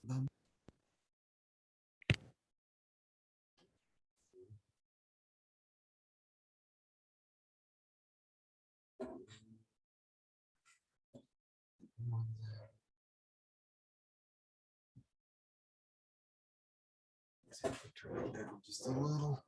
Turn it down just a little.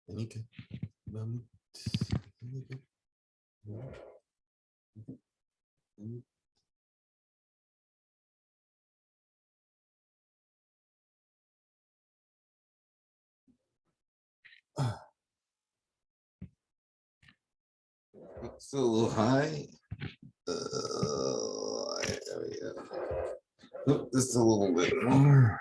Any good? Any good? It's a little high. There we go. Nope, just a little bit more.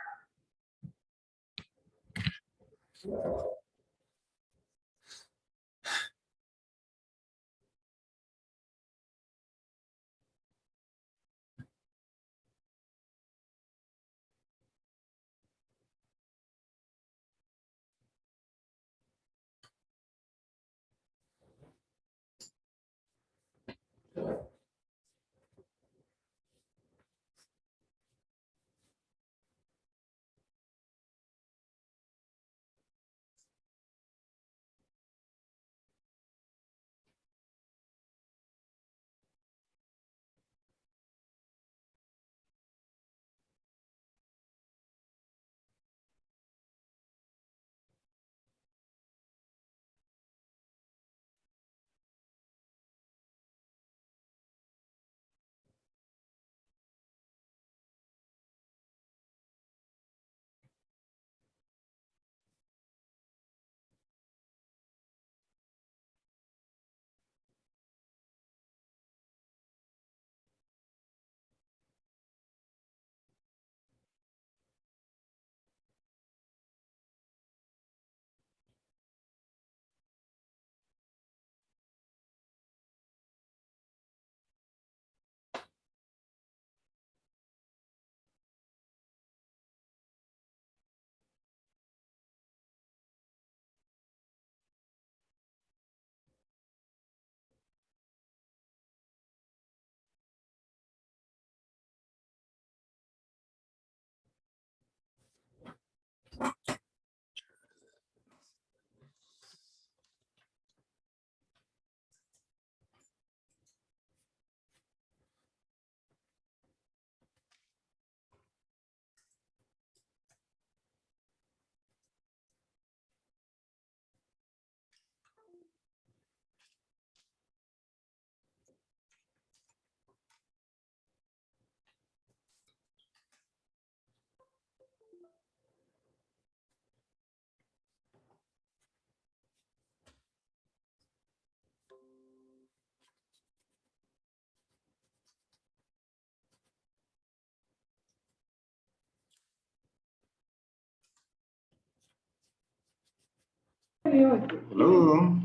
Hello.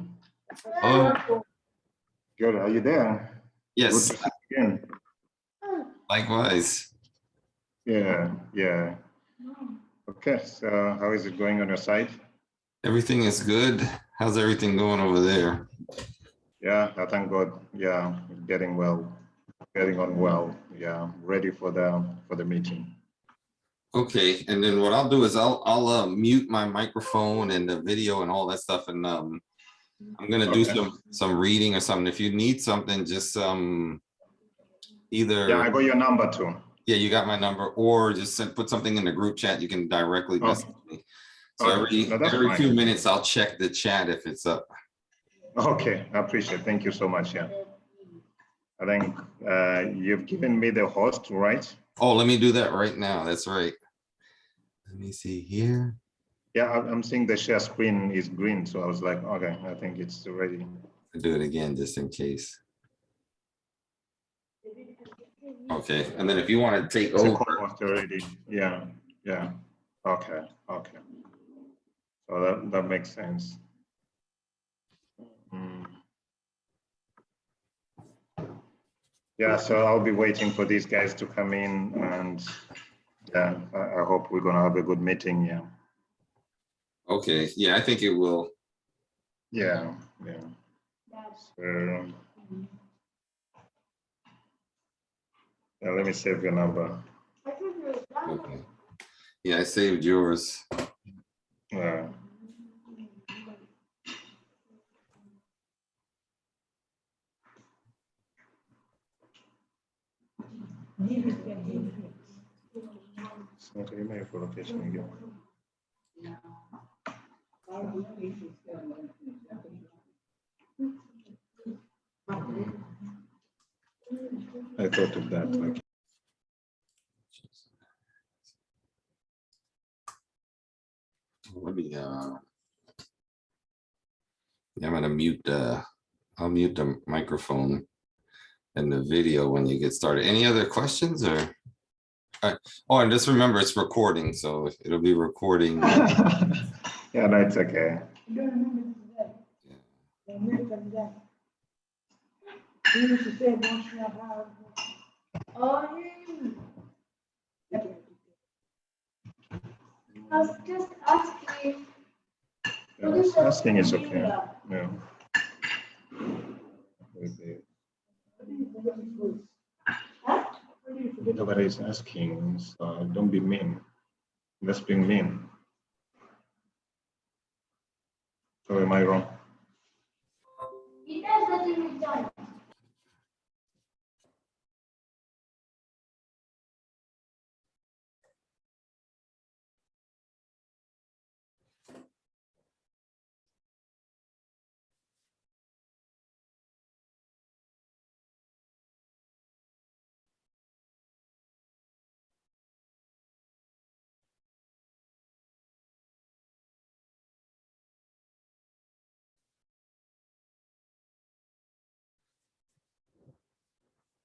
Oh, Good. Are you there? Good yes, to see you again. likewise. Yeah, yeah. Okay, so how is it going on your side? Everything is good. How's everything going over there? Yeah, I thank God. Yeah, getting well, getting on well. Yeah, ready for the meeting. Okay, and then what I'll do is I'll mute my microphone and the video and all that stuff, and I'm gonna do Okay. some reading or something. If you need something, just either Yeah, I got your number too. yeah, you got my number, or just put something in the group chat. You can directly message me. So Okay, no, that's every few fine. minutes, I'll check the chat if it's up. Okay, I appreciate it. Thank you so much. Yeah. I think you've given me the host, right? Oh, let me do that right now. That's right. Let me see here. Yeah, I'm seeing the share screen is green, so I was like, okay, I think it's ready. I'll do it again just in case. Okay, and then if you want to take It's a over, co-host already. Yeah, yeah. Okay, okay. So that makes sense. Mm. Yeah, so I'll be waiting for these guys to come in, and yeah, I hope we're gonna have a good meeting. Yeah. okay, yeah, I think it will. Yeah, yeah. So, yeah, let me save your number. Okay. Yeah, I saved yours. Yeah. So, email for location again. I thought of that. Like, Let me yeah, I'm gonna mute I'll mute the microphone and the video when you get started. Any other questions or? Oh, and just remember it's recording, so it'll be recording. yeah, no, it's okay. I was just asking. Yeah, asking is okay. Yeah. Nobody is asking, so don't be mean. That's being mean. Or am I wrong? He does that every time.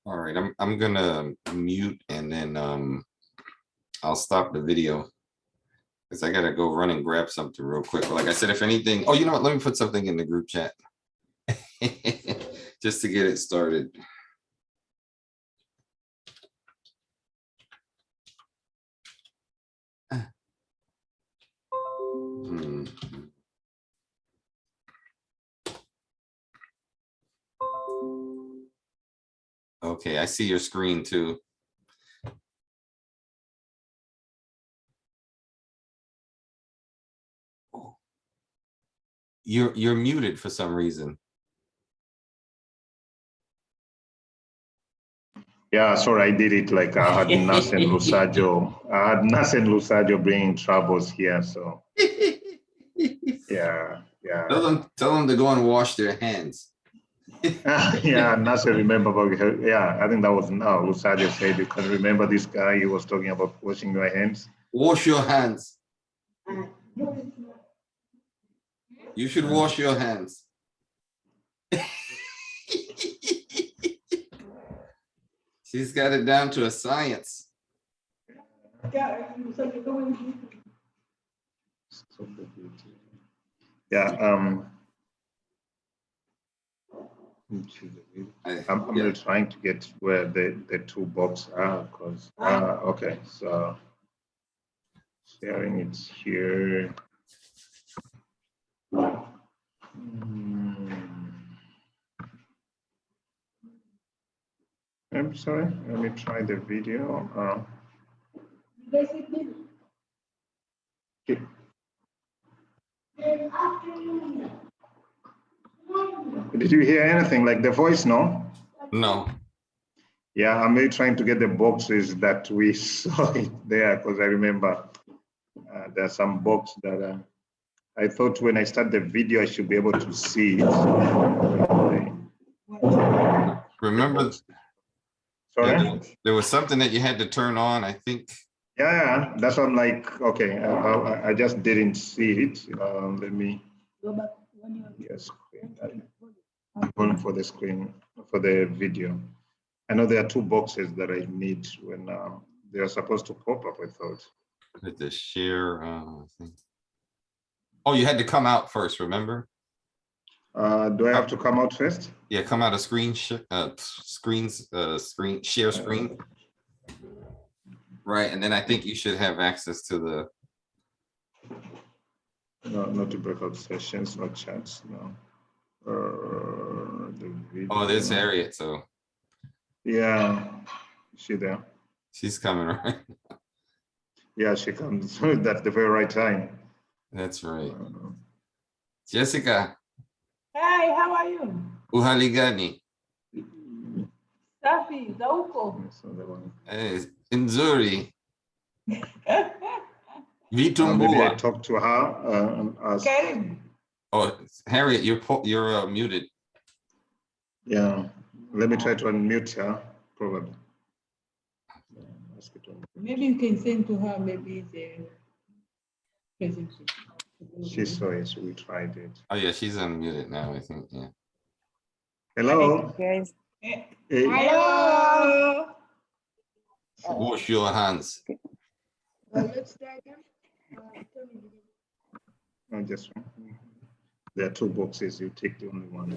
All right, I'm gonna mute and then I'll stop the video because I gotta go run and grab something real quick. Like I said, if anything, oh, you know what? Let me put something in the group chat just to get it started. Hmm. Okay, I see your screen too. You're muted for some reason. Yeah, sorry, I did it like I had Nas and Lusajo. I had Nas and Lusajo bringing troubles here. So yeah, yeah. Tell them to go and wash their hands. Yeah, Nas remember about her. Yeah, I think that was now Lusajo said you can remember this guy he was talking about washing your hands. Wash your hands. You should wash your hands. She's got it down to a science. Yeah, I'm Yeah. really trying to get where the two boxes are because okay, so sharing it here. I'm sorry, let me try the video. Okay. Did you hear anything like the voice? No? No. Yeah, I'm really trying to get the boxes that we saw it there because I remember there are some boxes that I thought when I start the video I should be able to see it. Remember, sorry? yeah, there was something that you had to turn on, I think. Yeah, that's what I'm like, okay, I just didn't see it. Let me, yes, I'm going for the screen, for the video. I know there are two boxes that I need when they are supposed to pop up, I thought. Hit the share, thing. Oh, you had to come out first, remember? Do I have to come out first? Yeah, come out of screen, screen, share screen. Right, and then I think you should have access to the, No, not to breakout sessions, not chats, no. The oh, there's video. Harriet, so Yeah, is she there? she's coming, right? Yeah, she comes at the very right time. That's right. Jessica, Hi, how are you? uhaligani, Safi, za huko? So the one. nzuri, Maybe I vitumbua. talk to her and ask. Karibu. Oh, Harriet, you're muted. Yeah, let me try to unmute her, probably. Ask it on- Maybe you can send to her maybe the presentation. She saw it, we tried it. Oh, yeah, she's unmuted now, I think, yeah. Hello? Guys, Eh, Hey, Hello. Wash your hands. Let's try again. Tell me. no, just one. There are two boxes, you take the only one.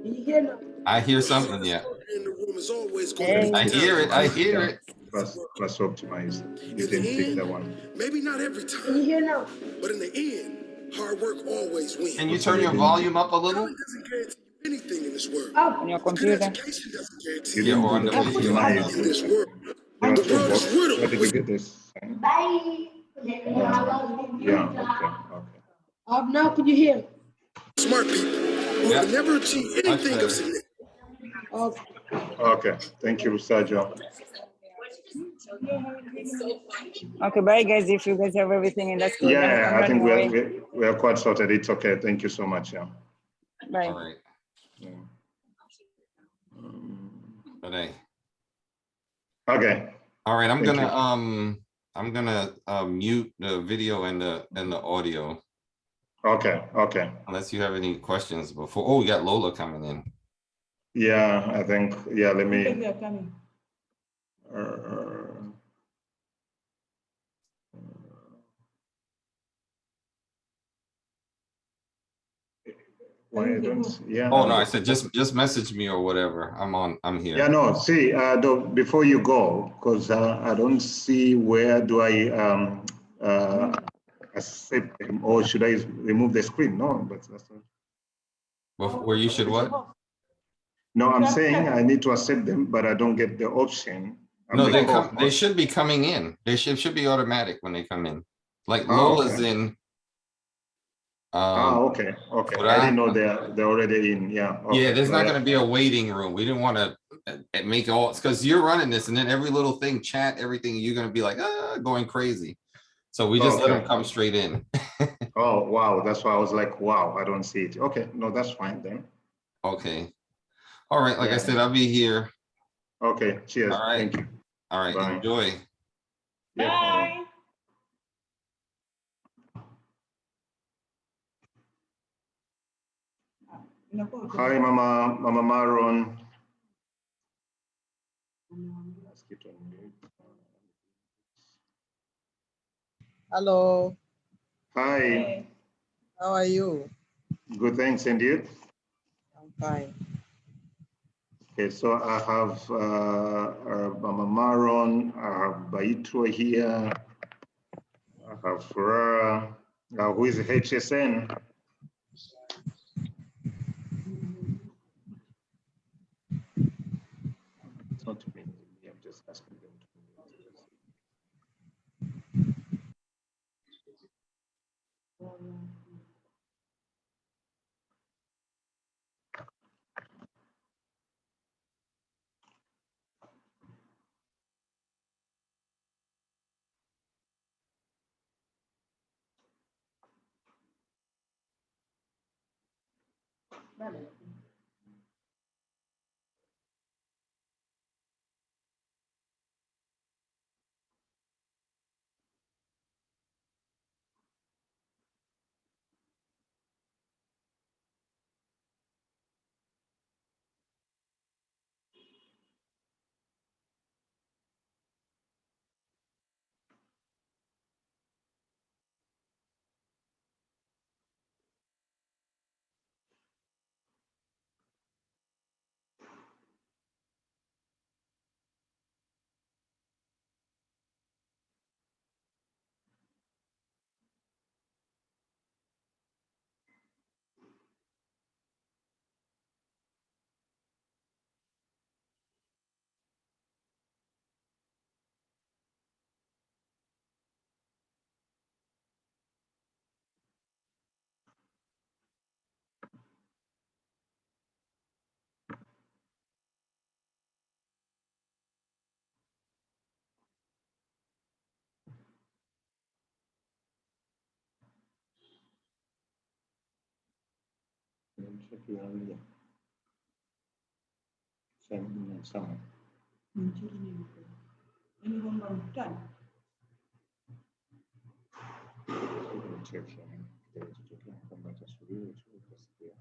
Can you hear now? I hear something, yeah. In the room is always Hey. going to I hear it, I hear it. Plus optimized. You didn't pick that one. Maybe not every Can you time, hear now? but in the end, hard work always wins. Can you turn your volume up a little? Talent doesn't guarantee you anything in this world. Up. on your A good computer. education doesn't guarantee You you didn't Yeah, or do on the the optimized. in this world. There are The two world is boxes. riddled Where did you with get this? Bye. Yeah, okay. Up now, could you hear? smart people who Yeah. have never achieved anything better. of significance. Okay. Okay, thank you, Sergio. Okay, bye guys. If you guys have everything and that's good, Yeah, I'm I think running away. we are quite sorted. It's okay. Thank you so much. Yeah. Bye. All right, Yeah. but hey, Okay. all right, Thank you. I'm gonna mute the video and the audio Okay. Okay. unless you have any questions before. Oh, we got Lola coming in. Yeah, I think. Yeah, let Because me. they are coming. Why I don't? Yeah. Oh, no, I said just message me or whatever. I'm here. Yeah, no. See, before you go, because I don't see where do I accept them, or should I remove the screen? No, but that's not. Where you should what? No, I'm saying I need to accept them, but I don't get the option. I'm No, the they co-host. they should be coming in. They should be automatic when they come in. Like Oh, Lola's okay. in. Okay. But I didn't know they're already in. Yeah. Yeah, Okay. there's No, not gonna be a waiting room. We didn't want to make all, it's because you're running this and then every little thing, chat, everything, you're gonna be like, going crazy. So we just let them Okay. come straight in. Oh, wow. That's why I was like, wow, I don't see it. Okay. No, that's fine then. Okay. All right, like I Yeah. said, I'll be here. Okay. Cheers. All right. Thank you. All right, Bye. enjoy. Yeah. Bye. Hi, Mama Maron. Ask it on mute. Hello, Hi. Hey. how are you? Good. Thanks. And you? I'm fine. Okay. So I have Mama Maron. I have Baitro here. I have Ferrara. Who is HSN? It's not me. I'm just asking them to. check you earlier. Summer. Anyone done? Check here. Kwamba tasubiri tu utasikia.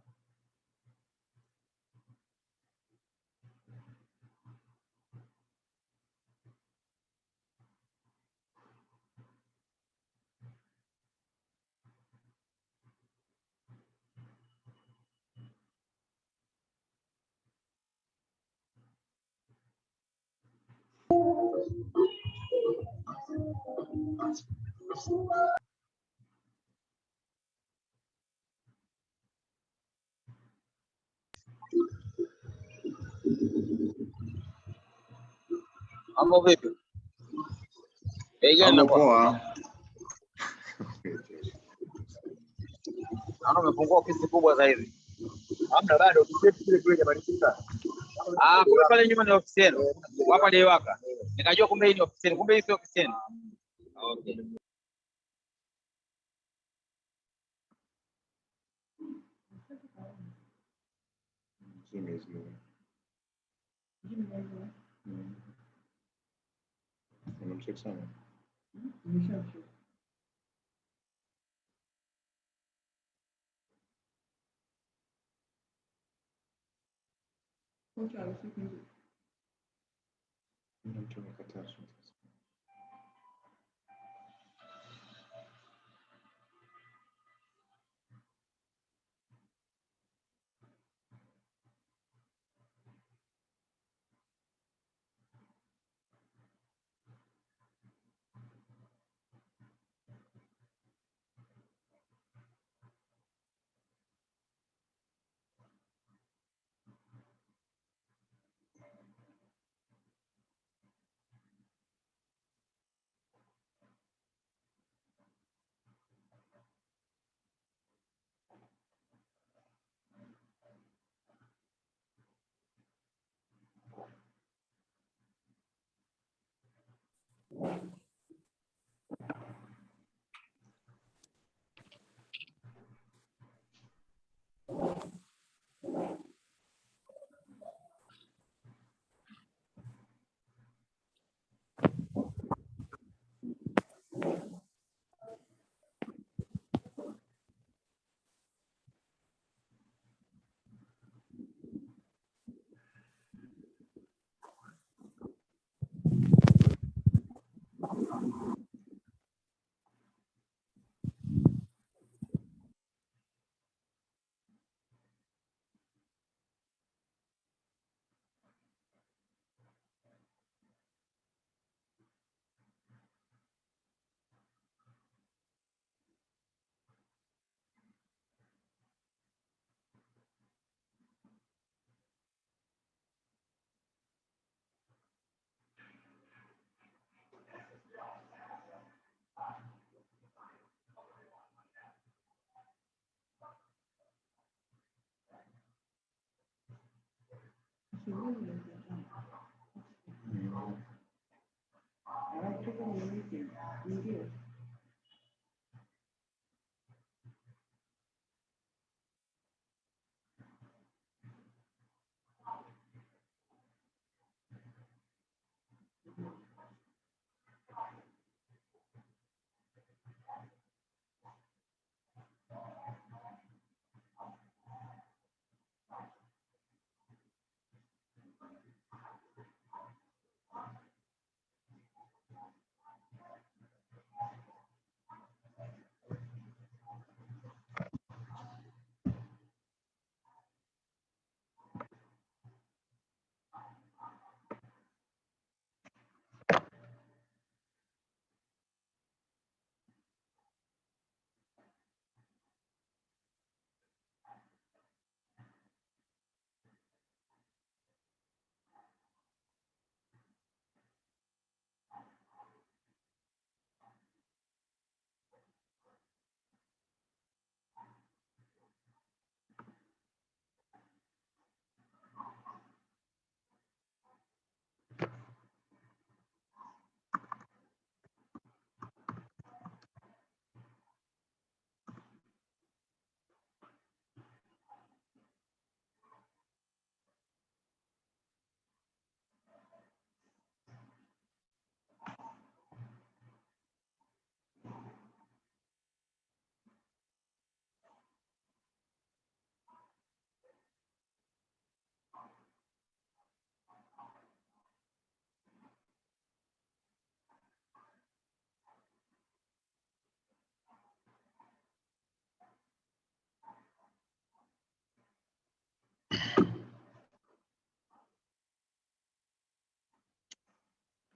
Mambo vipi? Bei gani Mambo inakuwa? poa. Naona umefungua ofisi kubwa zaidi. Hamna bado, ofisi kile kile jamani sita. Kule pale nyuma ni ofisi yenu. Hapa ndio waka. Nikajua kumbe hii ni ofisi yenu. Kumbe hii sio ofisi yenu. Okay. Unamcheck sana. Mtu amekataa.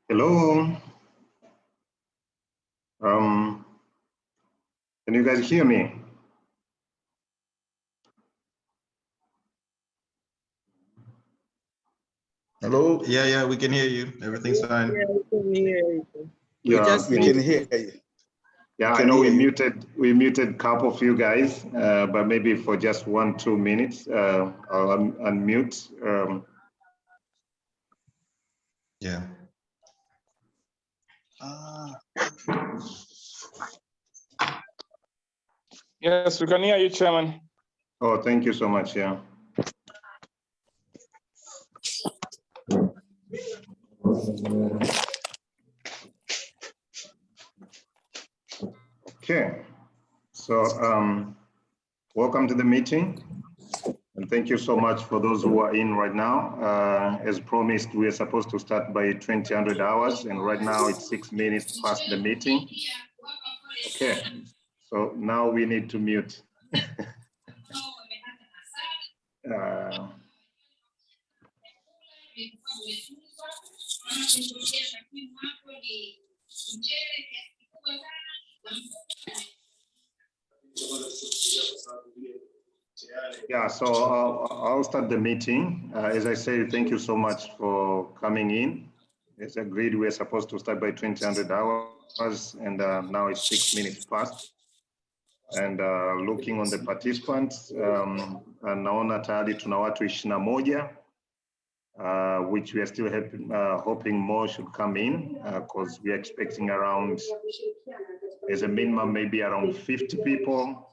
Hello. Can you guys hear me? Hello? Yeah, we can hear you. Everything's fine. Yeah, we can hear you. Yeah, just We can hear you. yeah. I can know hear you. we muted a couple of you guys, but maybe for just 1-2 minutes, I'll unmute. Yeah. Yes, we can hear you, Chairman. Oh, thank you so much. Yeah. Okay. So, welcome to the meeting. And thank you so much for those who are in right now. As promised, we are supposed to start by 2000 hours, and right now it's 6 minutes past the meeting. Okay, so now we need to mute. Yeah, so I'll start the meeting. As I said, thank you so much for coming in. As agreed, we're supposed to start by 2000 hours, and now it's 6 minutes past. And looking on the participants, naona tayari tuna watu 21, which we are still hoping more should come in, because we are expecting around, as a minimum, maybe around 50 people.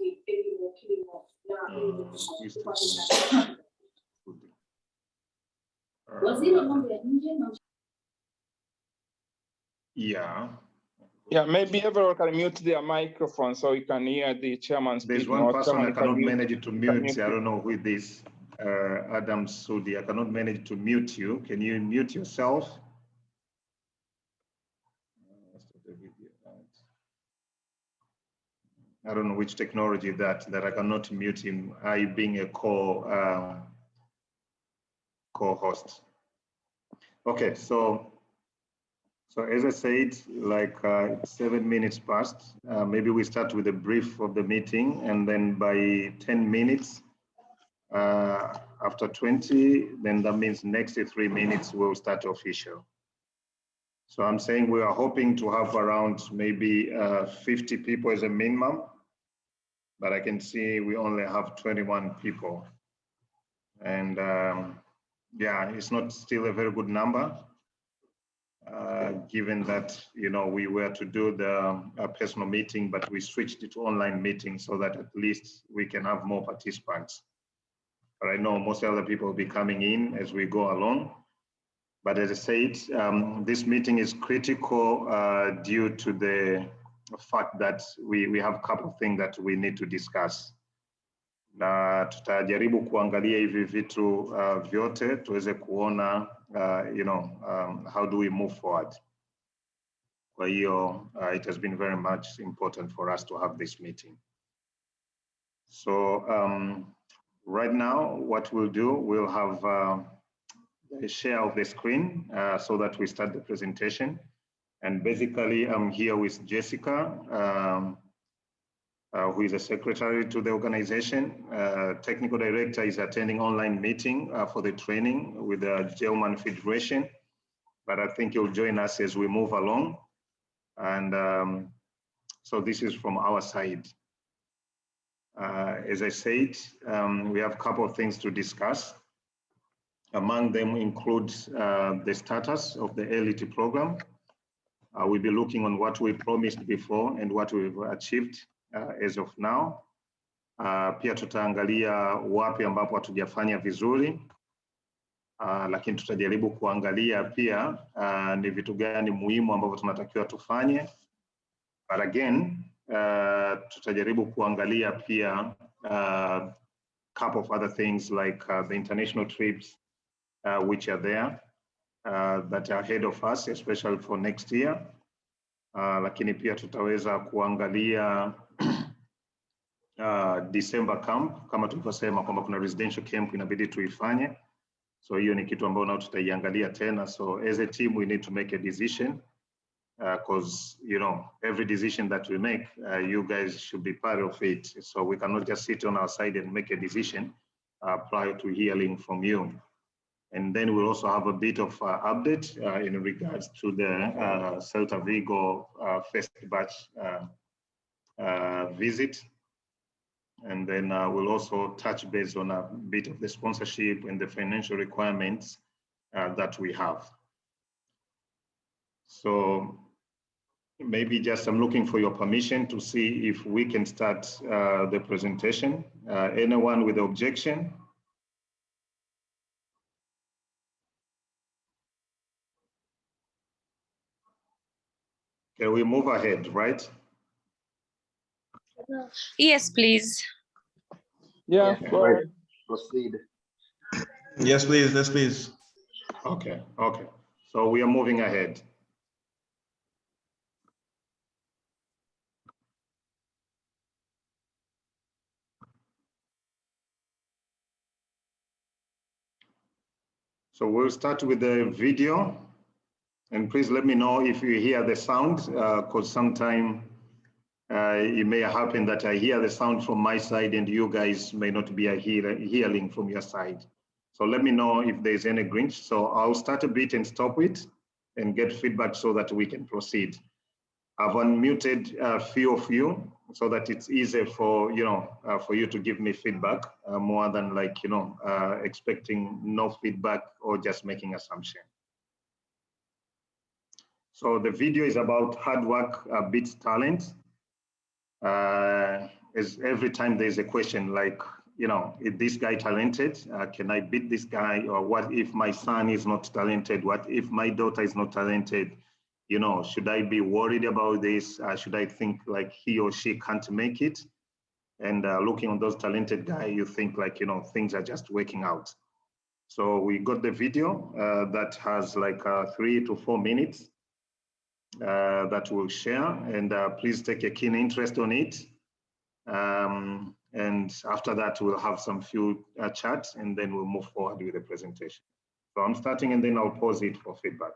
Yeah. Yeah, maybe everyone can mute their microphone so you can hear the chairman speaking. There's one person I cannot manage to mute. I don't know who it is. Adam Sudi, I cannot manage to mute you. Can you mute yourself? I don't know which technology that I cannot mute him. I being a co-host. Okay, so as I said, like 7 minutes past, maybe we start with a brief of the meeting, and then by 10 minutes, after 20, then that means next 3 minutes we'll start official. So I'm saying we are hoping to have around maybe 50 people as a minimum, but I can see we only have 21 people. And yeah, it's not still a very good number, given that, you know, we were to do the personal meeting, but we switched it to online meeting so that at least we can have more participants. But I know most other people will be coming in as we go along. But as I said, this meeting is critical due to the fact that we have a couple of things that we need to discuss. Na tutajaribu kuangalia hivi vitu vyote tuweze kuona, you know, how do we move forward. Kwa hiyo, it has been very much important for us to have this meeting. So right now, what we'll do, we'll have a share of the screen so that we start the presentation. And basically, I'm here with Jessica, who is a secretary to the organization. Technical director is attending online meeting for the training with the German Federation, but I think he'll join us as we move along. And so this is from our side. As I said, we have a couple of things to discuss. Among them includes the status of the LET program. We'll be looking on what we promised before and what we've achieved as of now. Pia tutaangalia wapi ambapo hatujafanya vizuri, lakini tutajaribu kuangalia pia ni vitu gani muhimu ambavyo tunatakiwa tufanye. But again, tutajaribu kuangalia pia couple of other things like the international trips which are there that are ahead of us, especially for next year. Lakini pia tutaweza kuangalia December camp, kama tulivyosema kwamba kuna residential camp inabidi tuifanye. So hiyo ni kitu ambayo nao tutaiangalia tena. So as a team, we need to make a decision because, you know, every decision that we make, you guys should be part of it. So we cannot just sit on our side and make a decision prior to hearing from you. And then we'll also have a bit of update in regards to the Celta Vigo first batch visit. And then we'll also touch base on a bit of the sponsorship and the financial requirements that we have. So maybe just I'm looking for your permission to see if we can start the presentation. Anyone with objection? Can we move ahead, right? Yes, please. Yeah, Okay. go ahead. Proceed. Yes, please. Yes, please. Okay, okay. So we are moving ahead. So we'll start with the video. And please let me know if you hear the sound, because sometime it may happen that I hear the sound from my side and you guys may not be hearing from your side. So let me know if there's any glitch. So I'll start a bit and stop it and get feedback so that we can proceed. I've unmuted a few of you so that it's easier for, for you to give me feedback more than like, expecting no feedback or just making assumption. So the video is about hard work beats talent. As every time there's a question like, is this guy talented? Can I beat this guy? Or what if my son is not talented? What if my daughter is not talented? Should I be worried about this? Should I think like he or she can't make it? And looking on those talented guys, you think like, things are just working out. So we got the video that has like 3 to 4 minutes. That we'll share, and please take a keen interest on it. And after that, we'll have some few chats, and then we'll move forward with the presentation. So I'm starting, and then I'll pause it for feedback.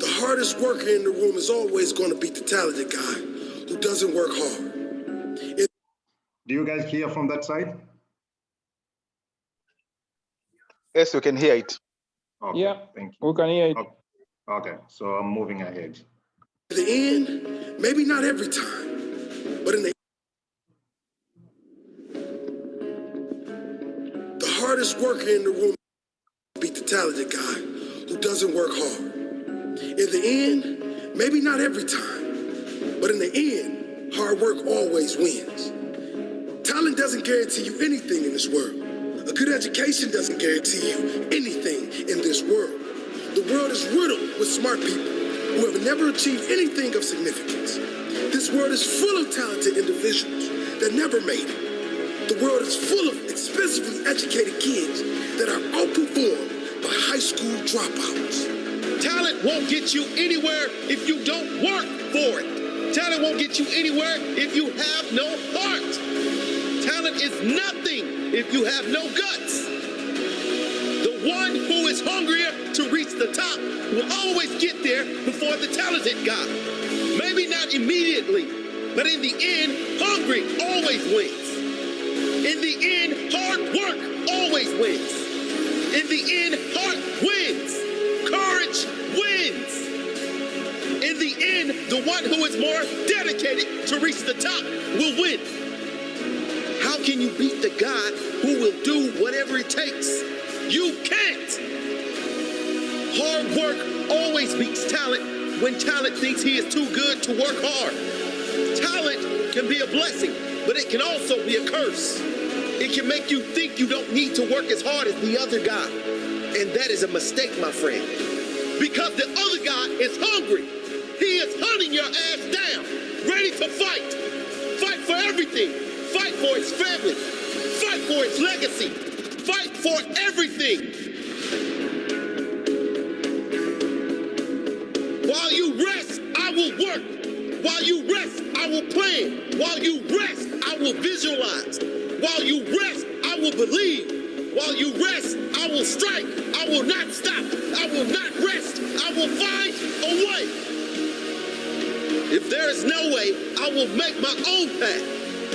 The hardest worker in the room is always going to be the talented guy who doesn't work hard. Do you guys hear from that side? Yes, we can hear it. Okay, Yeah, thank you. we can hear it. Okay, so I'm moving ahead. At the end, maybe not every time, but in the hardest worker in the room be the talented guy who doesn't work hard. In the end, maybe not every time, but in the end, hard work always wins. Talent doesn't guarantee you anything in this world. A good education doesn't guarantee you anything in this world. The world is riddled with smart people who have never achieved anything of significance. This world is full of talented individuals that never made it. The world is full of expensively educated kids that are outperformed by high school dropouts. Talent won't get you anywhere if you don't work for it. Talent won't get you anywhere if you have no heart. Talent is nothing if you have no guts. The one who is hungrier to reach the top will always get there before the talented guy. Maybe not immediately, but in the end, hungry always wins. In the end, hard work always wins. In the end, heart wins. Courage wins. In the end, the one who is more dedicated to reach the top will win. How can you beat the guy who will do whatever it takes? You can't. Hard work always beats talent when talent thinks he is too good to work hard. Talent can be a blessing, but it can also be a curse. It can make you think you don't need to work as hard as the other guy. And that is a mistake, my friend. Because the other guy is hungry. He is hunting your ass down, ready to fight. Fight for everything. Fight for his family. Fight for his legacy. Fight for everything. While you rest, I will work. While you rest, I will plan. While you rest, I will visualize. While you rest, I will believe. While you rest, I will strike. I will not stop. I will not rest. I will find a way. If there is no way, I will make my own path.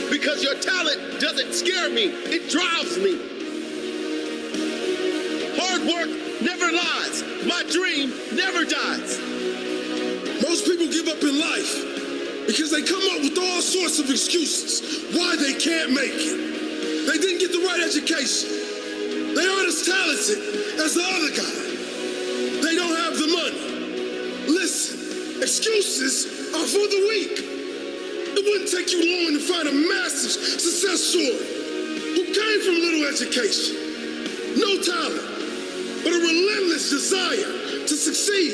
Because your talent doesn't scare me, it drives me. Hard work never lies. My dream never dies. Most people give up in life because they come up with all sorts of excuses why they can't make it. They didn't get the right education. They aren't as talented as the other guy. They don't have the money. Listen, excuses are for the weak. It wouldn't take you long to find a massive success story who came from little education, no talent, but a relentless desire to succeed.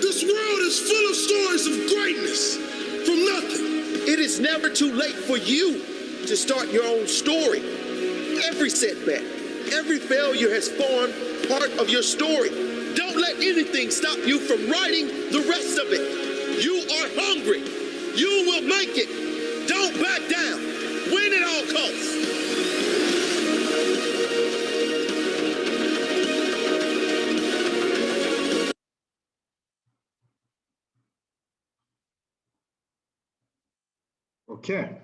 This world is full of stories of greatness from nothing. It is never too late for you to start your own story. Every setback, every failure has formed part of your story. Don't let anything stop you from writing the rest of it. You are hungry. You will make it. Don't back down. Win at all costs. Okay.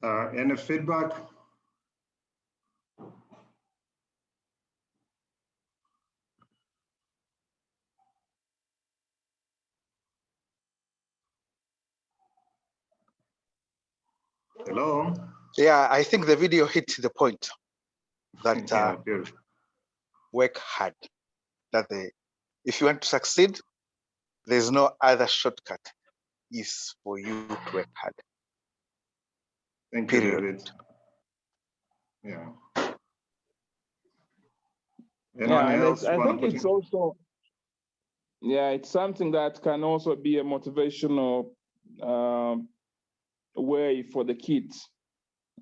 Any feedback? Hello? Yeah, I think the video hit the point that Yeah, good. work hard. That if you want to succeed, there's no other shortcut. Is for you to work hard. Thank you, Period. David. Yeah. Yeah, Anyone and else I want think to put it's in? also, yeah, it's something that can also be a motivational way for the kids.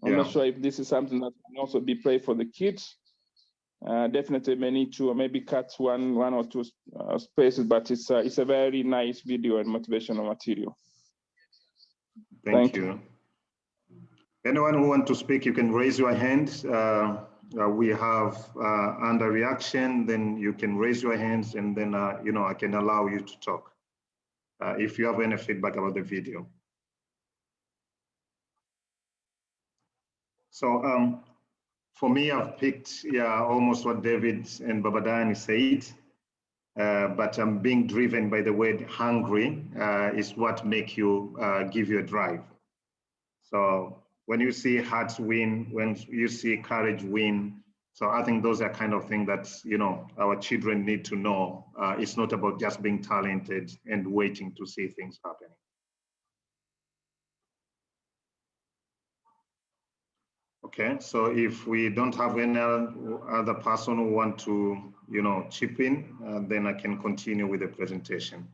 I'm not Yeah. sure if this is something that can also be played for the kids. Definitely may need to maybe cut one or two spaces, but it's a very nice video and motivational material. Thank you. Anyone who want to speak, you can raise your hand. We have under reaction, then you can raise your hands, and then I can allow you to talk if you have any feedback about the video. So for me, I've picked almost what David and Babadani said, but I'm being driven by the word hungry is what make you give you a drive. So when you see hearts win, when you see courage win, so I think those are kind of things that our children need to know. It's not about just being talented and waiting to see things happening. Okay, so if we don't have any other person who want to, chip in, then I can continue with the presentation.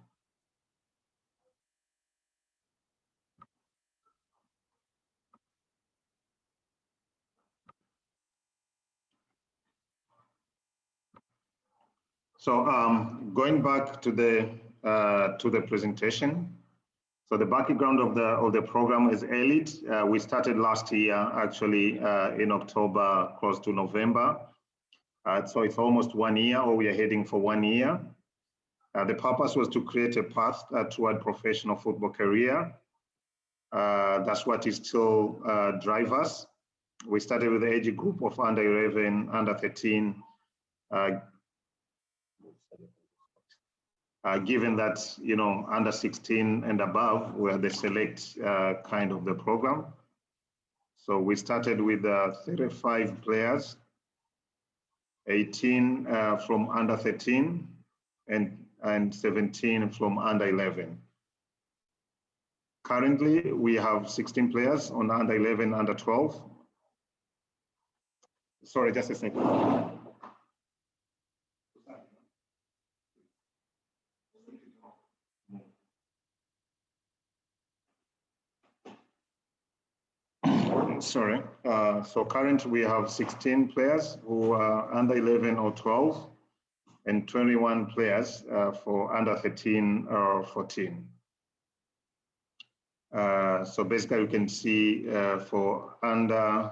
So going back to the presentation. So the background of the program is ELIT. We started last year, actually, in October, close to November. So it's almost 1 year, or we are heading for 1 year. The purpose was to create a path toward professional football career. That's what is still drive us. We started with the age group of under 11, under 13, given that, under 16 and above were the select kind of the program. So we started with 35 players, 18 from under 13 and 17 from under 11. Currently, we have 16 players on under 11, under 12. Sorry, just a second. Sorry. So currently we have 16 players who are under 11 or 12 and 21 players for under 13 or 14. So basically you can see for under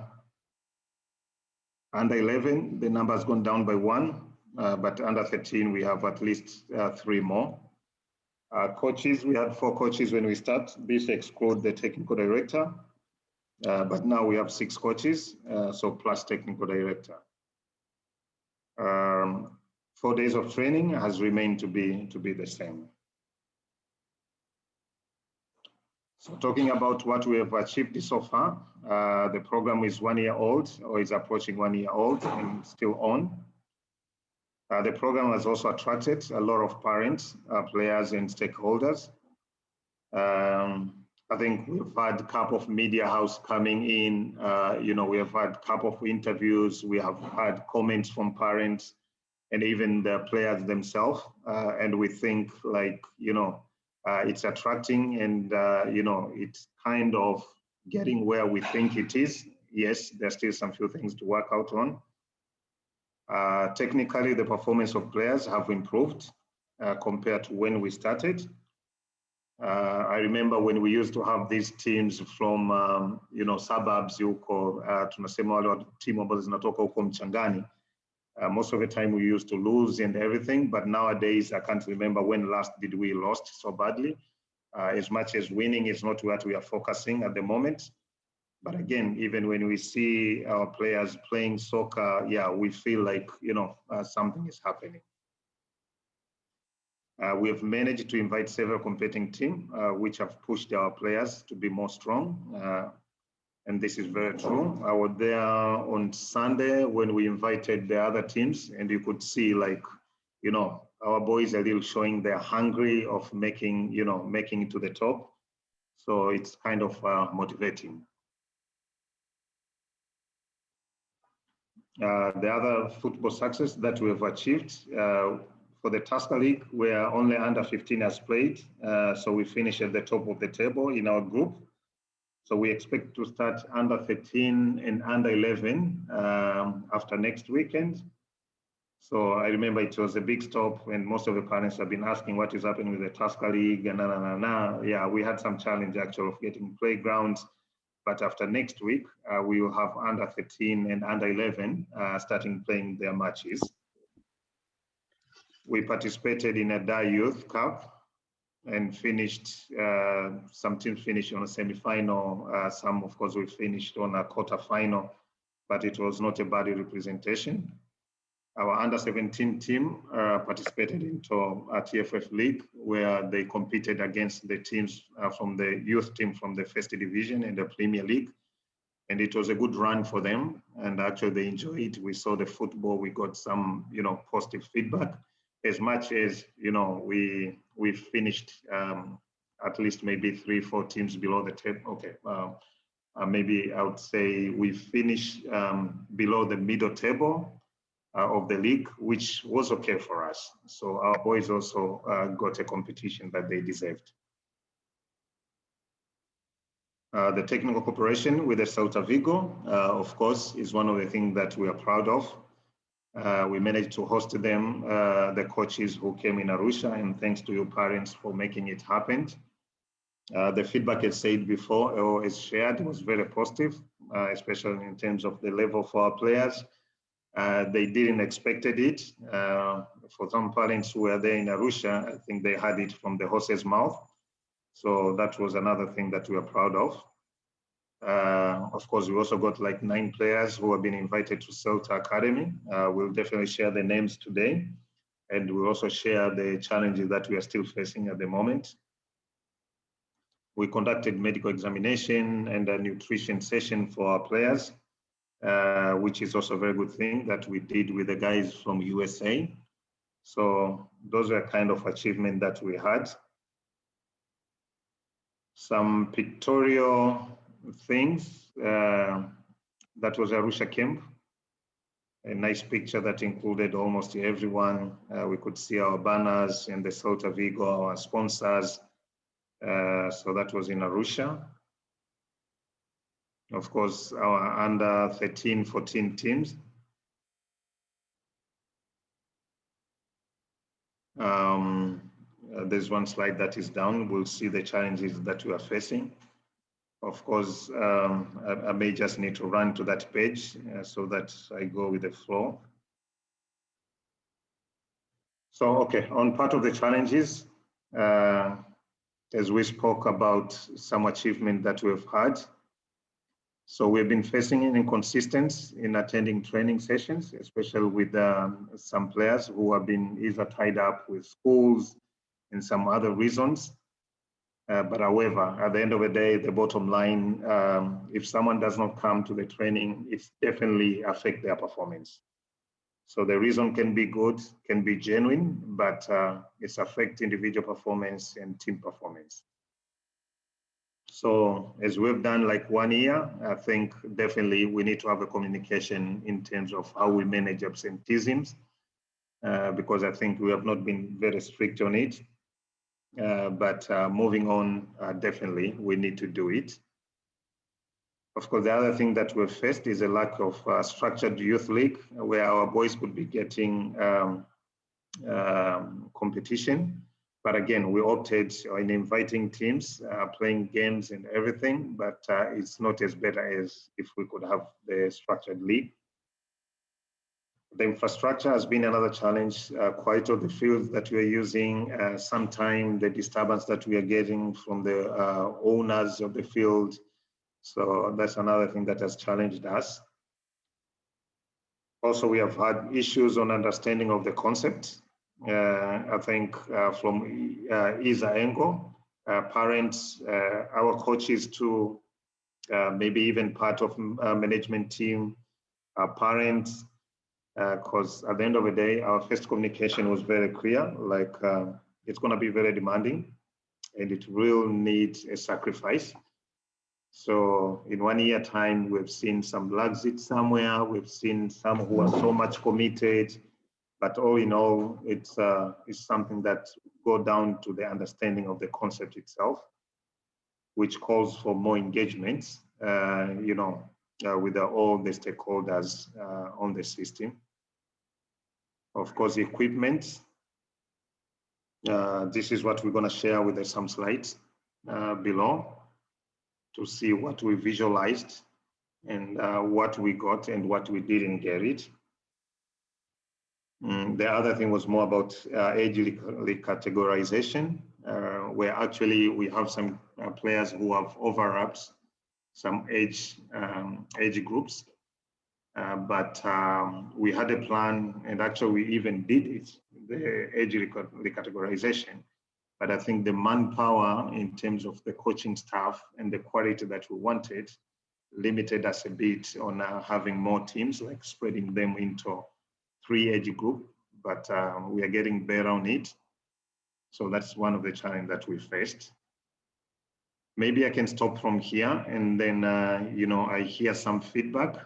11, the number has gone down by 1, but under 13, we have at least 3 more. Coaches, we had 4 coaches when we start. This excludes the technical director, but now we have 6 coaches, so plus technical director. 4 days of training has remained to be the same. So talking about what we have achieved so far, the program is 1 year old, or is approaching 1 year old and still on. The program has also attracted a lot of parents, players, and stakeholders. I think we've had a couple of media house coming in. We have had a couple of interviews. We have had comments from parents and even the players themselves. And we think it's attracting and, it's kind of getting where we think it is. Yes, there's still some few things to work out on. Technically, the performance of players have improved compared to when we started. I remember when we used to have these teams from, suburbs, tunasema wale timu ambazo zinatoka huko Mchangani. Most of the time we used to lose and everything, but nowadays I can't remember when last did we lost so badly. As much as winning is not what we are focusing at the moment. But again, even when we see our players playing soccer, we feel like, something is happening. We have managed to invite several competing teams, which have pushed our players to be more strong. And this is very true. I was there on Sunday when we invited the other teams, and you could see our boys are really showing they're hungry of making it to the top. So it's kind of motivating. The other football success that we have achieved for the Tusker League, where only under 15 has played. So we finished at the top of the table in our group. So we expect to start under 13 and under 11 after next weekend. So I remember it was a big stop when most of the parents have been asking what is happening with the Tusker League and Yeah, we had some challenge actually of getting playgrounds. But after next week, we will have under 13 and under 11 starting playing their matches. We participated in a DAI Youth Cup and finished, some teams finished on a semi-final. Some, of course, we finished on a quarter-final, but it was not a bad representation. Our under-17 team participated into a TFF League, where they competed against the teams from the youth team from the first division and the Premier League. And it was a good run for them. And actually they enjoyed it. We saw the football, we got some, positive feedback. As much as, we finished at least maybe 3-4 teams below the table. Okay, maybe I would say we finished below the middle table of the league, which was okay for us. So our boys also got a competition that they deserved. The technical cooperation with the Celta Vigo, of course, is one of the things that we are proud of. We managed to host them, the coaches who came in Arusha, and thanks to your parents for making it happen. The feedback as said before or as shared was very positive, especially in terms of the level for our players. They didn't expected it. For some parents who were there in Arusha, I think they had it from the horse's mouth. So that was another thing that we are proud of. Of course, we also got like 9 players who have been invited to Celta Academy. We'll definitely share the names today. And we'll also share the challenges that we are still facing at the moment. We conducted medical examination and a nutrition session for our players, which is also a very good thing that we did with the guys from USA. So those are kind of achievements that we had. Some pictorial things, that was Arusha camp. A nice picture that included almost everyone. We could see our banners and the Celta Vigo, our sponsors. So that was in Arusha. Of course, our under 13, 14 teams. There's one slide that is down. We'll see the challenges that we are facing. Of course, I may just need to run to that page so that I go with the flow. So, okay, on part of the challenges, as we spoke about some achievement that we've had. So we've been facing an inconsistency in attending training sessions, especially with some players who have been either tied up with schools and some other reasons. But however, at the end of the day, the bottom line, if someone does not come to the training, it's definitely affect their performance. So the reason can be good, can be genuine, but it's affect individual performance and team performance. So as we've done like 1 year, I think definitely we need to have a communication in terms of how we manage absenteeisms, because I think we have not been very strict on it. But moving on, definitely we need to do it. Of course, the other thing that we've faced is a lack of structured youth league where our boys could be getting competition. But again, we opted in inviting teams, playing games and everything, but it's not as better as if we could have the structured league. The infrastructure has been another challenge. Quite of the fields that we are using, sometimes the disturbance that we are getting from the owners of the field. So that's another thing that has challenged us. Also, we have had issues on understanding of the concept. I think from either angle, parents, our coaches too, maybe even part of management team, parents, because at the end of the day, our first communication was very clear, like it's going to be very demanding and it will need a sacrifice. So in 1 year time, we've seen some exit somewhere, we've seen some who are so much committed, but all in all, it's something that go down to the understanding of the concept itself, which calls for more engagement, with all the stakeholders on the system. Of course, equipment. This is what we're going to share with some slides below to see what we visualized and what we got and what we didn't get it. The other thing was more about age categorization, where actually we have some players who have overlaps some age groups, but we had a plan, and actually we even did it, the age categorization. But I think the manpower in terms of the coaching staff and the quality that we wanted limited us a bit on having more teams, like spreading them into 3 age group, but we are getting better on it. So that's one of the challenges that we faced. Maybe I can stop from here and then, I hear some feedback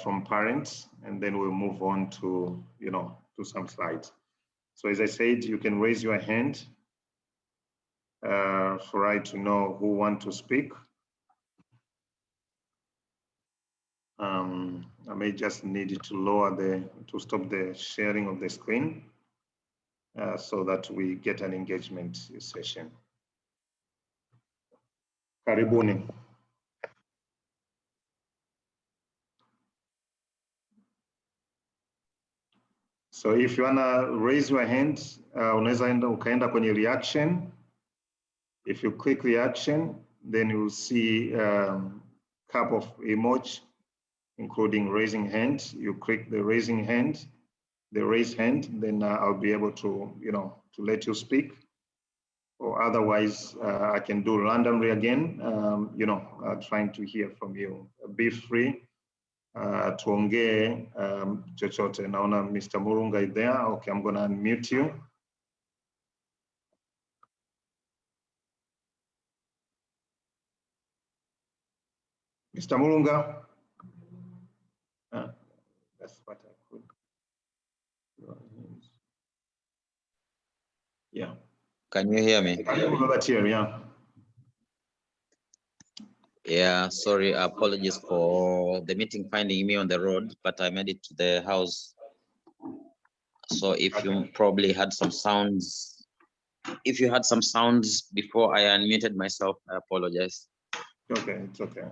from parents, and then we'll move on to, to some slides. So as I said, you can raise your hand for I to know who want to speak. I may just need to to stop the sharing of the screen so that we get an engagement session. Karibuni. So if you wanna raise your hand, unaweza ukaenda kwenye reaction. If you click reaction, then you'll see cup of emoji, including raising hand. You click the raising hand, the raise hand, then I'll be able to, to let you speak. Or otherwise, I can do randomly again, trying to hear from you. Be free. Tuongee chochote. Naona Mr. Murunga is there. Okay, I'm gonna unmute you. Mr. Murunga. That's what I could. Yeah. Can you hear me? Yeah. Yeah, sorry, apologies for the meeting finding me on the road, but I made it to the house. So if you probably had some sounds if you had some sounds before I unmuted myself, I apologize. Okay, it's okay.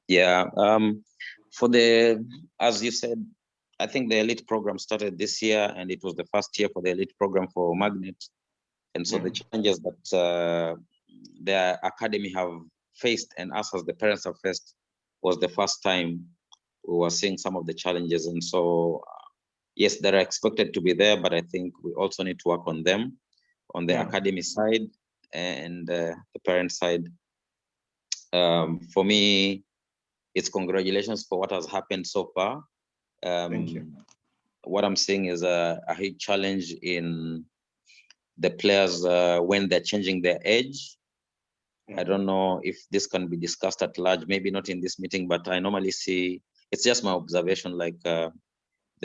Yeah, as you said, I think the elite program started this year, and it was the first year for the elite program for Magnet. And so the challenges that the academy have faced, and us as the parents have faced, was the first time we were seeing some of the challenges. And so, yes, they're expected to be there, but I think we also need to work on them, on the academy side and the parent side. For me, it's congratulations for what has happened so far. Thank you. What I'm seeing is a huge challenge in the players when they're changing their age. I don't know if this can be discussed at large, maybe not in this meeting, but I normally see, it's just my observation, like the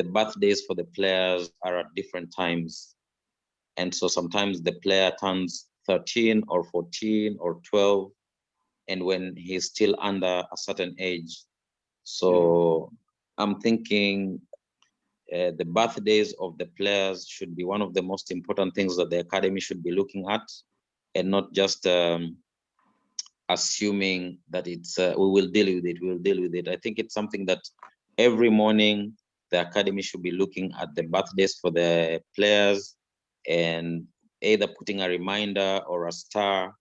birthdays for the players are at different times. And so sometimes the player turns 13 or 14 or 12, and when he's still under a certain age. So I'm thinking the birthdays of the players should be one of the most important things that the academy should be looking at, and not just assuming that it's we will deal with it. I think it's something that every morning the academy should be looking at the birthdays for the players and either putting a reminder or a star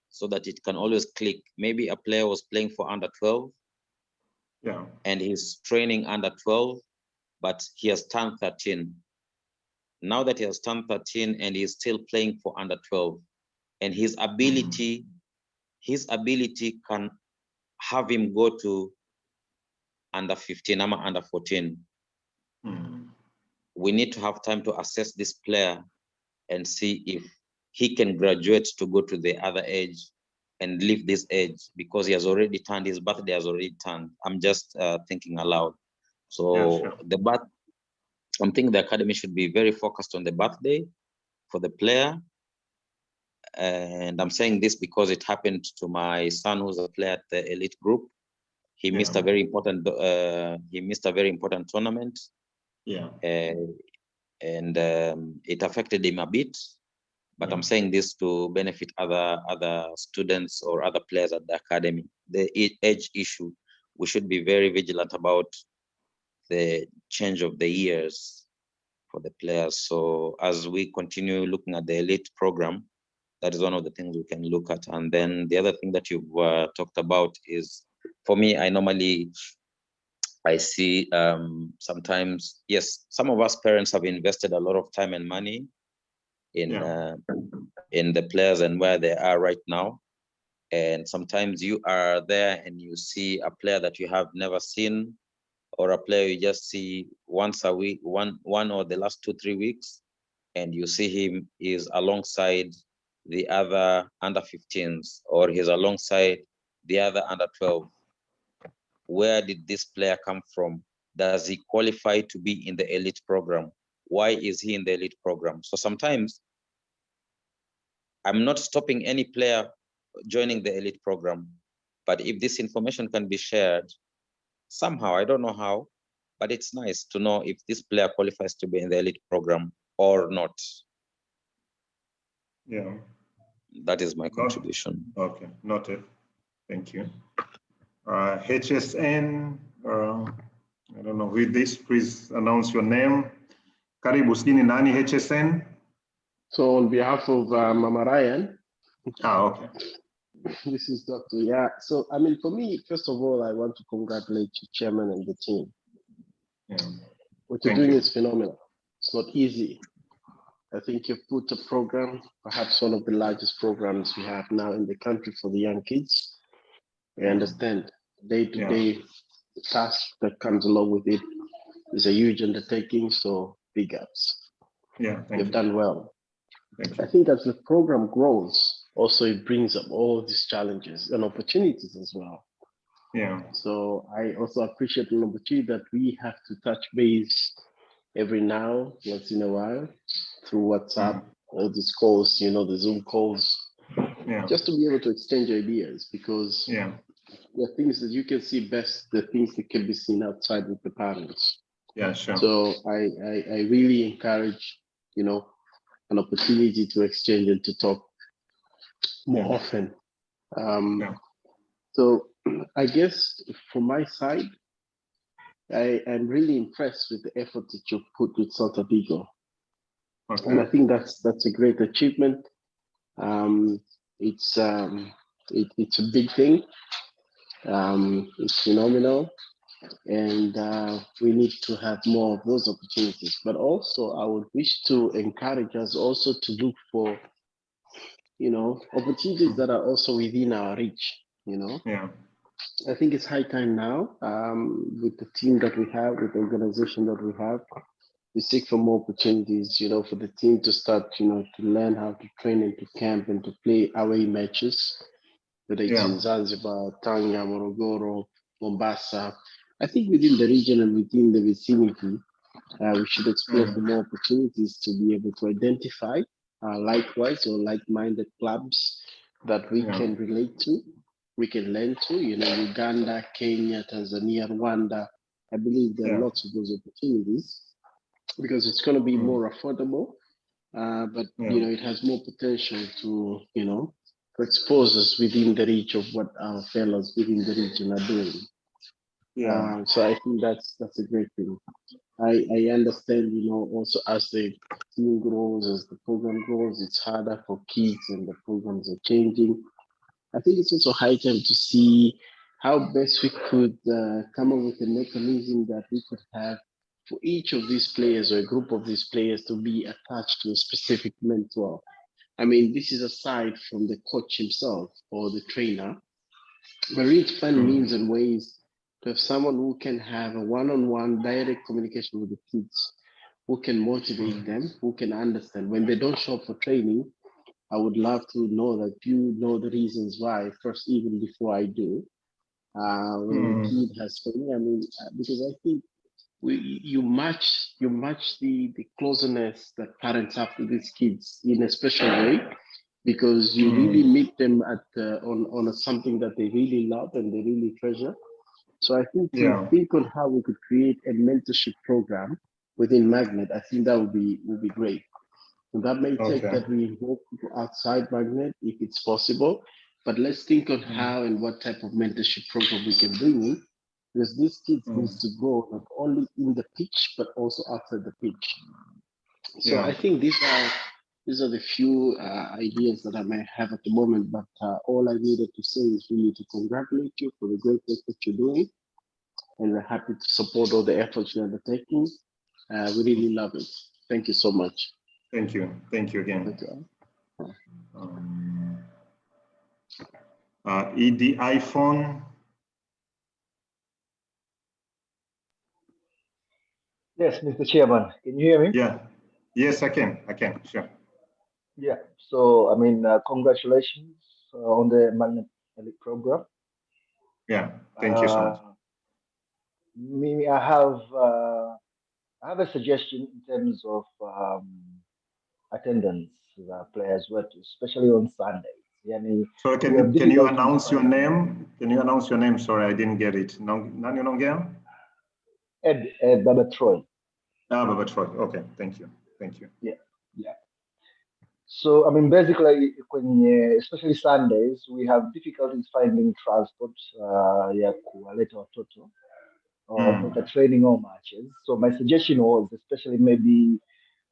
so that it can always click. Maybe a player was playing for under 12 and he's training under 12, but he has turned 13. Now that he has turned 13 and he's still playing for under 12, and his ability can have him go to under 15, under 14. We need to have time to assess this player and see if he can graduate to go to the other age and leave this age, because he has already turned, his birthday has already turned. I'm just thinking aloud. So I'm thinking the academy should be very focused on the birthday for the player. And I'm saying this because it happened to my son, who's a player at the elite group. He missed a very important tournament. And it affected him a bit. But I'm saying this to benefit other students or other players at the academy. The age issue, we should be very vigilant about the change of the years for the players. So as we continue looking at the elite program, that is one of the things we can look at. And then the other thing that you've talked about is, for me, I see sometimes, yes, some of us parents have invested a lot of time and money in the players and where they are right now. And sometimes you are there and you see a player that you have never seen, or a player you just see once a week, one or the last 2-3 weeks, and you see him is alongside the other under 15s, or he's alongside the other under 12. Where did this player come from? Does he qualify to be in the elite program? Why is he in the elite program? So sometimes I'm not stopping any player joining the elite program, but if this information can be shared somehow, I don't know how, but it's nice to know if this player qualifies to be in the elite program or not. That is my contribution. Okay, noted. Thank you. HSN, I don't know who this, please announce your name. Karibu, sini nani HSN? So on behalf of Mama Ryan. Okay. This is Dr. Yeah. So, I mean, for me, first of all, I want to congratulate you, Chairman, and the team. What you're doing is phenomenal. It's not easy. I think you've put a program, perhaps one of the largest programs we have now in the country for the young kids. I understand day-to-day task that comes along with it is a huge undertaking, so big ups. You've done well. I think as the program grows, also it brings up all these challenges and opportunities as well. So I also appreciate the opportunity that we have to touch base every now, once in a while, through WhatsApp, all these calls, you know, the Zoom calls, just to be able to exchange ideas, because the things that you can see best, the things that can be seen outside with the parents. So I really encourage, you know, an opportunity to exchange and to talk more often. So I guess from my side, I am really impressed with the effort that you put with Salta Vigo. And I think that's a great achievement. It's a big thing. It's phenomenal, and we need to have more of those opportunities. But also, I would wish to encourage us also to look for, opportunities that are also within our reach. I think it's high time now, with the team that we have, with the organization that we have, we seek for more opportunities, for the team to start, to learn how to train and to camp and to play away matches, whether it's in Zanzibar, Tanga, Morogoro, Mombasa. I think within the region and within the vicinity, we should explore for more opportunities to be able to identify likewise or like-minded clubs that we can relate to, we can learn to, Uganda, Kenya, Tanzania, Rwanda. I believe there are lots of those opportunities because it's going to be more affordable, but it has more potential to, to expose us within the reach of what our fellows within the region are doing. So I think that's a great thing. I understand, also as the team grows, as the program grows, it's harder for kids and the programs are changing. I think it's also high time to see how best we could come up with a mechanism that we could have for each of these players or a group of these players to be attached to a specific mentor. I mean, this is aside from the coach himself or the trainer, but really to find means and ways to have someone who can have a one-on-one direct communication with the kids, who can motivate them, who can understand. When they don't show up for training, I would love to know that you know the reasons why first, even before I do. When the kid has training, I mean, because I think you match the closeness that parents have to these kids in a special way, because you really meet them at on something that they really love and they really treasure. So I think to think on how we could create a mentorship program within Magnet, I think that would be great. And that may take that we involve people outside Magnet if it's possible, but let's think on how and what type of mentorship program we can bring in, because these kids needs to grow not only in the pitch but also outside the pitch. So I think these are the few ideas that I may have at the moment, but all I needed to say is really to congratulate you for the great work that you're doing, and we're happy to support all the efforts you're undertaking. We really love it. Thank you so much. Thank you again. ED iPhone. Yes, Mr. Chairman, can you hear me? Yeah. Yes, I can. Sure. Yeah. So, I mean, congratulations on the Magnet Elite program. Yeah. Thank you so much. I have a suggestion in terms of attendance players, especially on Sundays. So can you announce your name? Sorry, I didn't get it. Nani Nongea? Ed Baba Troy. Baba Troy. Okay, thank you. Yeah. So I mean, basically, especially Sundays, we have difficulties finding transport. Kualeta watoto or the training or matches. So my suggestion was, especially maybe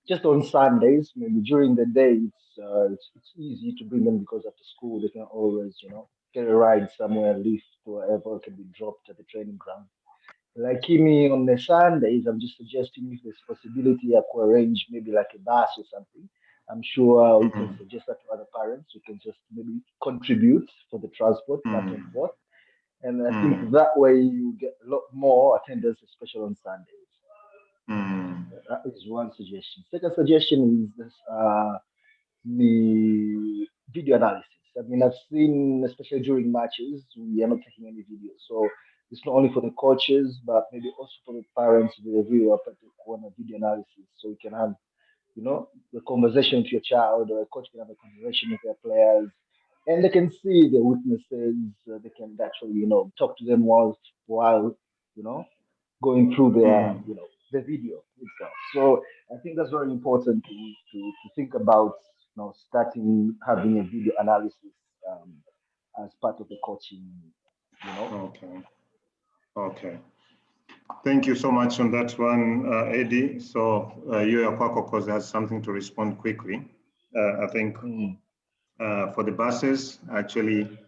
just on Sundays, maybe during the day, it's easy to bring them because after school they can always, get a ride somewhere, lift or wherever, can be dropped at the training ground. Like me on the Sundays, I'm just suggesting if there's possibility I could arrange maybe like a bus or something. I'm sure we can suggest that to other parents. We can just maybe contribute for the transport back and forth. And I think that way you get a lot more attendance, especially on Sundays. That is one suggestion. Second suggestion is this, the video analysis. I mean, I've seen, especially during matches, we are not taking any videos. So it's not only for the coaches, but maybe also for the parents, the viewer, on a video analysis. So you can have, the conversation with your child, or a coach can have a conversation with their players, and they can see the weaknesses. They can actually, talk to them while going through their, the video itself. So I think that's very important to think about, starting having a video analysis as part of the coaching, Okay. Okay. Thank you so much on that one, Eddie. So you, Kwako, because has something to respond quickly. I think for the buses, actually,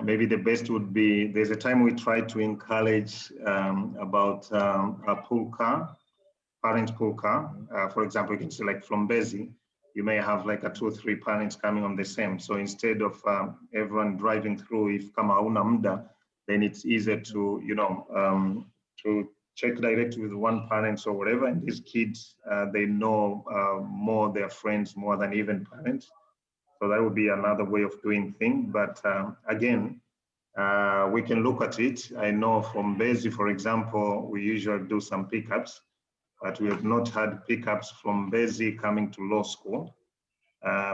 maybe the best would be, there's a time we try to encourage about a pool car, parent pool car. For example, you can see like from Bezi, you may have like a 2 or 3 parents coming on the same. So instead of everyone driving through, if kama hauna muda, then it's easier to, to check directly with one parent or whatever. And these kids, they know more their friends more than even parents. So that would be another way of doing things. But again, we can look at it. I know from Bezi, for example, we usually do some pickups, but we have not had pickups from Bezi coming to law school. I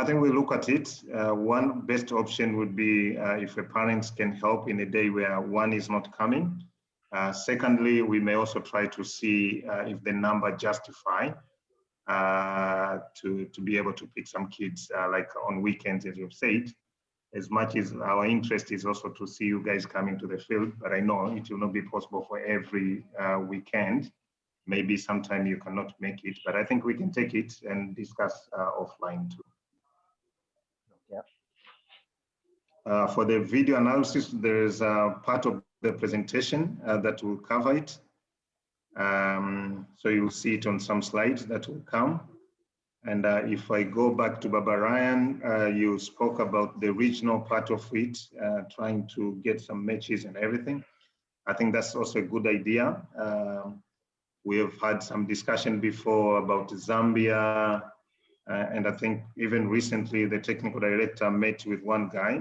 think we look at it. One best option would be if the parents can help in a day where one is not coming. Secondly, we may also try to see if the number justify to be able to pick some kids like on weekends, as you've said. As much as our interest is also to see you guys coming to the field, but I know it will not be possible for every weekend. Maybe sometime you cannot make it, but I think we can take it and discuss offline too. Yeah. For the video analysis, there is a part of the presentation that will cover it. So you'll see it on some slides that will come. And if I go back to Baba Ryan, you spoke about the regional part of it, trying to get some matches and everything. I think that's also a good idea. We have had some discussion before about Zambia, and I think even recently the technical director met with one guy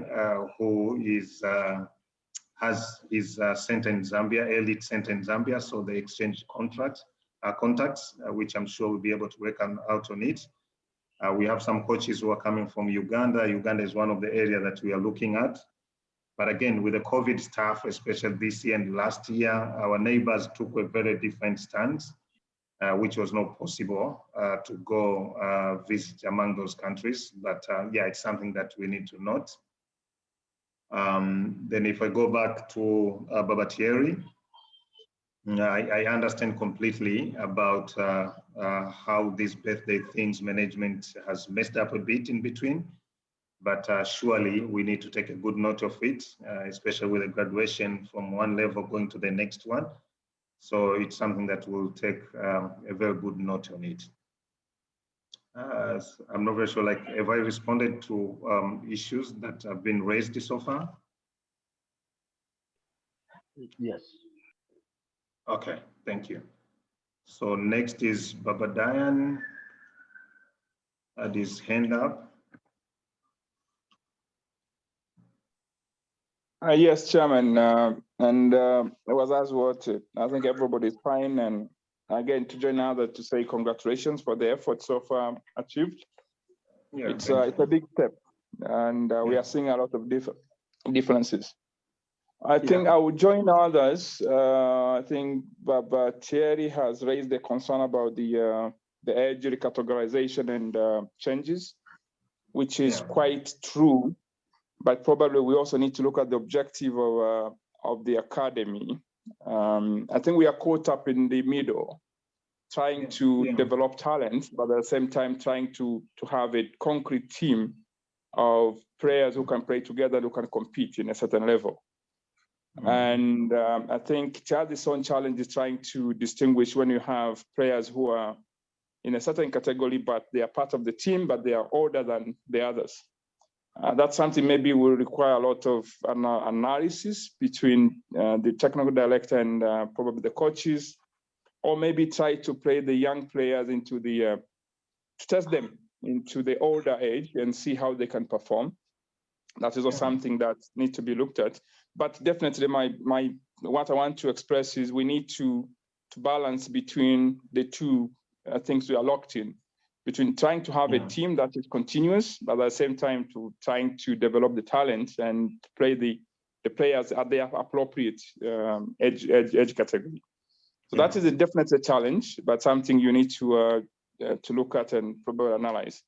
who is has his center in Zambia, elite center in Zambia, so they exchange contacts, which I'm sure we'll be able to work out on it. We have some coaches who are coming from Uganda. Uganda is one of the areas that we are looking at. But again, with the COVID stuff, especially this year and last year, our neighbors took a very different stance, which was not possible to go visit among those countries. But yeah, it's something that we need to note. Then if I go back to Baba Thierry, I understand completely about how this birthday things management has messed up a bit in between, but surely we need to take a good note of it, especially with the graduation from one level going to the next one. So it's something that will take a very good note on it. I'm not very sure, like, have I responded to issues that have been raised so far? Yes. Okay, thank you. So next is Baba Dayan, had his hand up. Yes, Chairman, and it was as what I think everybody's fine, and again to join others to say congratulations for the efforts so far achieved. Yeah, it's a big step, and we are seeing a lot of differences. I think I would join others. I think Baba Thierry has raised the concern about the age recategorization and changes, which is quite true. But probably we also need to look at the objective of the academy. I think we are caught up in the middle, trying to develop talent, but at the same time trying to have a concrete team of players who can play together, who can compete in a certain level. And I think it has its own challenges trying to distinguish when you have players who are in a certain category, but they are part of the team, but they are older than the others. That's something maybe will require a lot of analysis between the technical director and probably the coaches, or maybe try to play the young players into the, to test them into the older age and see how they can perform. That is also something that needs to be looked at. But definitely what I want to express is we need to balance between the two things we are locked in, between trying to have a team that is continuous, but at the same time trying to develop the talent and play the the players at their appropriate age category. So that is definitely a challenge, but something you need to look at and probably analyze.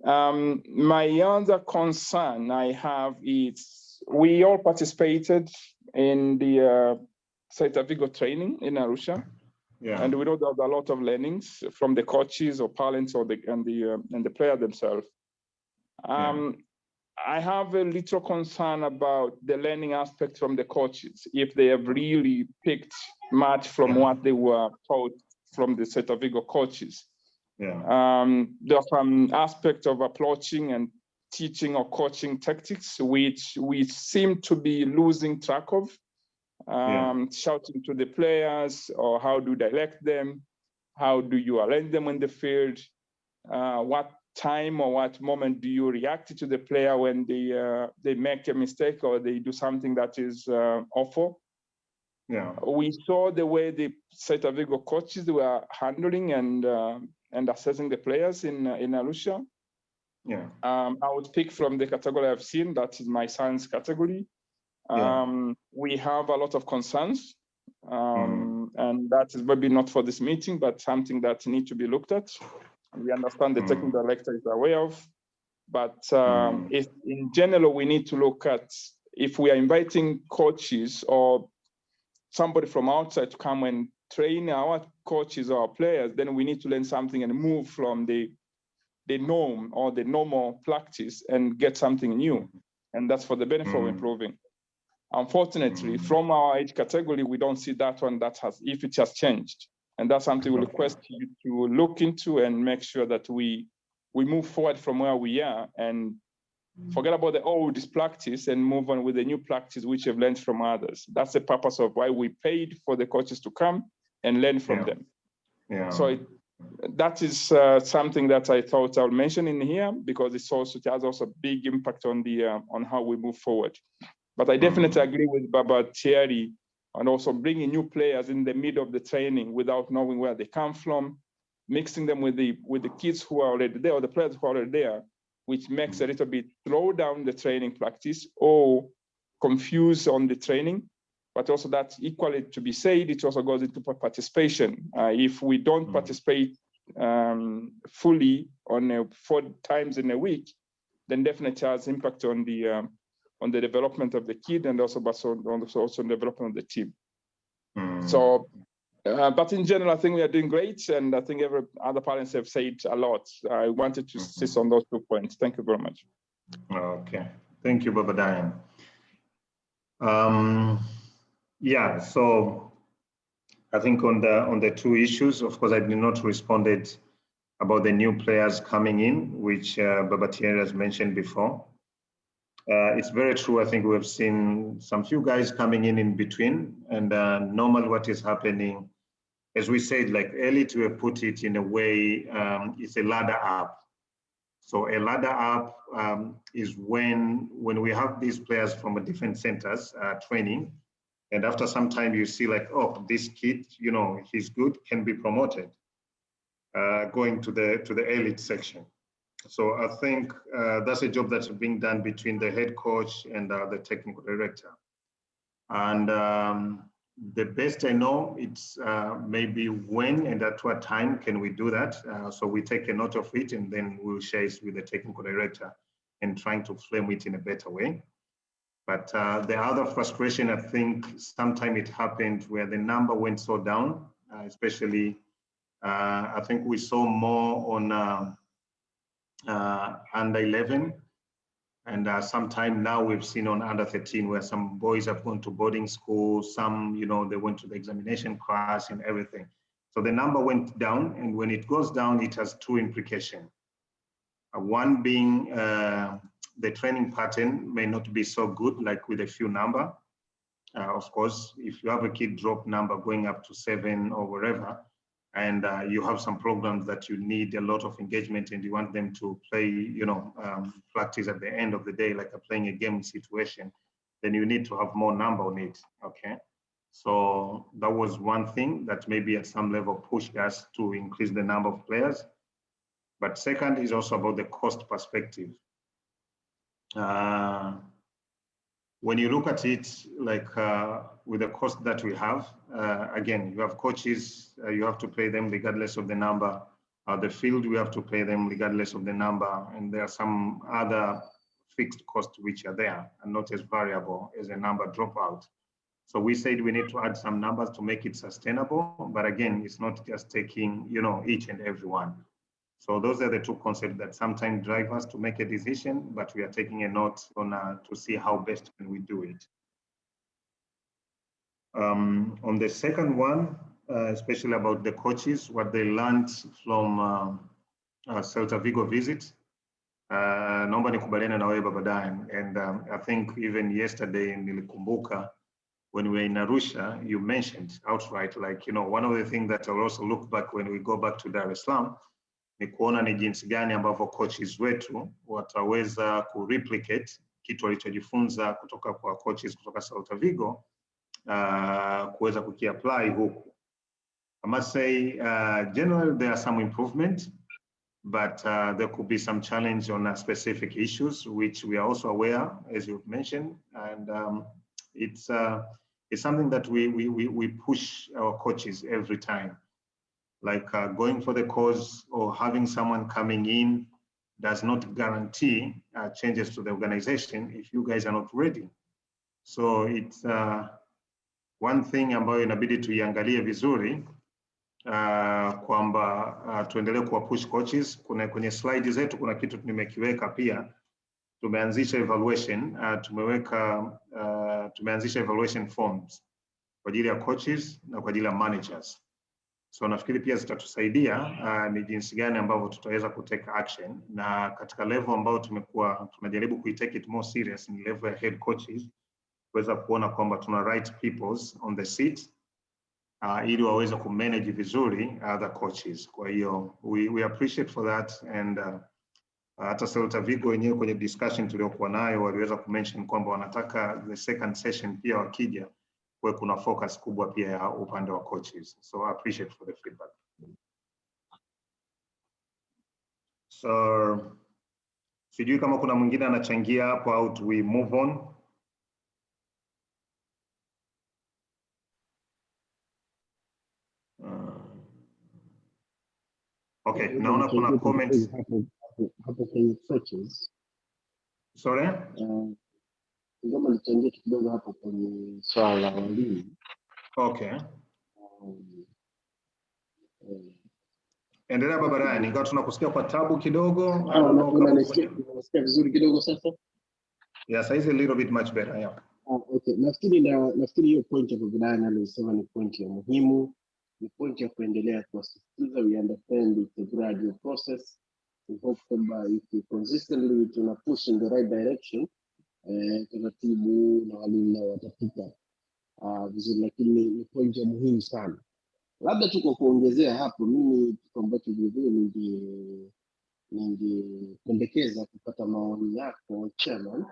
My other concern I have is we all participated in the Celta Vigo training in Arusha. Yeah. And we know there's a lot of learnings from the coaches or parents or and the player themselves. I have a little concern about the learning aspect from the coaches, if they have really picked much from what they were taught from the Celta Vigo coaches. There are some aspects of approaching and teaching or coaching tactics which we seem to be losing track of. Shouting to the players, or how do you direct them? How do you arrange them in the field? What time or what moment do you react to the player when they make a mistake or they do something that is awful? We saw the way the Celta Vigo coaches were handling and assessing the players in Arusha. I would speak from the category I've seen, that is my son's category. We have a lot of concerns, and that is maybe not for this meeting, but something that needs to be looked at. We understand the technical director is aware of, but if in general, we need to look at if we are inviting coaches or somebody from outside to come and train our coaches or our players, then we need to learn something and move from the norm or the normal practice and get something new. And that's for the benefit of improving. Unfortunately, from our age category, we don't see that one if it has changed. And that's something we request you to look into and make sure that we move forward from where we are and forget about the old practice and move on with the new practice, which we've learned from others. That's the purpose of why we paid for the coaches to come and learn from them. So that is something that I thought I'll mention in here, because it has also a big impact on on how we move forward. But I definitely agree with Baba Thierry and also bringing new players in the middle of the training without knowing where they come from, mixing them with the kids who are already there or the players who are already there, which makes a little bit slow down the training practice or confuse on the training. But also that equally to be said, it also goes into participation. If we don't participate fully on 4 times in a week, then definitely has impact on the development of the kid and also on the development of the team. So, but in general, I think we are doing great, and I think every other parents have said a lot. I wanted to insist on those 2 points. Thank you very much. Okay, thank you, Baba Diane. So I think on the 2 issues, of course, I did not responded about the new players coming in, which Baba Thierry has mentioned before. It's very true. I think we have seen some few guys coming in between, and normally what is happening, as we said, like early to put it in a way, it's a ladder up. So a ladder up is when we have these players from different centers training, and after some time you see like, oh, this kid, he's good, can be promoted, going to the elite section. So I think that's a job that's being done between the head coach and the technical director. And the best I know, it's maybe when and at what time can we do that. So we take a note of it and then we'll share it with the technical director and trying to frame it in a better way. But the other frustration, I think sometime it happened where the number went so down, especially I think we saw more on under 11, and sometime now we've seen on under 13 where some boys have gone to boarding school, some they went to the examination class and everything. So the number went down, and when it goes down, it has 2 implications. One being the training pattern may not be so good, like with a few number. Of course, if you have a kid drop number going up to 7 or wherever, and you have some programs that you need a lot of engagement and you want them to play, practice at the end of the day, like playing a game situation, then you need to have more number on it, okay? So that was one thing that maybe at some level pushed us to increase the number of players. But second is also about the cost perspective. when you look at it, like with the cost that we have, again, you have coaches, you have to pay them regardless of the number. The field, we have to pay them regardless of the number. And there are some other fixed costs which are there and not as variable as a number dropout. So we said we need to add some numbers to make it sustainable. But again, it's not just taking, you know, each and every one. So those are the two concepts that sometimes drive us to make a decision, but we are taking a note on to see how best can we do it. On the second one, especially about the coaches, what they learned from Celta Vigo visit. Naomba nikubaliane na wewe Baba Dan, and I think even yesterday nilikumbuka when we were in Arusha, you mentioned outright, like, you know, one of the things that I'll also look back when we go back to Dar es Salaam ni kuona ni jinsi gani ambavyo coaches wetu wataweza kureplicate kitu walichojifunza kutoka kwa coaches kutoka Celta Vigo kuweza kukiapply huku. I must say, generally there are some improvement, but there could be some challenge on specific issues, which we are also aware, as you've mentioned, and it's something that we push our coaches every time. Like going for the cause or having someone coming in does not guarantee changes to the organization if you guys are not ready. So it's one thing ambayo inabidi tuiangalie vizuri kwamba tuendelee kuwa push coaches. Kwenye slide zetu kuna kitu nimekiweka pia. Tumeanzisha evaluation, tumeanzisha evaluation forms kwa ajili ya coaches na kwa ajili ya managers. So nafikiri pia zitatusaidia ni jinsi gani ambavyo tutaweza kutake action, na katika level ambayo tunajaribu kuitake it more serious ni level ya head coaches, kuweza kuona kwamba tuna right peoples on the seat ili waweze kumanage vizuri other coaches. Kwa hiyo we appreciate for that, and hata Celta Vigo wenyewe kwenye discussion tuliokuwa nayo waliweza kumention kwamba wanataka the second session pia wakija kwa kuna focus kubwa pia ya upande wa coaches. So I appreciate for the feedback. So sijui kama kuna mwingine anachangia hapo au we move on. Okay, naona kuna comments. Hapo kwenye coaches. Sorry? Ngoma nichangie kidogo hapo kwenye swala la walimu. Okay. Endelea Baba Ryan, ingawa tunakusikia kwa tabu kidogo. Unasikia vizuri kidogo sasa? Yes, it's a little bit much better, yeah. Okay, nafikiri hiyo point ya Baba Ryan alisema ni point ya muhimu. Ni point ya kuendelea kuwasisitiza. We understand it's a gradual process. We hope kwamba if we consistently tuna push in the right direction, taratibu na walimu nao watafika vizuri, lakini ni point ya muhimu sana. Labda tu kwa kuongezea hapo, mimi kitu ambacho vile ningependekeza kupata maoni yako chairman,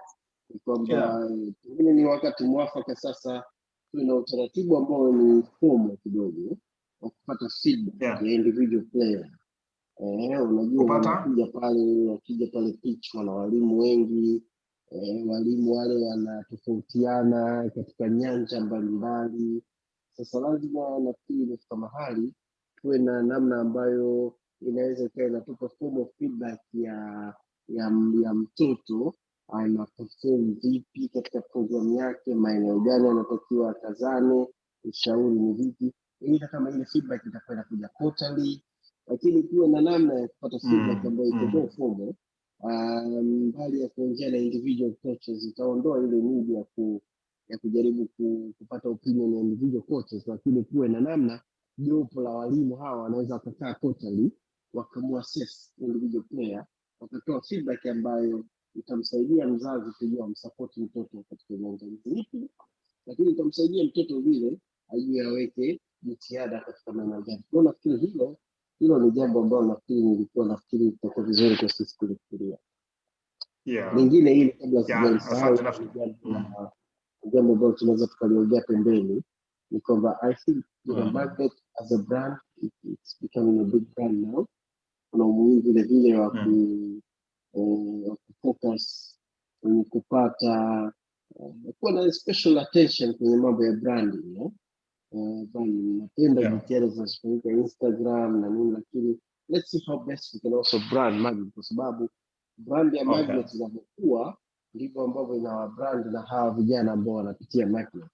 ni kwamba pengine ni wakati mwafaka sasa tuna utaratibu ambao ni formal kidogo wa kupata feedback ya individual player. Unajua wakija pale pitch wana walimu wengi, walimu wale wanatofautiana katika nyanja mbalimbali. Sasa lazima nafikiri nifika mahali tuwe na namna ambayo inaweza ikawa inatupa formal feedback ya mtoto ana perform vipi katika programu yake, maeneo gani anatakiwa akazane, ushauri ni vipi. Ili kama ile feedback itakuwa inakuja quarterly, lakini kuwe na namna ya kupata feedback ambayo itakuwa formal. Mbali ya kuongea na individual coaches, itaondoa ile need ya kujaribu kupata opinion ya individual coaches, lakini kuwe na namna jopo la walimu hawa wanaweza kukaa quarterly wakamuassess individual player, wakatoa feedback ambayo itamsaidia mzazi kujua msupport mtoto katika nyanja zipi, lakini itamsaidia mtoto vile ajue aweke jitihada katika maeneo gani. Kwa nafikiri hilo ni jambo ambalo nafikiri itakuwa vizuri kwa sisi kulifikiria. Lingine hili kabla sijasahau, jambo ambalo tunaweza tukaliongea pembeni ni kwamba I think Macbeth as a brand, it's becoming a big brand now. Kuna umuhimu vile vile wa kufocus kwenye kupata kuwa na special attention kwenye mambo ya branding, no? Napenda jitihada zinazofanyika Instagram na nini, lakini let's see how best we can also brand Magnet, kwa sababu brand ya Magnet inapokuwa ndivyo ambavyo inawa brand na hawa vijana ambao wanapitia Magnet.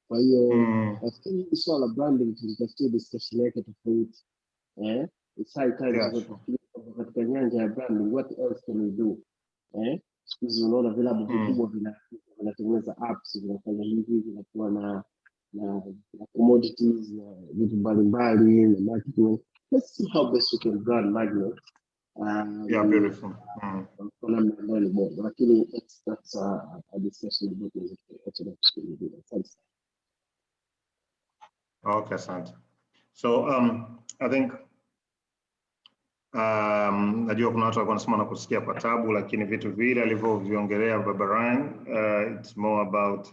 Kwa hiyo nafikiri swala la branding tulitafutia discussion yake tofauti. It's high time katika nyanja ya branding, what else can we do? Siku hizi unaona vilabu vikubwa vinatengeneza apps, vinafanya hivi, vinakuwa na commodities na vitu mbalimbali na marketing. Let's see how best we can brand Magnet. Beautiful. Lakini that's a discussion about it. Okay, asante. So I think najua kuna watu walikuwa wanasema na kusikia kwa tabu, lakini vitu vile alivyoviongelea Baba Ryan, it's more about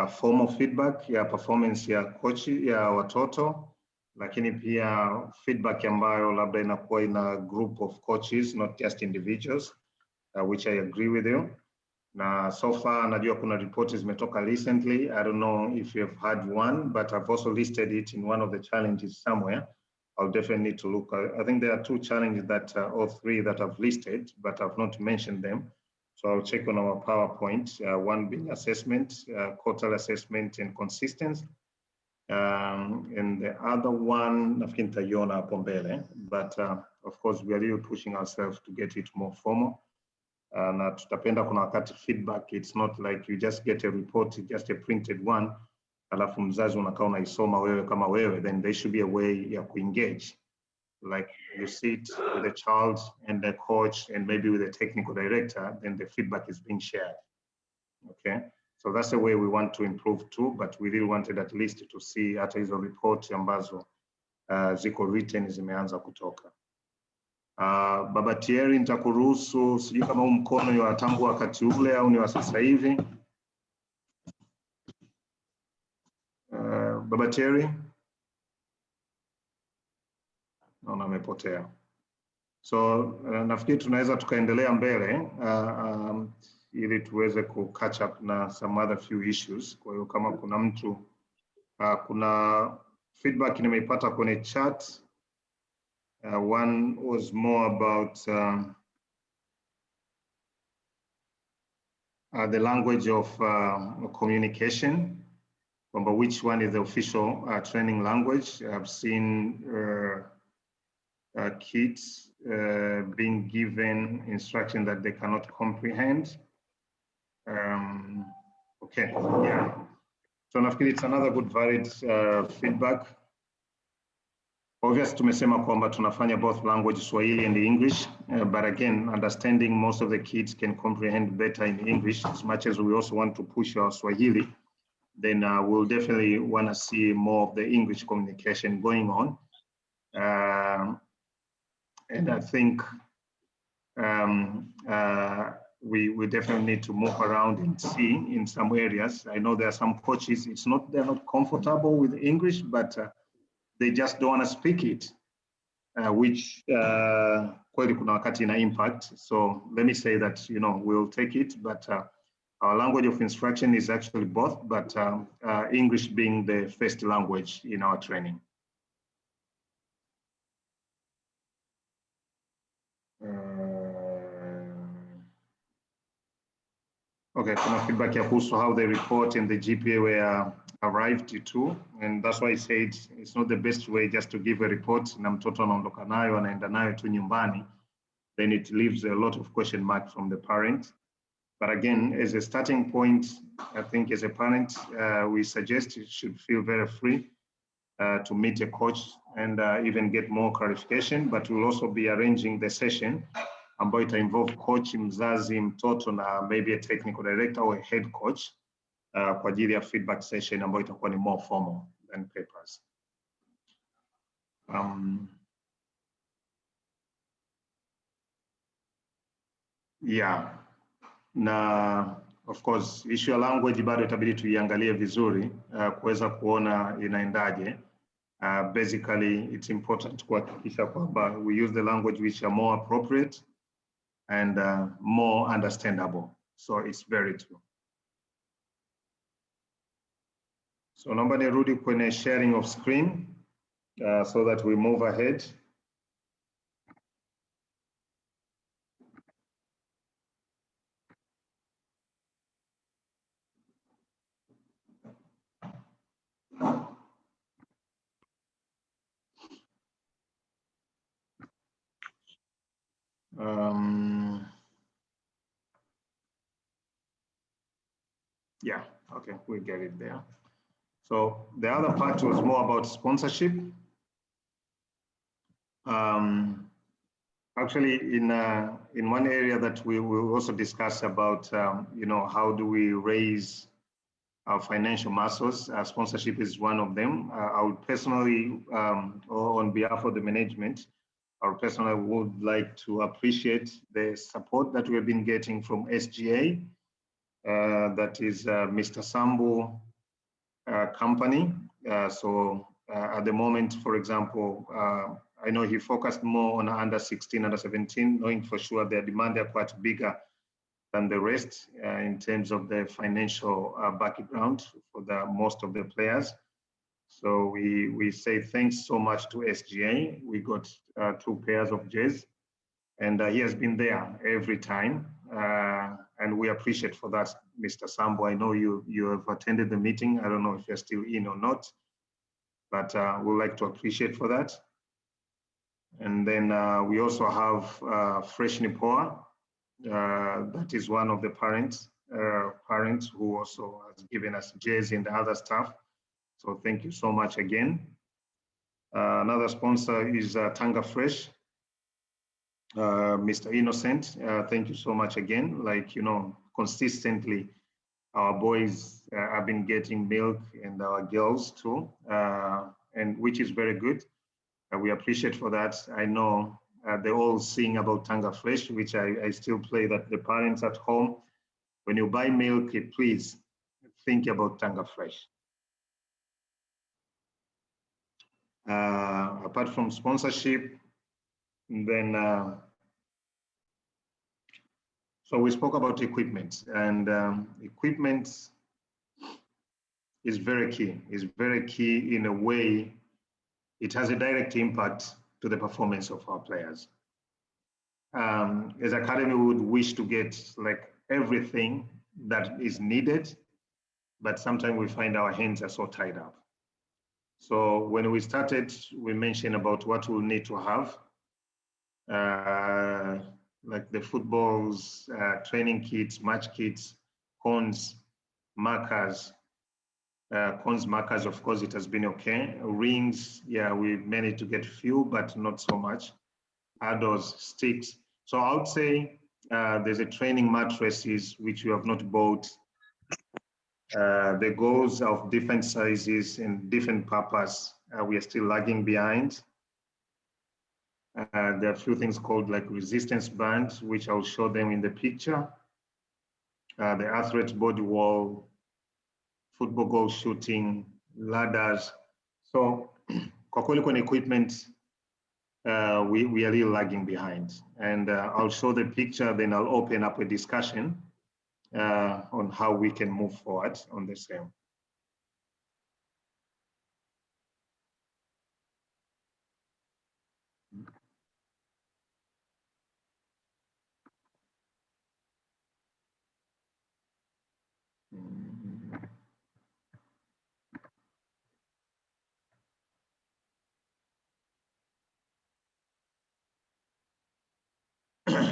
formal feedback ya performance ya coach ya watoto, lakini pia feedback ambayo labda inakuwa ina group of coaches, not just individuals, which I agree with you. Na so far najua kuna reports zimetoka recently. I don't know if you have had one, but I've also listed it in one of the challenges somewhere. I'll definitely need to look. I think there are 2 challenges that, or 3 that I've listed, but I've not mentioned them. So I'll check on our PowerPoint, one being assessment, quarterly assessment and consistency. And the other one, nafikiri nitaiona hapo mbele, but of course we are really pushing ourselves to get it more formal. Na tutapenda kuna wakati feedback, it's not like you just get a report, just a printed one, alafu mzazi unakaa unaisoma wewe kama wewe, then there should be a way ya kuengage. Like you sit with the child and the coach and maybe with the technical director, then the feedback is being shared. Okay, so that's the way we want to improve too, but we really wanted at least to see hata hizo report ambazo ziko written zimeanza kutoka. Baba Thierry, nitakuruhusu, sijui kama huu mkono ni wa tangu wakati ule au ni wa sasa hivi. Baba Thierry? Naona amepotea. So nafikiri tunaweza tukaendelea mbele ili tuweze ku catch up na some other few issues. Kwa hiyo kama kuna mtu kuna feedback nimeipata kwenye chat. One was more about the language of communication, which one is the official training language. I've seen kids being given instruction that they cannot comprehend. Okay, yeah. So nafikiri it's another good valid feedback. Obviously, tumesema kwamba tunafanya both language, Swahili and English, but again, understanding most of the kids can comprehend better in English, as much as we also want to push our Swahili, then we'll definitely want to see more of the English communication going on. And I think we definitely need to move around and see in some areas. I know there are some coaches, they're not comfortable with English, but they just don't want to speak it, which kweli kuna wakati ina impact. So let me say that, we'll take it, but our language of instruction is actually both, but English being the first language in our training. Okay, kuna feedback ya kuhusu how the report and the GPA were arrived to, and that's why I said it's not the best way just to give a report na mtoto anaondoka nayo anaenda nayo tu nyumbani, then it leaves a lot of question mark from the parent. But again, as a starting point, I think as a parent, we suggest you should feel very free to meet a coach and even get more clarification, but we'll also be arranging the session ambayo ita involve coach, mzazi, mtoto na maybe a technical director or a head coach kwa ajili ya feedback session ambayo itakuwa ni more formal than papers. Yeah, na of course issue ya language bado itabidi tuiangalie vizuri kuweza kuona inaendaje. Basically it's important kuhakikisha kwamba we use the language which are more appropriate and more understandable. So it's very true. So nobody rudi kwenye sharing of screen so that we move ahead. Yeah, okay, we get it there. So the other part was more about sponsorship. Actually, in one area that we will also discuss about, you know, how do we raise our financial muscles? Sponsorship is one of them. I would personally, on behalf of the management, I personally would like to appreciate the support that we have been getting from SGA. That is Mr. Sambu company. So at the moment, for example, I know he focused more on under 16, under 17, knowing for sure their demand are quite bigger than the rest in terms of the financial background for the most of the players. So we say thanks so much to SGA. We got 2 pairs of jerseys, and he has been there every time. And we appreciate for that, Mr. Sambo. I know you have attended the meeting. I don't know if you're still in or not, but we'd like to appreciate for that. And then we also have Fresh Nipoa. That is one of the parents who also has given us jersey and other stuff. So thank you so much again. Another sponsor is Tanga Fresh. Mr. Innocent, thank you so much again. Like, you know, consistently, our boys have been getting milk and our girls too, and which is very good. We appreciate for that. I know they all sing about Tanga Fresh, which I still play that the parents at home, when you buy milk, please think about Tanga Fresh. Apart from sponsorship, then, so we spoke about equipment, and equipment is very key. It's very key in a way. It has a direct impact to the performance of our players. As Academy, we would wish to get like everything that is needed, but sometimes we find our hands are so tied up. So when we started, we mentioned about what we'll need to have, like the footballs, training kits, match kits, cones, markers. Cones, markers, of course, it has been okay. Rings, yeah, we managed to get few, but not so much. Adults, sticks. So I would say there's a training mattresses which we have not bought. The goals of different sizes and different purpose, we are still lagging behind. There are a few things called like resistance bands, which I'll show them in the picture. The athlete body wall, football goal shooting, ladders. So kwa kweli kwenye equipment, we are really lagging behind. And I'll show the picture, then I'll open up a discussion on how we can move forward on the same.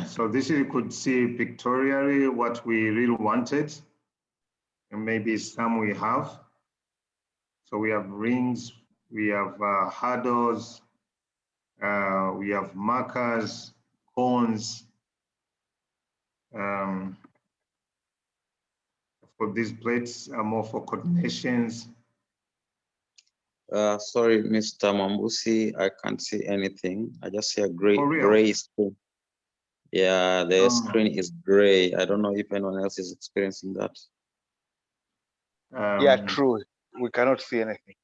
So this you could see pictorially what we really wanted, and maybe some we have. So we have rings, we have hurdles, we have markers, cones. For these plates are more for coordinations. Sorry, Mr. Mambusi, I can't see anything. I just see a gray screen. Yeah, the screen is gray. I don't know if anyone else is experiencing that. Yeah, true. We cannot see anything.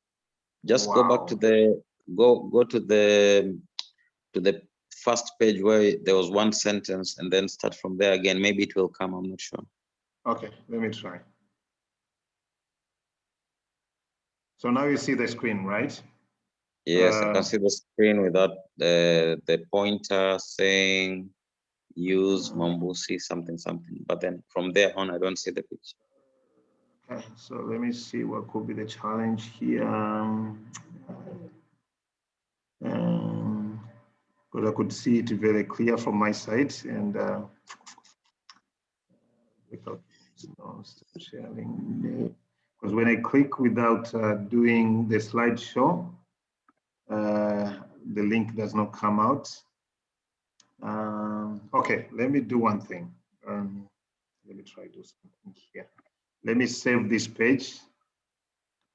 Just go back to the go to the first page where there was one sentence, and then start from there again. Maybe it will come. I'm not sure. Okay, let me try. So now you see the screen, right? Yes, I can see the screen without the pointer saying use Mambusi something. But then from there on, I don't see the picture. Okay, so let me see what could be the challenge here. Because I could see it very clear from my side, and without sharing, because when I click without doing the slideshow, the link does not come out. Okay, let me do one thing. Let me try to do something here. Let me save this page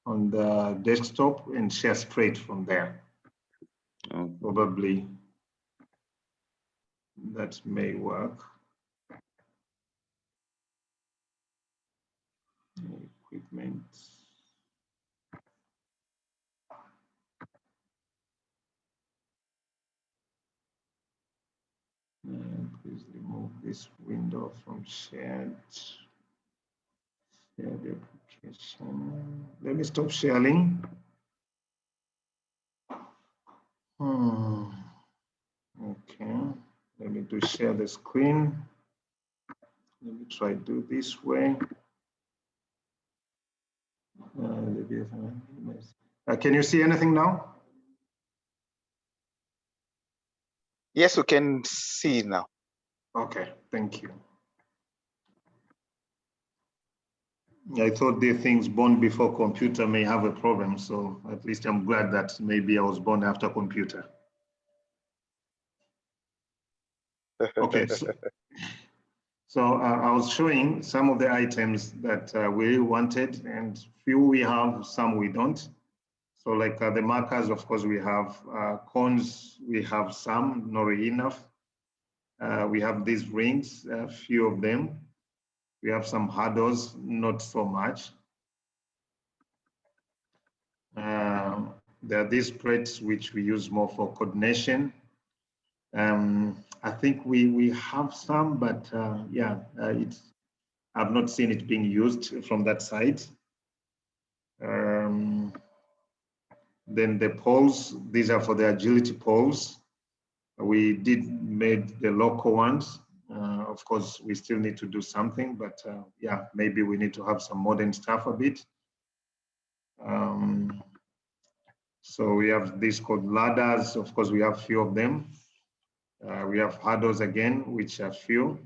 on the desktop and share straight from there. Probably that may work. Equipment. And please remove this window from shared. Share the application. Let me stop sharing. Okay, let me do share the screen. Let me try to do this way. Can you see anything now? Yes, we can see now. Okay, thank you. I thought the things born before computer may have a problem, so at least I'm glad that maybe I was born after computer. Okay, so I was showing some of the items that we wanted, and few we have, some we don't. So like the markers, of course, we have cones, we have some, not enough. We have these rings, a few of them. We have some hurdles, not so much. There are these plates which we use more for coordination. I think we have some, but yeah, I've not seen it being used from that side. Then the poles, these are for the agility poles. We did made the local ones. Of course, we still need to do something, but yeah, maybe we need to have some modern stuff a bit. So we have these called ladders. Of course, we have few of them. We have hurdles again, which are few.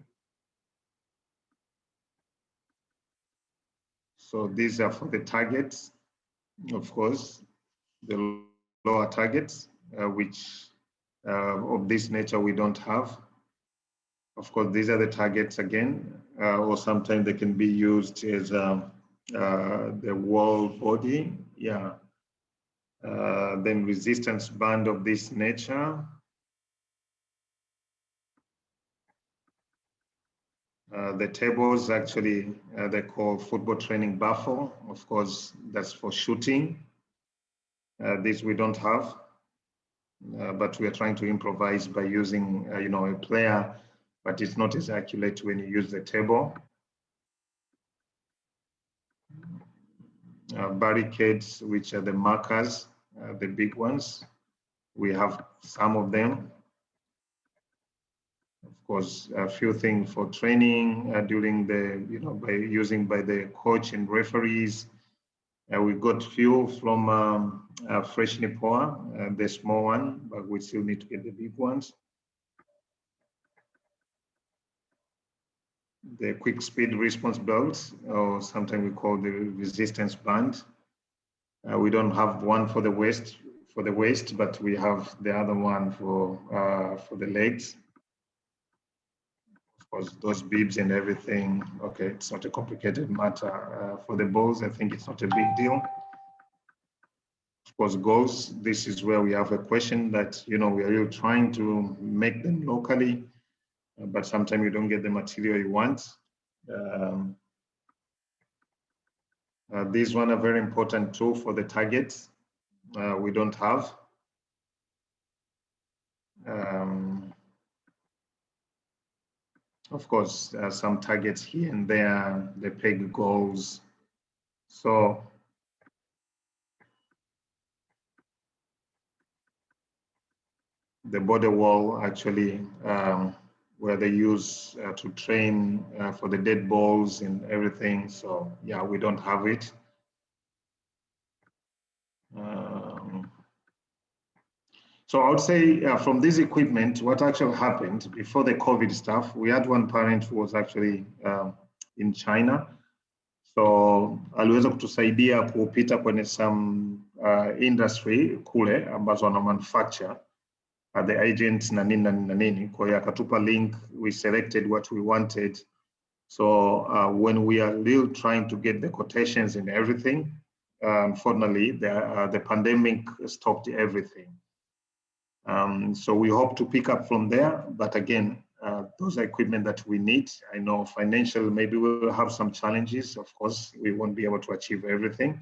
So these are for the targets, of course, the lower targets, which of this nature we don't have. Of course, these are the targets again, or sometimes they can be used as the wall body, yeah. Then resistance band of this nature. The tables actually, they call football training baffle. Of course, that's for shooting. This we don't have, but we are trying to improvise by using, you know, a player, but it's not as accurate when you use the table. Barricades, which are the markers, the big ones. We have some of them. Of course, a few things for training during the, you know, by using by the coach and referees. We got few from Fresh Nipoa, the small one, but we still need to get the big ones. The quick speed response belts, or sometimes we call the resistance band. We don't have one for the waist, but we have the other one for the legs. Of course, those bibs and everything. Okay, it's not a complicated matter. For the balls, I think it's not a big deal. Of course, goals. This is where we have a question that, you know, we are really trying to make them locally, but sometimes you don't get the material you want. These one are very important too for the targets. We don't have. Of course, some targets here and there, the peg goals. So the border wall actually, where they use to train for the dead balls and everything. So yeah, we don't have it. So I would say from this equipment, what actually happened before the COVID stuff, we had one parent who was actually in China. So aliweza kutusaidia kupita kwenye some industry kule ambazo wana manufacture the agents na nini na nini. Kwa hiyo akatupa link, we selected what we wanted. So when we are really trying to get the quotations and everything, unfortunately the pandemic stopped everything. So we hope to pick up from there, but again, those are equipment that we need. I know financially, maybe we'll have some challenges. Of course, we won't be able to achieve everything.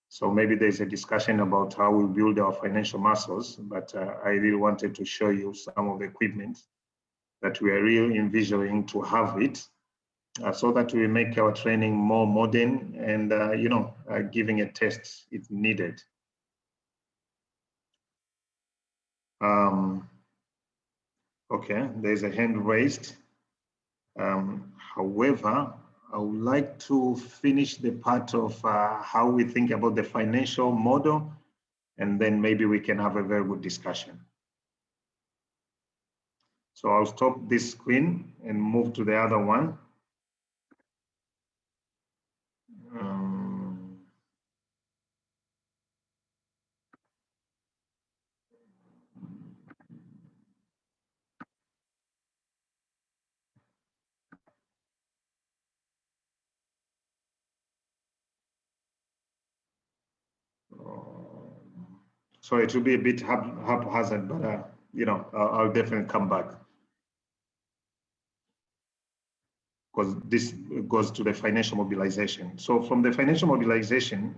So maybe there's a discussion about how we build our financial muscles, but I really wanted to show you some of the equipment that we are really envisioning to have it, so that we make our training more modern and, giving a test if needed. Okay, there's a hand raised. However, I would like to finish the part of how we think about the financial model, and then maybe we can have a very good discussion. So I'll stop this screen and move to the other one. So it will be a bit haphazard, but I'll definitely come back, because this goes to the financial mobilization. So from the financial mobilization,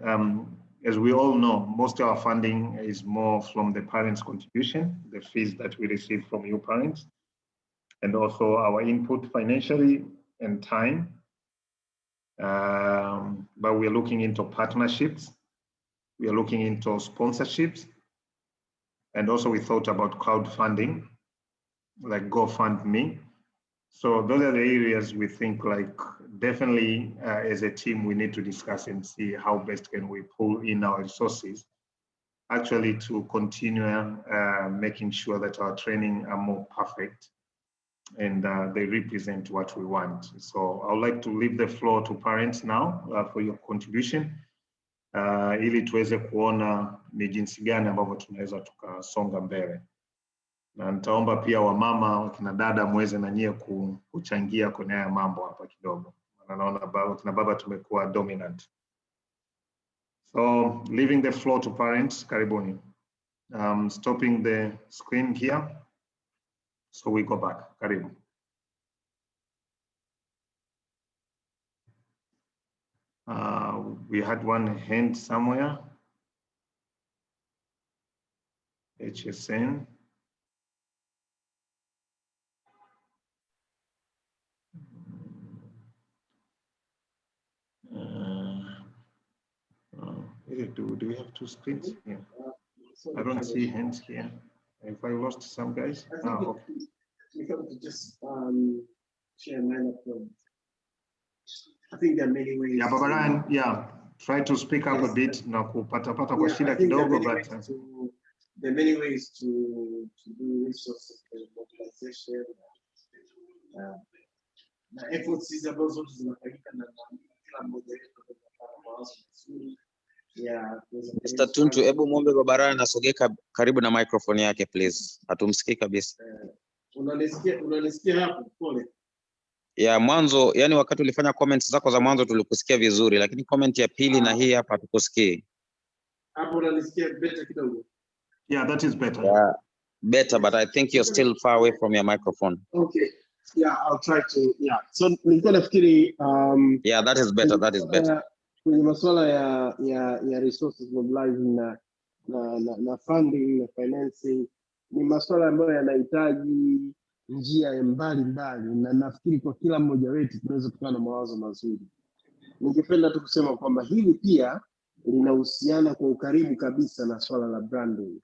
as we all know, most of our funding is more from the parents' contribution, the fees that we receive from you parents, and also our input financially and time. But we're looking into partnerships. We are looking into sponsorships. And also we thought about crowdfunding, like GoFundMe. So those are the areas we think like definitely as a team, we need to discuss and see how best can we pull in our resources actually to continue making sure that our training are more perfect and they represent what we want. So I would like to leave the floor to parents now for your contribution. Ili tuweze kuona ni jinsi gani ambavyo tunaweza tukasonga mbele. Na nitaomba pia wamama, wakina dada muweze na nyie kuchangia kwenye haya mambo hapa kidogo. Naona wakina baba tumekuwa dominant. So leaving the floor to parents, karibuni. Stopping the screen here. So we go back, karibu. We had one hand somewhere. HSN. Do we have two screens here? I don't see hands here. Have I lost some guys? Okay. We have to just share mine up. I think there are many ways. Yeah, Baba Ryan, yeah. Try to speak up a bit na kupata kwa shida kidogo, but there are many ways to do resources mobilization. Na efforts hizi ambazo zote zinafanyika na kila mmoja wetu anapata mawazo mazuri. Mr. Tuntu, hebu muombe Baba Ryan asogee karibu na microphone yake please. Hatumsikii kabisa. Unanisikia hapo? Pole. Ya mwanzo, yani wakati ulifanya comments zako za mwanzo tulikusikia vizuri, lakini comment ya pili na hii hapa hatukusikii. Hapo unanisikia better kidogo? Yeah, that is better. Yeah, better, but I think you're still far away from your microphone. Okay. Yeah, I'll try to. Yeah. So nilikuwa nafikiri yeah, that is better. That is better. Kwenye masuala ya resources mobilizing na funding na financing ni masuala ambayo yanahitaji njia mbalimbali, na nafikiri kwa kila mmoja wetu tunaweza kuwa na mawazo mazuri. Ningependa tu kusema kwamba hili pia linahusiana kwa ukaribu kabisa na swala la branding.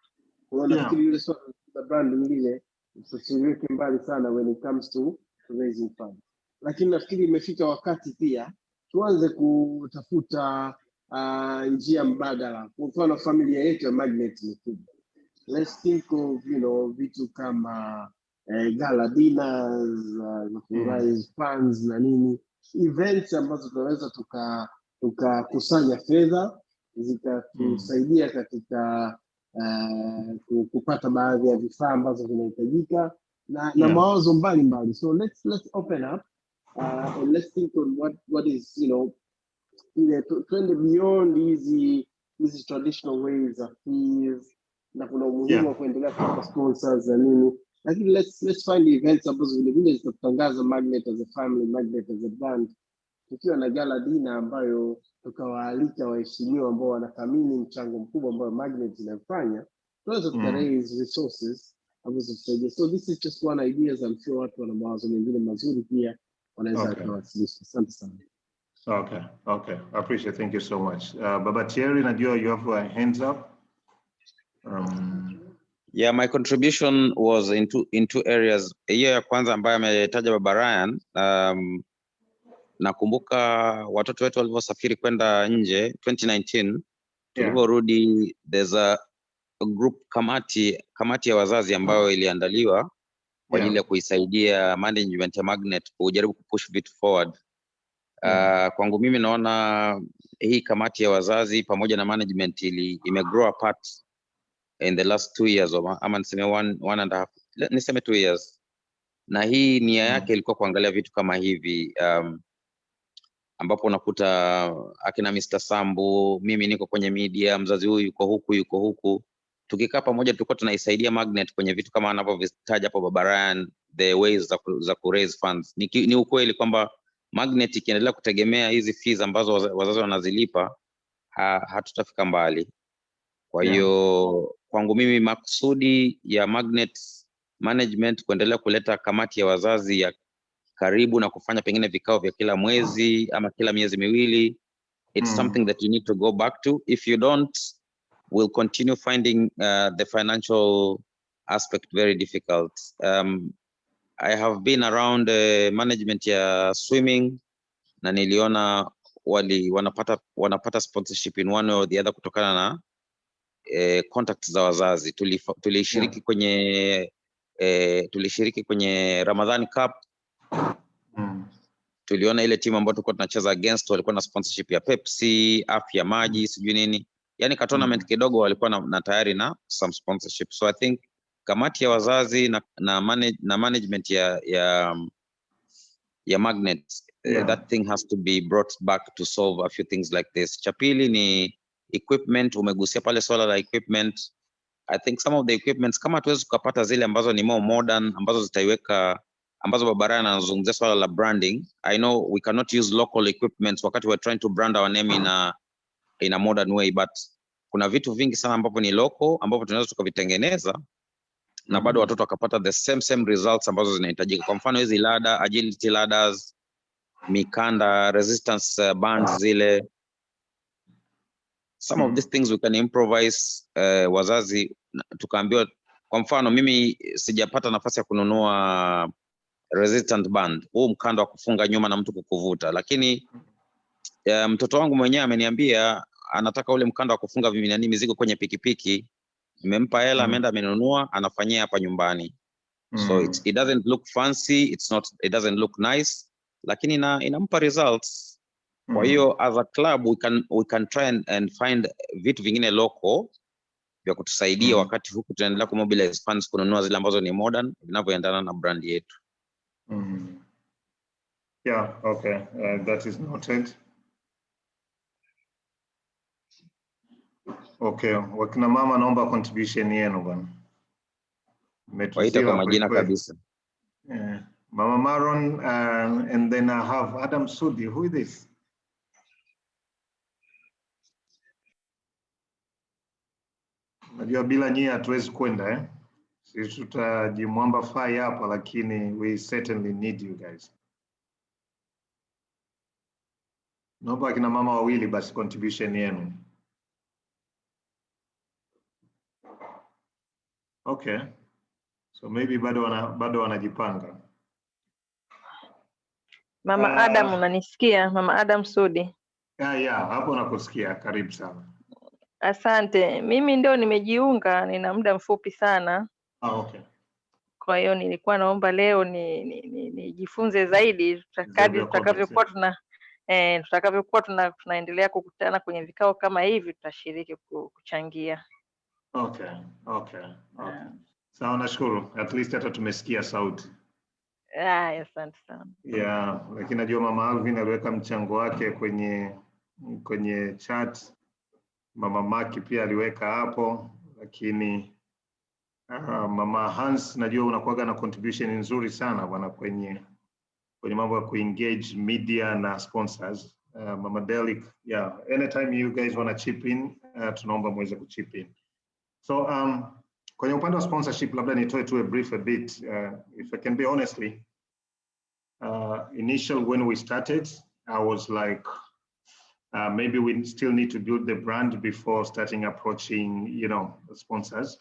Kwa hiyo nafikiri ile swala la branding lile tusiweke mbali sana when it comes to raising funds. Lakini nafikiri imefika wakati pia tuanze kutafuta njia mbadala. Kwa mfano familia yetu ya Magnet ni kubwa. Let's think of, vitu kama gala dinners, raise funds na nini, events ambazo tunaweza tukakusanya fedha zikatusaidia katika kupata baadhi ya vifaa ambazo vinahitajika na mawazo mbalimbali. So let's open up and let's think on what is, twende beyond hizi traditional ways of fees, na kuna umuhimu wa kuendelea kupata sponsors na nini, lakini let's find events ambazo vile vile zitatangaza Magnet as a family, Magnet as a brand, tukiwa na gala dinner ambayo tukawaalika waheshimiwa ambao wanathamini mchango mkubwa ambao Magnet inafanya, tunaweza raise resources ambazo tusaidia. So this is just one idea. I'm sure watu wana mawazo mengine mazuri pia wanaweza kuwasilisha. Asante sana. Okay. I appreciate. Thank you so much. Baba Thierry, najua you have a hands up. Yeah, my contribution was in two areas. Hiyo ya kwanza ambayo ametaja Baba Ryan, nakumbuka watoto wetu walivyosafiri kwenda nje 2019, tulivyorudi there's a group kamati ya wazazi ambayo iliandaliwa kwa ajili ya kuisaidia management ya Magnet kujaribu kupush vitu forward. Kwangu mimi naona hii kamati ya wazazi pamoja na management imegrow apart in the last 2 years, ama niseme one and a half, niseme 2 years. Na hii nia yake ilikuwa kuangalia vitu kama hivi, ambapo unakuta akina Mr. Sambu, mimi niko kwenye media, mzazi huyu yuko huku. Tukikaa pamoja tulikuwa tunaisaidia Magnet kwenye vitu kama anavyovitaja hapo Baba Ryan, the ways za ku raise funds. Ni ukweli kwamba Magnet ikiendelea kutegemea hizi fees ambazo wazazi wanazilipa, hatutafika mbali. Kwa hiyo kwangu mimi maksudi ya Magnet management kuendelea kuleta kamati ya wazazi ya karibu na kufanya pengine vikao vya kila mwezi ama kila miezi miwili, it's something that you need to go back to. If you don't, we'll continue finding the financial aspect very difficult. I have been around management ya swimming na niliona wanapata sponsorship in one or the other kutokana na contact za wazazi. Tulishiriki kwenye Ramadan Cup. Tuliona ile timu ambayo tulikuwa tunacheza against walikuwa na sponsorship ya Pepsi, afya maji, sijui nini. Yani ka tournament kidogo walikuwa na tayari na some sponsorship. So I think kamati ya wazazi na management ya Magnet, that thing has to be brought back to solve a few things like this. Cha pili ni equipment. Umegusia pale swala la equipment. I think some of the equipments kama tuwezi kupata zile ambazo ni more modern, ambazo Baba Ryan anazungumzia swala la branding. I know we cannot use local equipments wakati we're trying to brand our name in a modern way, but kuna vitu vingi sana ambapo ni local ambapo tunaweza tukavitengeneza na bado watoto wakapata the same results ambazo zinahitajika. Kwa mfano hizi ladder, agility ladders, mikanda, resistance bands zile. Some of these things we can improvise. Wazazi tukaambiwa, kwa mfano mimi sijapata nafasi ya kununua resistant band, huu mkanda wa kufunga nyuma na mtu kukuvuta, lakini mtoto wangu mwenyewe ameniambia anataka ule mkanda wa kufunga mizigo kwenye pikipiki. Nimempa hela, ameenda amenunua, anafanyia hapa nyumbani. So it doesn't look fancy, it doesn't look nice, lakini inampa results. Kwa hiyo as a club we can try and find vitu vingine local vya kutusaidia wakati huku tunaendelea kumobilize funds kununua zile ambazo ni modern vinavyoendana na brand yetu. Yeah, okay. That is noted. Okay, wakina mama naomba contribution yenu bwana. Waita kwa majina kabisa. Mama Maron, and then I have Adam Sudi. Who is this? Najua bila nyie hatuwezi kwenda Sisi tutajimwamba fai hapa, lakini we certainly need you guys. Naomba akina mama wawili basi contribution yenu. Okay. So maybe bado wanajipanga. Mama Adam, unanisikia? Mama Adam Sudi. Yeah, hapo nakusikia. Karibu sana. Asante. Mimi ndio nimejiunga, nina muda mfupi sana. Okay. Kwa hiyo nilikuwa naomba leo nijifunze zaidi kadri tutakavyokuwa tunaendelea kukutana kwenye vikao kama hivi, tutashiriki kuchangia. Okay. Sawa, nashukuru. At least hata tumesikia sauti. Asante sana. Yeah, lakini najua Mama Alvin aliweka mchango wake kwenye chat. Mama Maki pia aliweka hapo, lakini Mama Hans najua unakuwaga na contribution nzuri sana bwana kwenye mambo ya kuengage media na sponsors. Mama Delic, yeah, anytime you guys wanna chip in, tunaomba muweze kuchip in. So kwenye upande wa sponsorship labda nitoe tu a bit, if I can be honestly, initial when we started, I was like, maybe we still need to build the brand before starting approaching, the sponsors.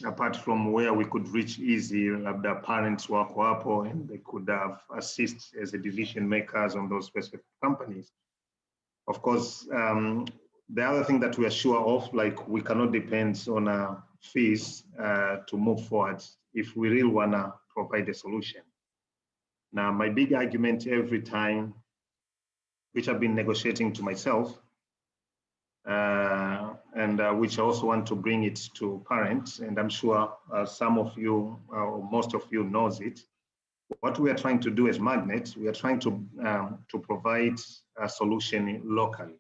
Apart from where we could reach easy, labda parents wako hapo and they could have assist as a decision makers on those specific companies. Of course, the other thing that we are sure of, like we cannot depend on fees to move forward if we really wanna provide a solution. Now, my big argument every time, which I've been negotiating to myself, and which I also want to bring it to parents, and I'm sure some of you, or most of you knows it. What we are trying to do as Magnet, we are trying to provide a solution locally.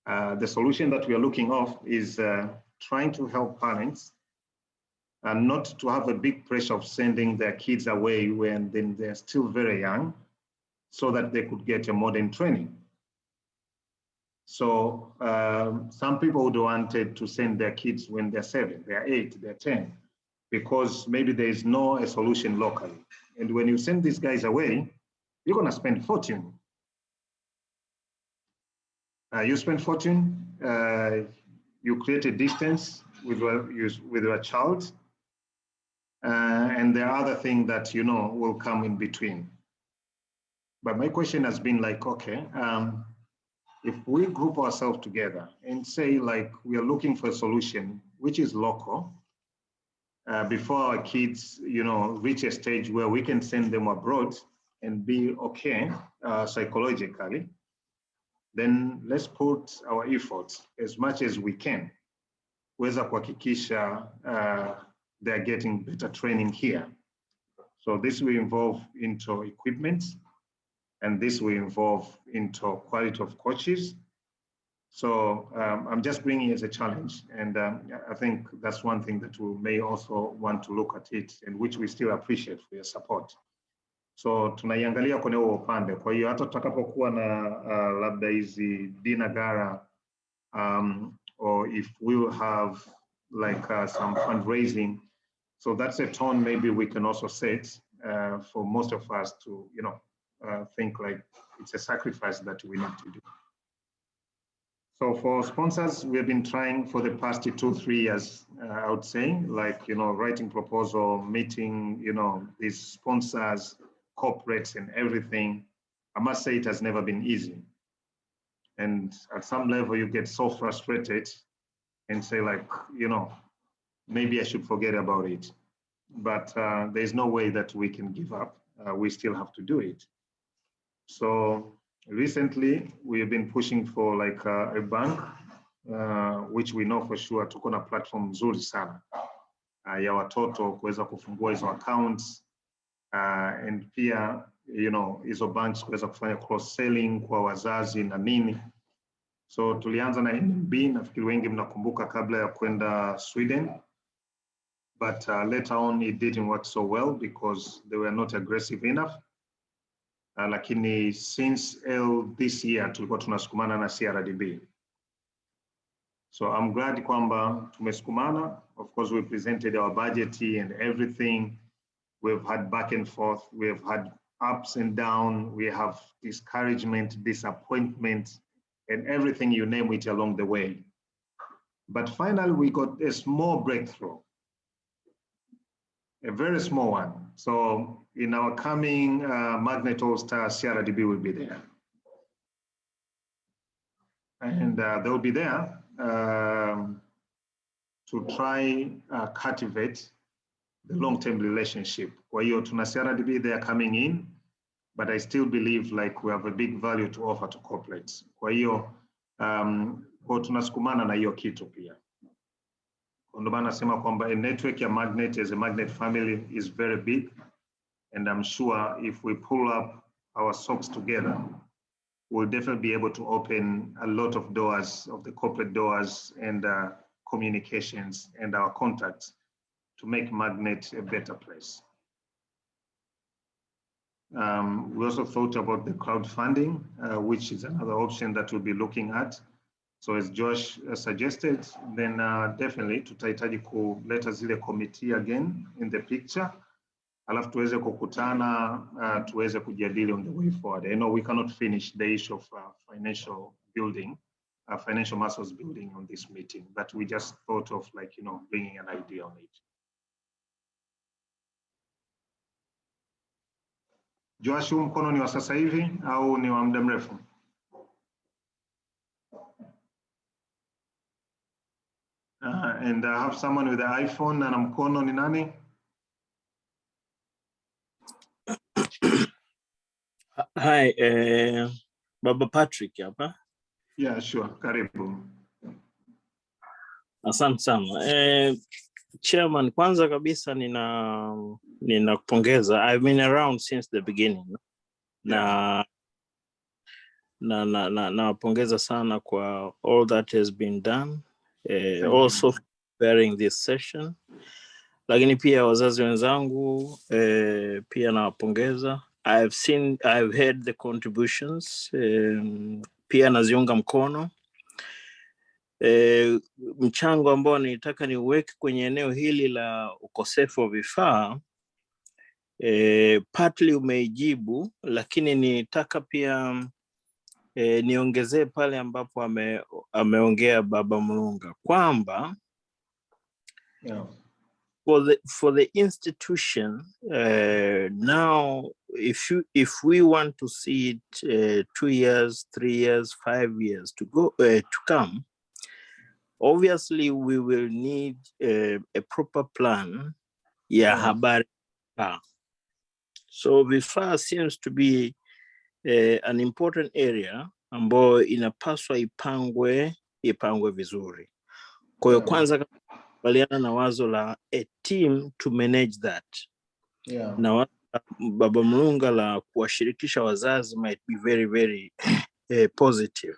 The solution that we are looking of is trying to help parents not to have a big pressure of sending their kids away when they're still very young, so that they could get a modern training. So some people would wanted to send their kids when they're 7, they're 8, they're 10, because maybe there is no a solution locally. And when you send these guys away, you're gonna spend fortune. You spend fortune, you create a distance with your child, and there are other things that will come in between. But my question has been like, okay, if we group ourselves together and say like we are looking for a solution which is local, before our kids, reach a stage where we can send them abroad and be okay psychologically, then let's put our efforts as much as we can kuweza kuhakikisha they're getting better training here. So this will involve into equipment, and this will involve into quality of coaches. So I'm just bringing it as a challenge, and I think that's one thing that we may also want to look at it, and which we still appreciate for your support. So tunaiangalia kwenye huo upande. Kwa hiyo hata tutakapokuwa na labda hizi dinner gala, or if we will have like some fundraising, so that's a tone maybe we can also set for most of us to, think like it's a sacrifice that we need to do. So for sponsors, we have been trying for the past 2-3 years, I would say, like, writing proposal, meeting, these sponsors, corporates and everything. I must say it has never been easy. And at some level you get so frustrated and say like, maybe I should forget about it. But there's no way that we can give up. We still have to do it. So recently we have been pushing for like a bank, which we know for sure tuko na platform nzuri sana ya watoto kuweza kufungua hizo accounts, and pia hizo banks kuweza kufanya cross selling kwa wazazi na nini. So tulianza na NMB, nafikiri wengi mnakumbuka, kabla ya kwenda Sweden, but later on it didn't work so well because they were not aggressive enough. Lakini since this year tulikuwa tunasukumana na CRDB. So I'm glad kwamba tumesukumana. Of course, we presented our budget and everything. We've had back and forth. We have had ups and downs. We have discouragement, disappointment, and everything you name it along the way. But finally, we got a small breakthrough. a very small one. So in our coming Magnet All-Star, CRDB will be there. And they'll be there to try cultivate the long-term relationship. Kwa hiyo tuna CRDB, they are coming in, but I still believe like we have a big value to offer to corporates. Kwa hiyo kwa tunasukumana na hiyo kitu pia. Ndio maana nasema kwamba a network ya Magnet as a Magnet family is very big, and I'm sure if we pull up our socks together, we'll definitely be able to open a lot of doors, of the corporate doors and communications and our contacts to make Magnet a better place. We also thought about the crowdfunding, which is another option that we'll be looking at. So as Josh suggested, then definitely tutahitaji kuleta zile committee again in the picture. Alafu tuweze kukutana, tuweze kujadili on the way forward. I know we cannot finish the issue of financial building, financial muscles building on this meeting, but we just thought of like, bringing an idea on it. Josh, mkono ni wa sasa hivi au ni wa muda mrefu? And I have someone with the iPhone na mkono ni nani? Hi, Baba Patrick hapa. Yeah, sure. Karibu. Asante sana. Chairman, kwanza kabisa ninakupongeza. I've been around since the beginning. Yeah. Napongeza sana kwa all that has been done. Also preparing this session. Lakini pia wazazi wenzangu pia nawapongeza. I've heard the contributions, pia naziunga mkono. Mchango ambao nitaka niweke kwenye eneo hili la ukosefu wa vifaa, partly umeijibu, lakini nitaka pia niongezee pale ambapo ameongea Baba Mlunga kwamba for the institution now, if we want to see it 2 years, 3 years, 5 years to come, obviously we will need a proper plan. Habari. So vifaa seems to be an important area ambayo inapaswa ipangwe vizuri. Kwa hiyo kwanza kubaliana na wazo la a team to manage that. Na Baba Mlunga la kuwashirikisha wazazi might be very, very positive.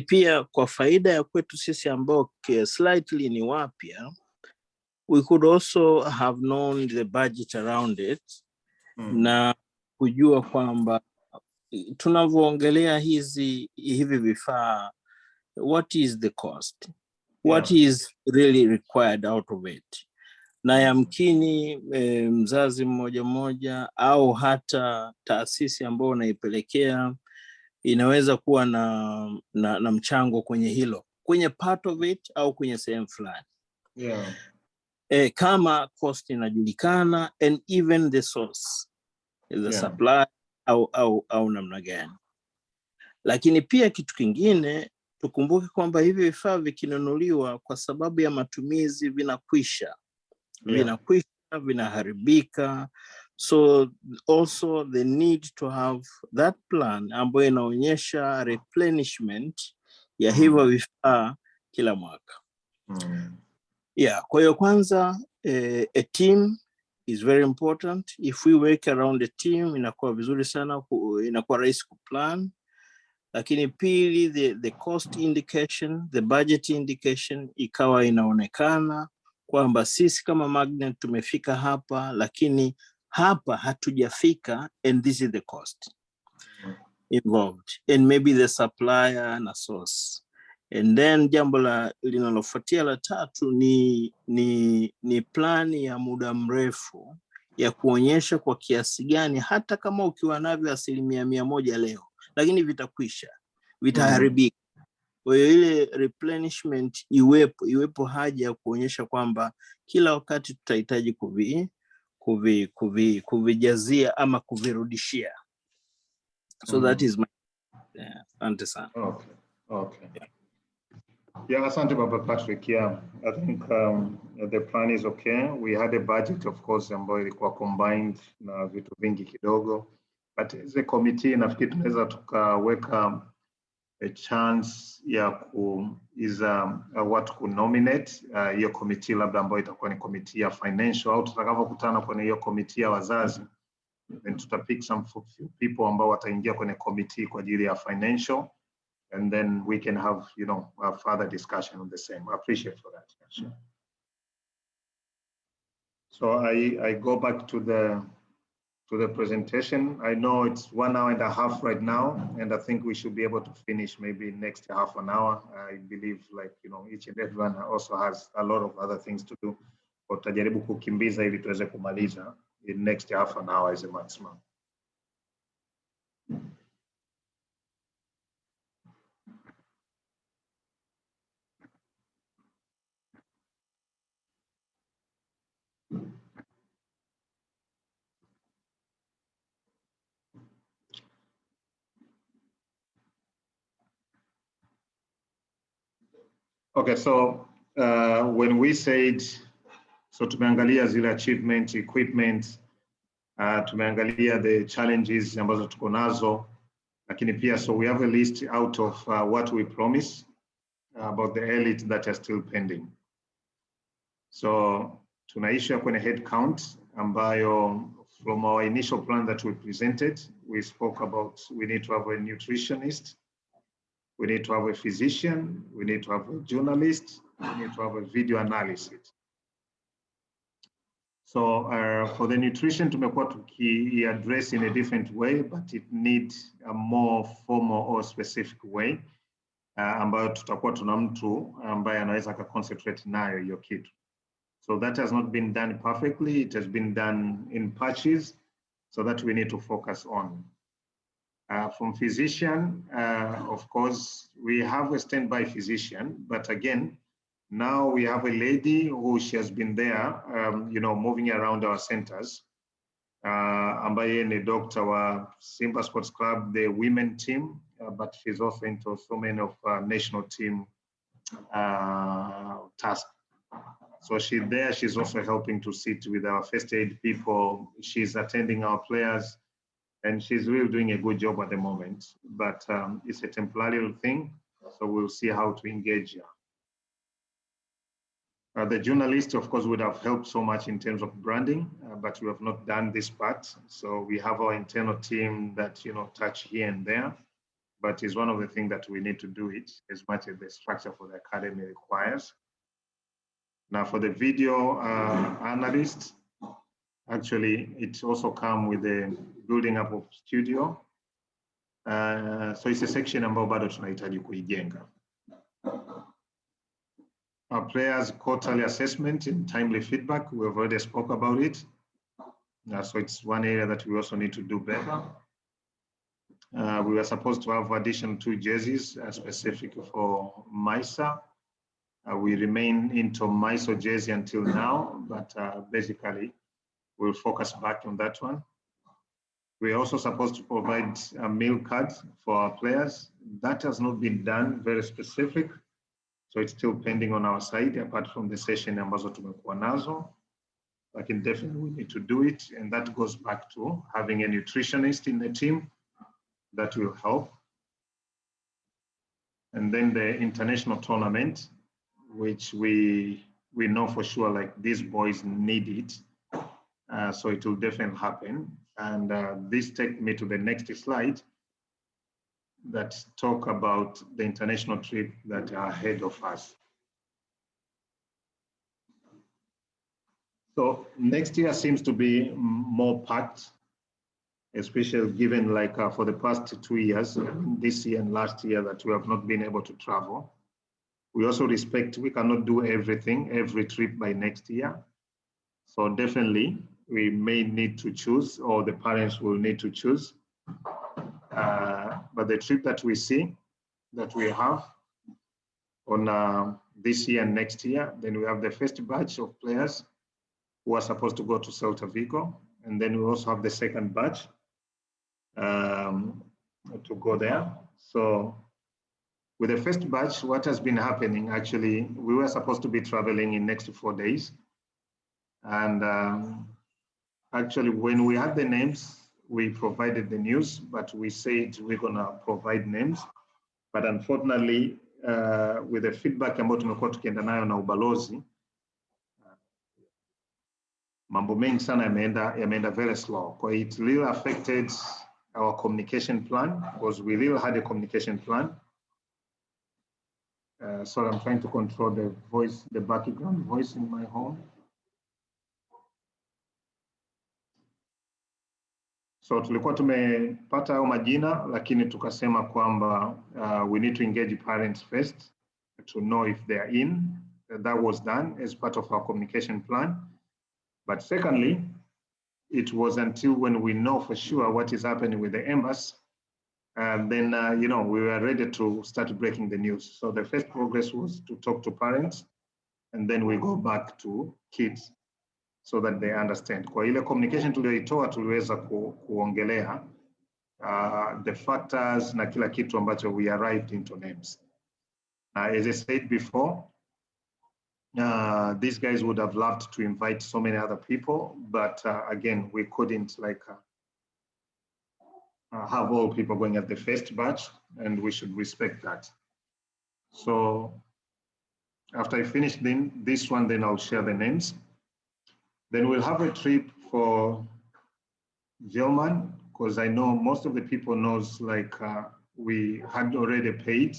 Pia kwa faida ya kwetu sisi ambao slightly ni wapya, we could also have known the budget around it, na kujua kwamba tunavyoongelea hivi vifaa, what is the cost? What is really required out of it? Na yamkini mzazi mmoja au hata taasisi ambayo unaipelekea inaweza kuwa na mchango kwenye hilo, kwenye part of it au kwenye sehemu fulani. Kama cost inajulikana and even the source, the supply au namna gani. Lakini pia kitu kingine tukumbuke kwamba hivi vifaa vikinunuliwa kwa sababu ya matumizi vinakwisha, vinaharibika. So also they need to have that plan ambayo inaonyesha replenishment ya hivyo vifaa kila mwaka. Kwa hiyo kwanza a team is very important. If we work around a team inakuwa vizuri sana, inakuwa rahisi kuplan. Lakini pili, the cost indication, the budget indication ikawa inaonekana kwamba sisi kama Magnet tumefika hapa, lakini hapa hatujafika, and this is the cost involved, and maybe the supplier na source. And then jambo linalofuatia la tatu ni plani ya muda mrefu ya kuonyesha kwa kiasi gani, hata kama ukiwa navyo 100% leo, lakini vitakwisha, vitaharibika. Kwa hiyo ile replenishment iwepo haja ya kuonyesha kwamba kila wakati tutahitaji kuvijazia ama kuvirudishia. So that is my asante sana. Okay. Yeah, asante Baba Patrick. Yeah, I think the plan is okay. We had a budget, of course, ambayo ilikuwa combined na vitu vingi kidogo, but as a committee nafikiri tunaweza tukaweka a chance ya watu kunominate hiyo committee labda ambayo itakuwa ni committee ya financial, au tutakapokutana kwenye hiyo committee ya wazazi, then tutapick some few people ambao wataingia kwenye committee kwa ajili ya financial, and then we can have, you know, a further discussion on the same. I appreciate for that. Sure. So I go back to the presentation. I know it's 1 hour and a half right now, and I think we should be able to finish maybe next half an hour. I believe, like, you know, each and everyone also has a lot of other things to do. Tutajaribu kukimbiza ili tuweze kumaliza in next half an hour as a maximum. Okay, so when we said, so tumeangalia zile achievement, equipment, tumeangalia the challenges ambazo tuko nazo, lakini pia, so we have a list out of what we promise about the elite that are still pending. So tunaisha kwenye head count ambayo from our initial plan that we presented, we spoke about we need to have a nutritionist, we need to have a physician, we need to have a journalist, we need to have a video analyst. So for the nutrition, tumekuwa tuki-address in a different way, but it needs a more formal or specific way, ambayo tutakuwa tuna mtu ambaye anaweza concentrate nayo hiyo kitu. So that has not been done perfectly. It has been done in patches, so that we need to focus on. From physician, of course, we have a standby physician, but again, now we have a lady who she has been there, you know, moving around our centers. Ambaye ni doctor wa Simba Sports Club, the women team, but she's also into so many of national team tasks. So she's also helping to sit with our first aid people. She's attending our players, and she's really doing a good job at the moment, but it's a temporary thing. So we'll see how to engage her. The journalist, of course, would have helped so much in terms of branding, but we have not done this part. So we have our internal team that, you know, touch here and there, but it's one of the things that we need to do it as much as the structure for the academy requires. Now for the video analyst, actually, it also comes with the building up of studio. So it's a section ambayo bado tunahitaji kuijenga. Our players' quarterly assessment and timely feedback, we've already spoke about it. So it's one area that we also need to do better. We were supposed to have additional 2 jerseys specific for MISA. We remain into MISO jersey until now, but basically we'll focus back on that one. We're also supposed to provide a meal card for our players. That has not been done, very specific. So it's still pending on our side, apart from the session ambazo tumekuwa nazo. But definitely we need to do it. And that goes back to having a nutritionist in the team that will help. And then the international tournament, which we know for sure, like these boys need it. So it will definitely happen. And this takes me to the next slide that talk about the international trip that are ahead of us. So next year seems to be more packed, especially given like for the past 2 years, this year and last year, that we have not been able to travel. We also respect we cannot do everything, every trip by next year. So definitely we may need to choose, or the parents will need to choose. But the trip that we see, that we have, on this year and next year. Then we have the first batch of players who are supposed to go to Celta Vigo. And then we also have the second batch to go there. So with the first batch, what has been happening, actually, we were supposed to be traveling in next 4 days. And actually, when we had the names, we provided the news, but we said we're gonna provide names. But unfortunately, with the feedback ambayo tumekuwa tukienda nayo na ubalozi, mambo mengi sana yameenda very slow. It really affected our communication plan, because we really had a communication plan. So I'm trying to control the voice, the background voice in my home. So tulikuwa tumepata hayo majina, lakini tukasema kwamba we need to engage parents first to know if they are in. That was done as part of our communication plan. But secondly, it was until when we know for sure what is happening with the embassy, then you know, we were ready to start breaking the news. So the first progress was to talk to parents, and then we go back to kids so that they understand. Kwa ile communication tulioitoa tuliweza kuongelea the factors na kila kitu ambacho we arrived into names. As I said before, these guys would have loved to invite so many other people, but again, we couldn't like have all people going at the first batch, and we should respect that. So after I finish this one, then I'll share the names. Then we'll have a trip for German, because I know most of the people knows like we had already paid,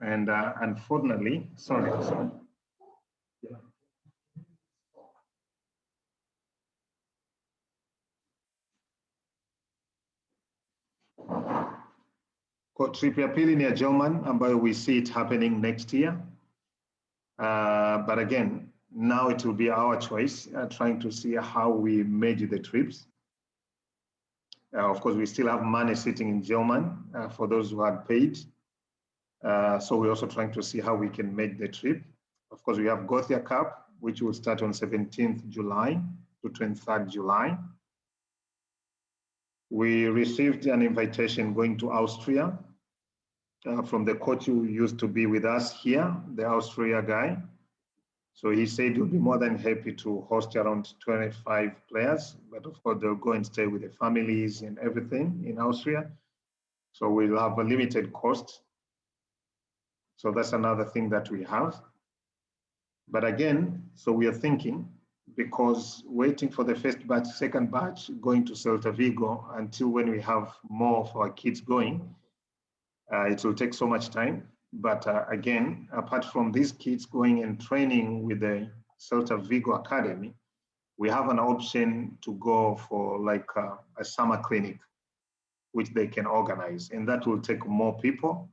and unfortunately, sorry. Yeah. Kwa trip ya pili ni ya German, ambayo we see it happening next year. But again, now it will be our choice, trying to see how we manage the trips. Of course, we still have money sitting in German for those who had paid. So we're also trying to see how we can make the trip. Of course, we have Gothia Cup, which will start on 17th July to 23rd July. We received an invitation going to Austria from the coach who used to be with us here, the Austria guy. So he said he'll be more than happy to host around 25 players, but of course they'll go and stay with the families and everything in Austria. So we'll have a limited cost. So that's another thing that we have. But again, so we are thinking, because waiting for the first batch, second batch, going to Celta Vigo until when we have more of our kids going, it will take so much time. But again, apart from these kids going and training with the Celta Vigo Academy, we have an option to go for like a summer clinic, which they can organize. And that will take more people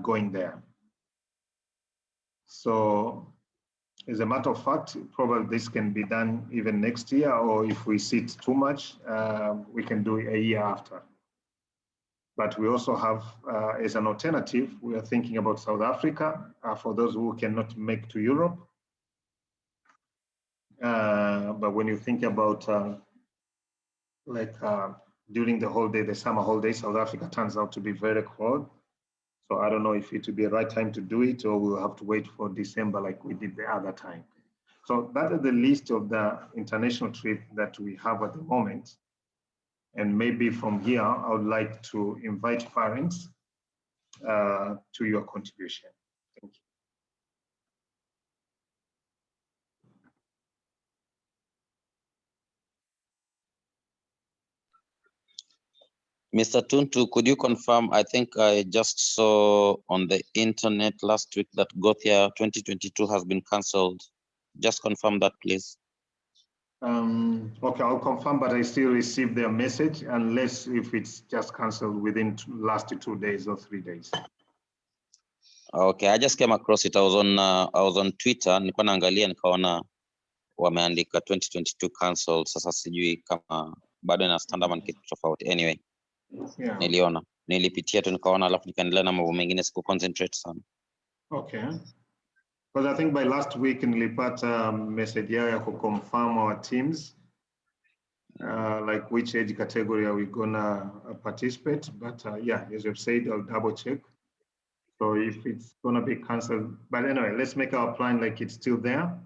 going there. So as a matter of fact, probably this can be done even next year, or if we see it too much, we can do it a year after. But we also have, as an alternative, we are thinking about South Africa for those who cannot make to Europe. But when you think about during the holiday, the summer holiday, South Africa turns out to be very cold. So I don't know if it would be the right time to do it, or we'll have to wait for December like we did the other time. So that is the list of the international trip that we have at the moment. And maybe from here, I would like to invite parents to your contribution. Thank you. Mr. Tuntu, could you confirm? I think I just saw on the internet last week that Gothia 2022 has been cancelled. Just confirm that, please. Okay, I'll confirm, but I still received their message, unless if it's just cancelled within last 2 days or 3 days. Okay, I just came across it. I was on Twitter, nilikuwa naangalia nikaona wameandika 2022 cancelled. Sasa sijui kama bado ina stand ama kitu tofauti. Anyway, Yeah. Nilipitia tu nikaona, alafu nikaendelea na mambo mengine, siku concentrate sana. Okay. Because I think by last week nilipata message yao ya confirm our teams, like which age category are we gonna participate. But yeah, as you've said, I'll double check. So if it's gonna be cancelled, but anyway, let's make our plan like it's still there,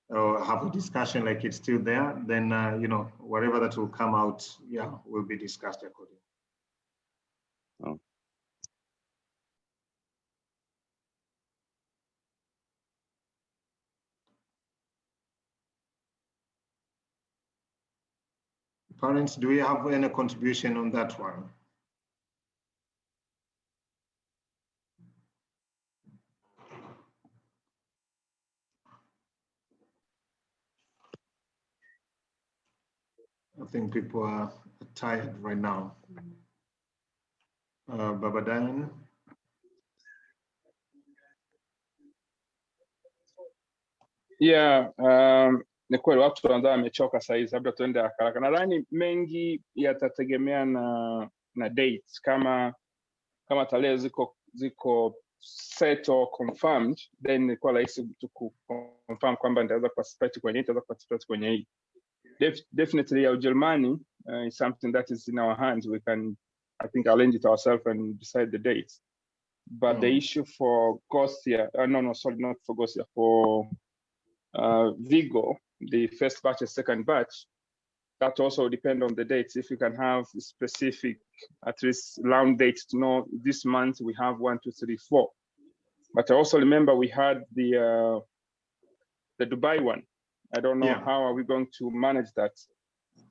or have a discussion like it's still there. Then you know, whatever that will come out, yeah, will be discussed accordingly. Oh. Parents, do we have any contribution on that one? I think people are tired right now. Baba Diane? Yeah, ni kweli watu wanadhani wamechoka saa hizi, labda tuende haraka. Nadhani mengi yatategemea na dates. Kama tarehe ziko set or confirmed, then ni kwa rahisi tu confirm kwamba nitaweza participate kwenye hii, nitaweza participate kwenye hii. Definitely Ujerumani is something that is in our hands. We can, I think, arrange it ourselves and decide the dates. But the issue for Gosia, not for Gosia, for Vigo, the first batch and second batch, that also depend on the dates. If you can have specific, at least round dates to know this month we have 1, 2, 3, 4. But I also remember we had the Dubai one. I don't know how are we going to manage that.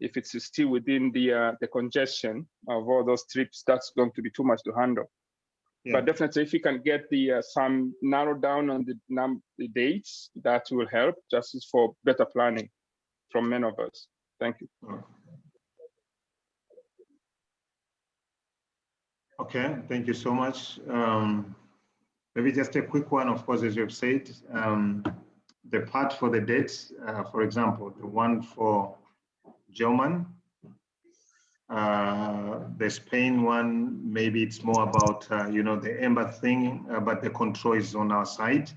If it's still within the congestion of all those trips, that's going to be too much to handle. Yeah. But definitely, if you can get the some narrow down on the dates, that will help just for better planning from many of us. Thank you. Okay, thank you so much. Maybe just a quick one, of course, as you've said, the part for the dates, for example, the one for German, the Spain one, maybe it's more about, you know, the Ember thing, but the control is on our side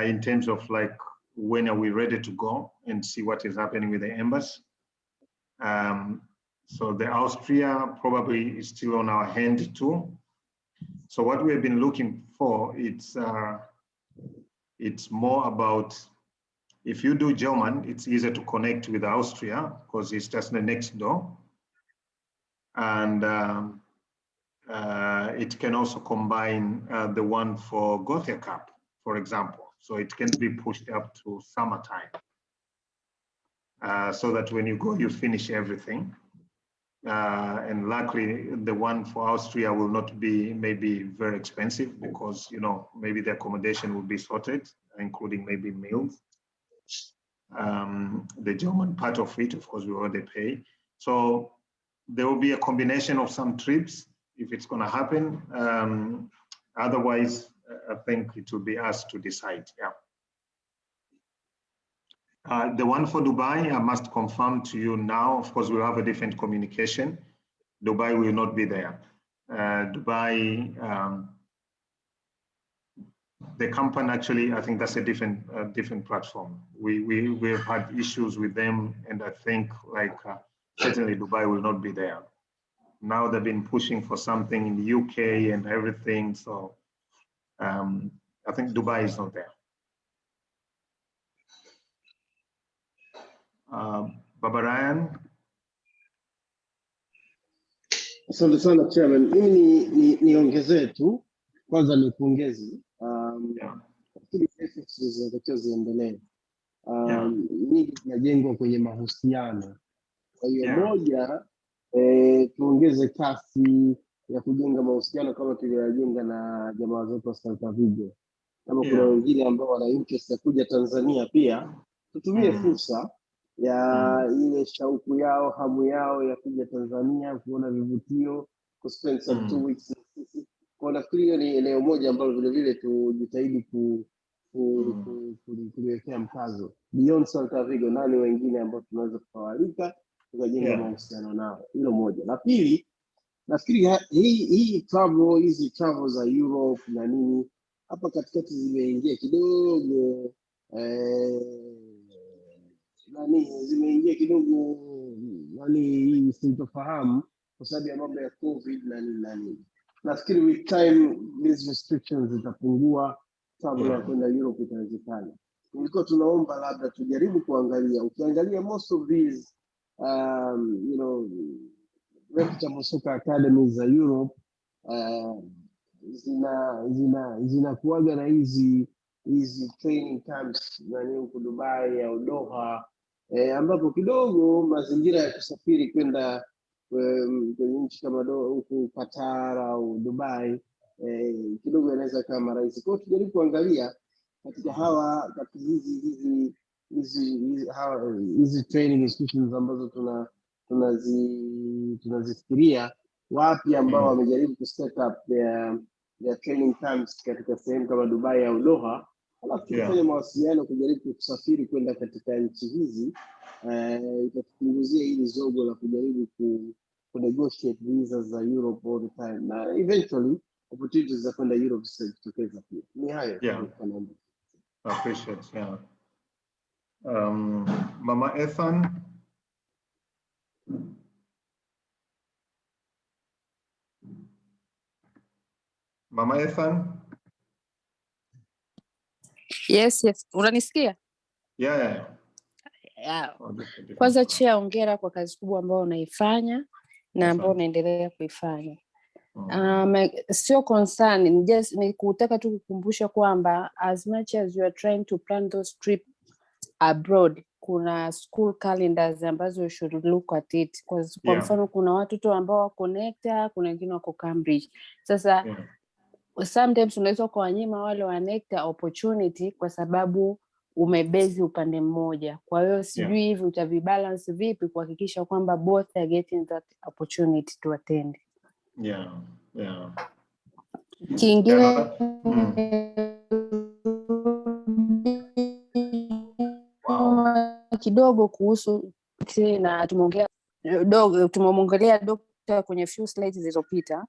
in terms of like, when are we ready to go and see what is happening with the Embers. So the Austria probably is still on our hand too. So what we've been looking for, it's more about, if you do German, it's easier to connect with Austria because it's just the next door. And it can also combine the one for Gothia Cup, for example. So it can be pushed up to summertime. So that when you go, you finish everything. And luckily, the one for Austria will not be maybe very expensive because, you know, maybe the accommodation will be sorted, including maybe meals. The German part of it, of course, we already pay. So there will be a combination of some trips if it's going to happen. Otherwise, I think it will be us to decide. Yeah. The one for Dubai, I must confirm to you now. Of course, we'll have a different communication. Dubai will not be there. Dubai, the company actually, I think that's a different platform. We've had issues with them, and I think like certainly Dubai will not be there. Now they've been pushing for something in the UK and everything, so I think Dubai is not there. Baba Ryan. Asante sana Chairman. Mimi niongezee tu, kwanza ni pongezi. Lakini efforts zinatakiwa ziendelee. Nyingi zinajengwa kwenye mahusiano. Kwa hiyo moja, tuongeze kasi ya kujenga mahusiano kama tulivyojenga na jamaa zetu wa Salta Vigo. Kama kuna wengine ambao wana interest ya kuja Tanzania pia, tutumie fursa ya ile shauku yao, hamu yao ya kuja Tanzania, kuona vivutio, kuspend some 2 weeks. Kwa nafikiri hiyo ni eneo moja ambalo vile vile tujitahidi kuliwekea mkazo. Beyond Salta Vigo, nani wengine ambao tunaweza kuwaalika tukajenga mahusiano nao. Hilo moja. La pili, nafikiri hii hizi travel za Europe na nini hapa katikati zimeingia kidogo zimeingia kidogo hii sintofahamu kwa sababu ya mambo ya COVID na nini. Nafikiri with time these restrictions zitapungua, travel ya kwenda Europe itawezekana. Nilikuwa tunaomba labda tujaribu kuangalia, ukiangalia most of these reputable soccer academies za Europe zinakuwaga na hizi training camps huko Dubai au Doha ambapo kidogo mazingira ya kusafiri kwenda kwenye nchi kama huko Qatar au Dubai kidogo yanaweza kama rahisi. Kwa hiyo tujaribu kuangalia katika hizi training institutions ambazo tunazifikiria wapi ambao wamejaribu ku set up their training camps katika sehemu kama Dubai au Doha, alafu tufanye mawasiliano kujaribu kusafiri kwenda katika nchi hizi, itatupunguzia hili zogo la kujaribu ku negotiate visa za Europe all the time, na eventually opportunities za kwenda Europe zitatokeza pia. Ni hayo. Appreciate, Mama Ethan. Mama Ethan. Yes. Unanisikia? Yeah. Kwanza Chia, hongera kwa kazi kubwa ambayo unaifanya na ambayo unaendelea kuifanya. Sio concern, ni kutaka tu kukumbusha kwamba as much as you are trying to plan those trip abroad, kuna school calendars ambazo you should look at it. Kwa mfano kuna watoto ambao wako NECTA, kuna wengine wako Cambridge. Sasa sometimes unaweza kuwanyima wale wa NECTA opportunity kwa sababu umebezi upande mmoja. Kwa hiyo sijui hivi utavibalance vipi kuhakikisha kwamba both are getting that opportunity to attend. Kingine kidogo kuhusu na tumemwongelea dokta kwenye few slides zilizopita.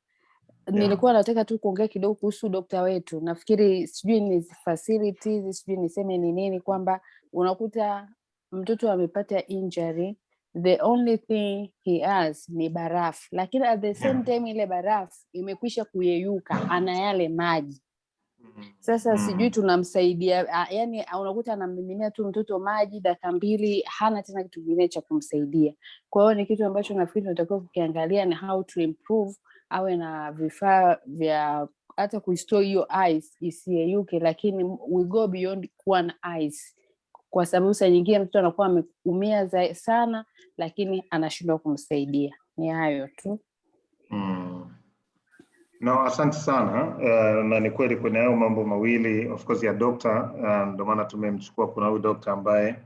Nilikuwa nataka tu kuongea kidogo kuhusu dokta wetu. Nafikiri sijui ni facilities, sijui niseme ni nini, kwamba unakuta mtoto amepata injury, the only thing he has ni barafu, lakini at the same time ile barafu imekwisha kuyeyuka, ana yale maji. Sasa sijui tunamsaidia, yani unakuta anamiminia tu mtoto maji dakika 2, hana tena kitu kingine cha kumsaidia. Kwa hiyo ni kitu ambacho nafikiri tunatakiwa kukiangalia na how to improve, awe na vifaa vya hata kuistore hiyo ice isiyeyuke, lakini we go beyond kuwa na ice, kwa sababu saa nyingine mtoto anakuwa ameumia sana lakini anashindwa kumsaidia. Ni hayo tu. No, asante sana. Na ni kweli kuna hayo mambo mawili of course ya doctor, ndio maana tumemchukua. Kuna huyu doctor ambaye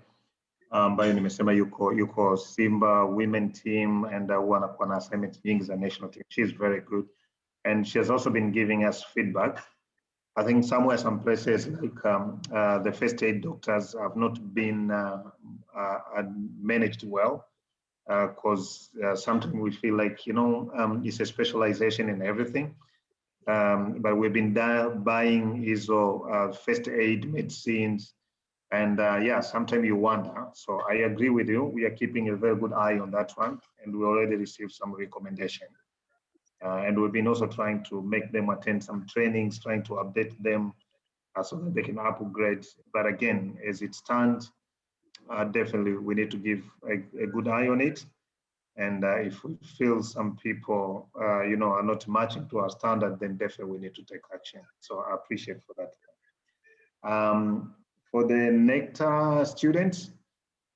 nimesema yuko Simba women team, and huwa anakuwa na assignment nyingi za national team. She's very good and she has also been giving us feedback. I think some places like the first aid doctors have not been managed well, because sometimes we feel like, it's a specialization in everything. But we've been buying first aid medicines, and sometimes you wonder. So I agree with you. We are keeping a very good eye on that one, and we already received some recommendation. And we've been also trying to make them attend some trainings, trying to update them so that they can upgrade. But again, as it stands, definitely we need to give a good eye on it. And if we feel some people, are not matching to our standard, then definitely we need to take action. So I appreciate for that. For the NECTA students,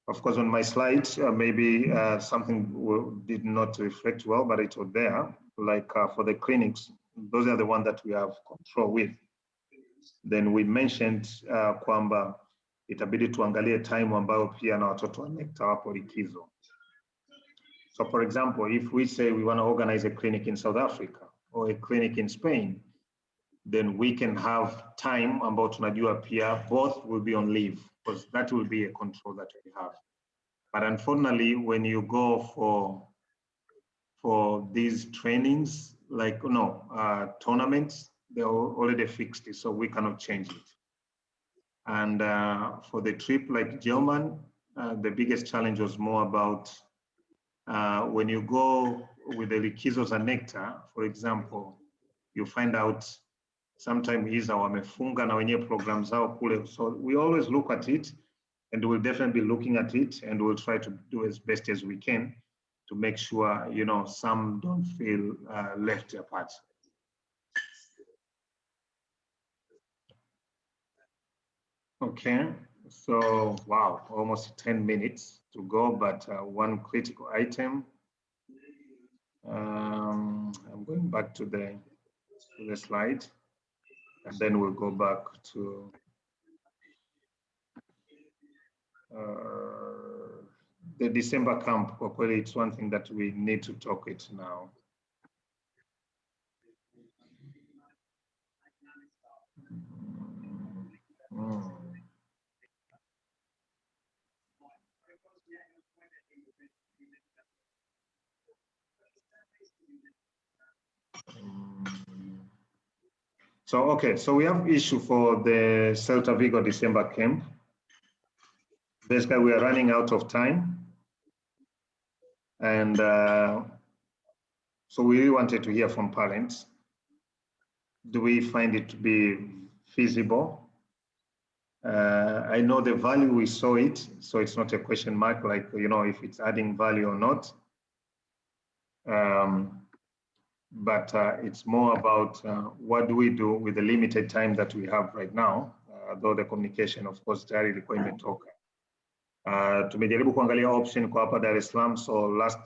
of course, on my slides, maybe something did not reflect well, but it was there. Like for the clinics, those are the ones that we have control with. Then we mentioned kwamba itabidi tuangalie time ambayo pia na watoto wa NECTA wapo likizo. So for example, if we say we want to organize a clinic in South Africa or a clinic in Spain, then we can have time ambao tunajua pia both will be on leave, because that will be a control that we have. But unfortunately, when you go for these trainings, like tournaments, they're already fixed, so we cannot change it. And for the trip like German, the biggest challenge was more about when you go with the Likizos and Nectar, for example, you find out sometimes hiza wamefunga na wenye programs zao kule. So we always look at it, and we'll definitely be looking at it, and we'll try to do as best as we can to make sure, some don't feel left apart. Okay, so wow, almost 10 minutes to go, but one critical item. I'm going back to the slide, and then we'll go back to the December camp. Probably it's one thing that we need to talk it now. So, okay, so we have issue for the Celta Vigo December camp. Basically, we are running out of time. And so we really wanted to hear from parents. Do we find it to be feasible? I know the value, we saw it, so it's not a question mark, like, if it's adding value or not. But it's more about what do we do with the limited time that we have right now, though the communication, of course, tayari ilikuwa imetoka. Tumejaribu kuangalia option kwa hapa Dar es Salaam, so last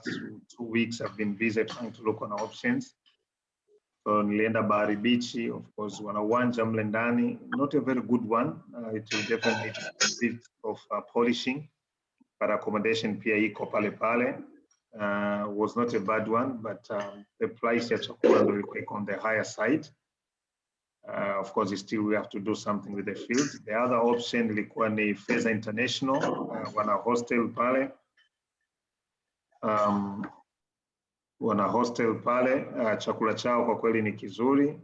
2 weeks I've been busy trying to look on options. So nilienda Bahari Beach, of course, wana uwanja mle ndani, not a very good one. It will definitely need a bit of polishing, but accommodation pia iko pale pale. Was not a bad one, but the price ya chakula ndio ilikuwa on the higher side. Of course, still we have to do something with the field. The other option ilikuwa ni Feza International, wana hostel pale. Wana hostel pale, chakula chao kwa kweli ni kizuri.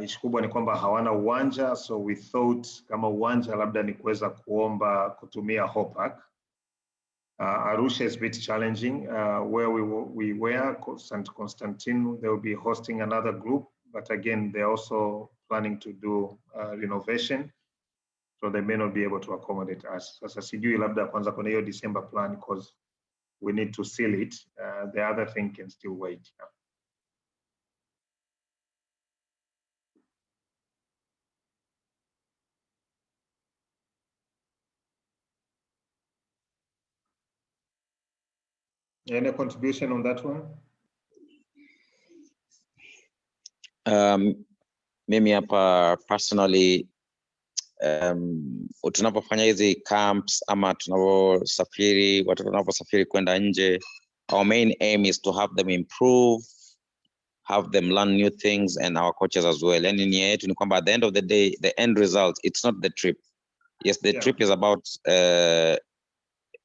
Ishu kubwa ni kwamba hawana uwanja, so we thought kama uwanja labda ni kuweza kuomba kutumia Hopak. Arusha is a bit challenging. Where we were, St. Constantine, they will be hosting another group, but again, they're also planning to do renovation, so they may not be able to accommodate us. Sasa sijui labda kwanza kuna hiyo December plan, because we need to seal it. The other thing can still wait. Any contribution on that one? Mimi hapa personally, tunapofanya hizi camps ama tunaposafiri, watoto wanaposafiri kwenda nje, our main aim is to have them improve, have them learn new things, and our coaches as well. Yani nia yetu ni kwamba at the end of the day, the end result, it's not the trip. Yes, the trip is about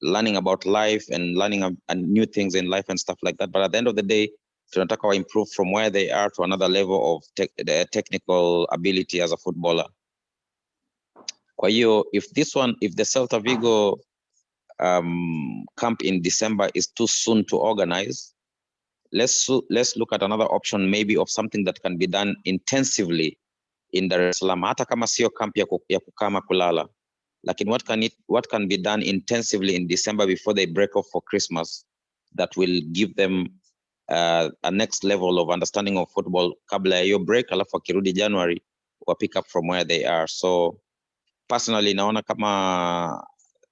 learning about life and learning new things in life and stuff like that. But at the end of the day, tunataka wa improve from where they are to another level of the technical ability as a footballer. Kwa hiyo, if the Celta Vigo camp in December is too soon to organize, let's look at another option, maybe of something that can be done intensively in Dar es Salaam. Hata kama sio camp ya kukama kulala. Lakini what can be done intensively in December before they break off for Christmas that will give them a next level of understanding of football kabla ya hiyo break, alafu wakirudi January wa pick up from where they are. So personally naona kama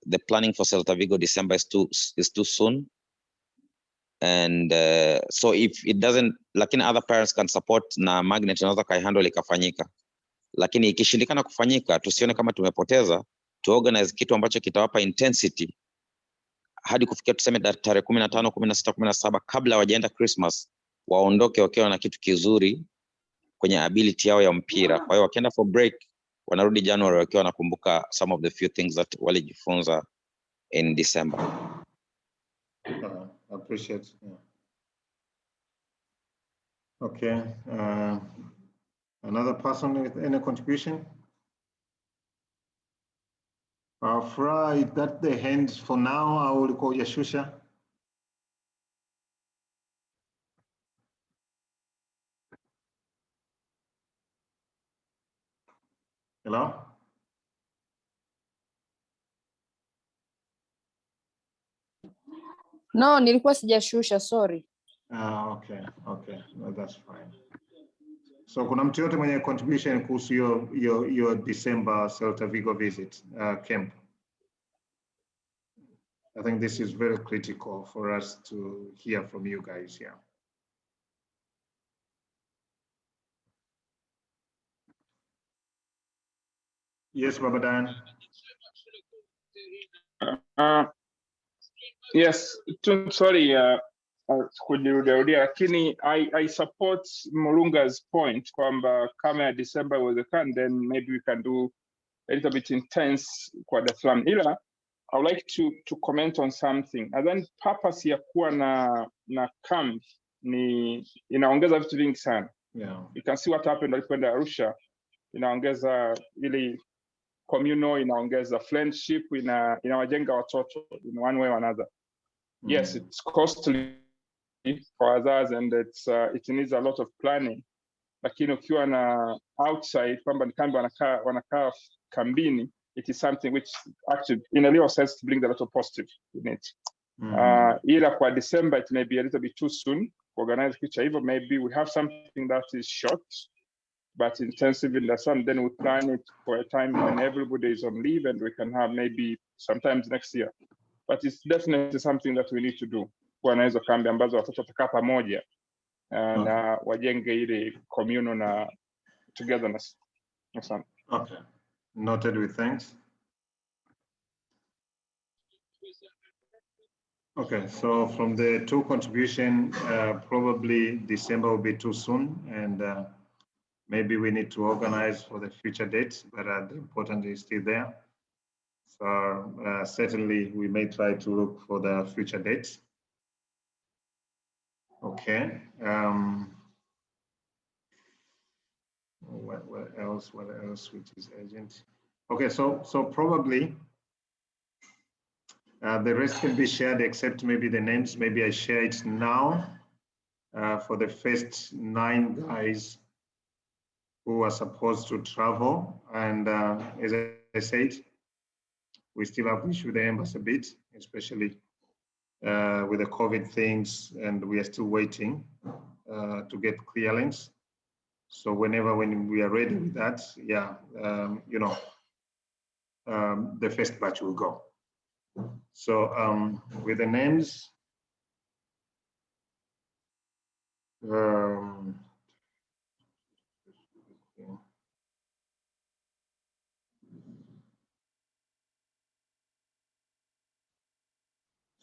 the planning for Celta Vigo December is too soon, and so if it doesn't, lakini other parents can support na Magnet inaweza kaihandle ikafanyika, lakini ikishindikana kufanyika tusione kama tumepoteza, to organize kitu ambacho kitawapa intensity hadi kufikia tuseme tarehe 15, 16, 17 kabla wajaenda Christmas, waondoke wakiwa na kitu kizuri kwenye ability yao ya mpira. Kwa hiyo wakienda for break wanarudi January wakiwa wanakumbuka some of the few things that walijifunza in December. Appreciate. Yeah. Okay. Another person with any contribution? Fra, is that the hands for now? I will call Yashusha. Hello? No, nilikuwa sijashusha, sorry. Okay, okay. No, that's fine. So kuna mtu yote mwenye contribution kuhusu your December Celta Vigo visit camp? I think this is very critical for us to hear from you guys here. Yes, Baba Dan. Yes, sorry, kujirudia, lakini I support Mulunga's point kwamba kama ya December iwezekana, then maybe we can do a little bit intense kwa Dar es Salaam. Ila I would like to comment on something. And then purpose ya kuwa na camp ni inaongeza vitu vingi sana. Yeah. You can see what happened walipoenda Arusha. Inaongeza ili communal, inaongeza friendship, inawajenga watoto in one way or another. Yes, it's costly for others and it needs a lot of planning. Lakini ukiwa na outside kwamba ni kambi wanakaa kambini, it is something which actually in a real sense to bring a lot of positive in it. Ila kwa December it may be a little bit too soon to organize kitu hivyo. Maybe we have something that is short but intensive in the sun, then we plan it for a time when everybody is on leave and we can have maybe sometimes next year. But it's definitely something that we need to do. Kuwa na hizo kambi ambazo watoto watakaa pamoja na wajenge ile communal na togetherness. Okay, noted with thanks. Okay, so from the two contribution, probably December will be too soon, and maybe we need to organize for the future dates, but the important is still there. So certainly we may try to look for the future dates. Okay. What else which is urgent? Okay, so probably the rest can be shared except maybe the names. Maybe I share it now for the first 9 guys who are supposed to travel. And as I said, we still have issue with the embassy a bit, especially with the COVID things, and we are still waiting to get clearance. So when we are ready with that, yeah, the first batch will go. So with the names, so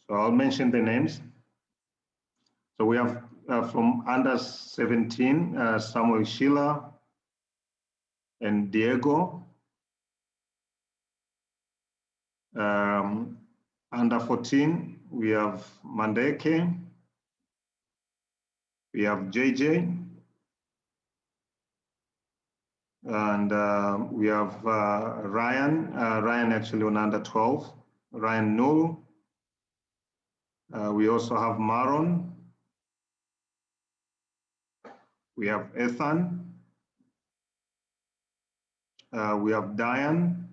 I'll mention the names. So we have from under 17, Samuel Sheila and Diego. Under 14, we have Mandeke. We have JJ. And we have Ryan. Ryan actually on under 12. Ryan Null. We also have Maron. We have Ethan. We have Diane.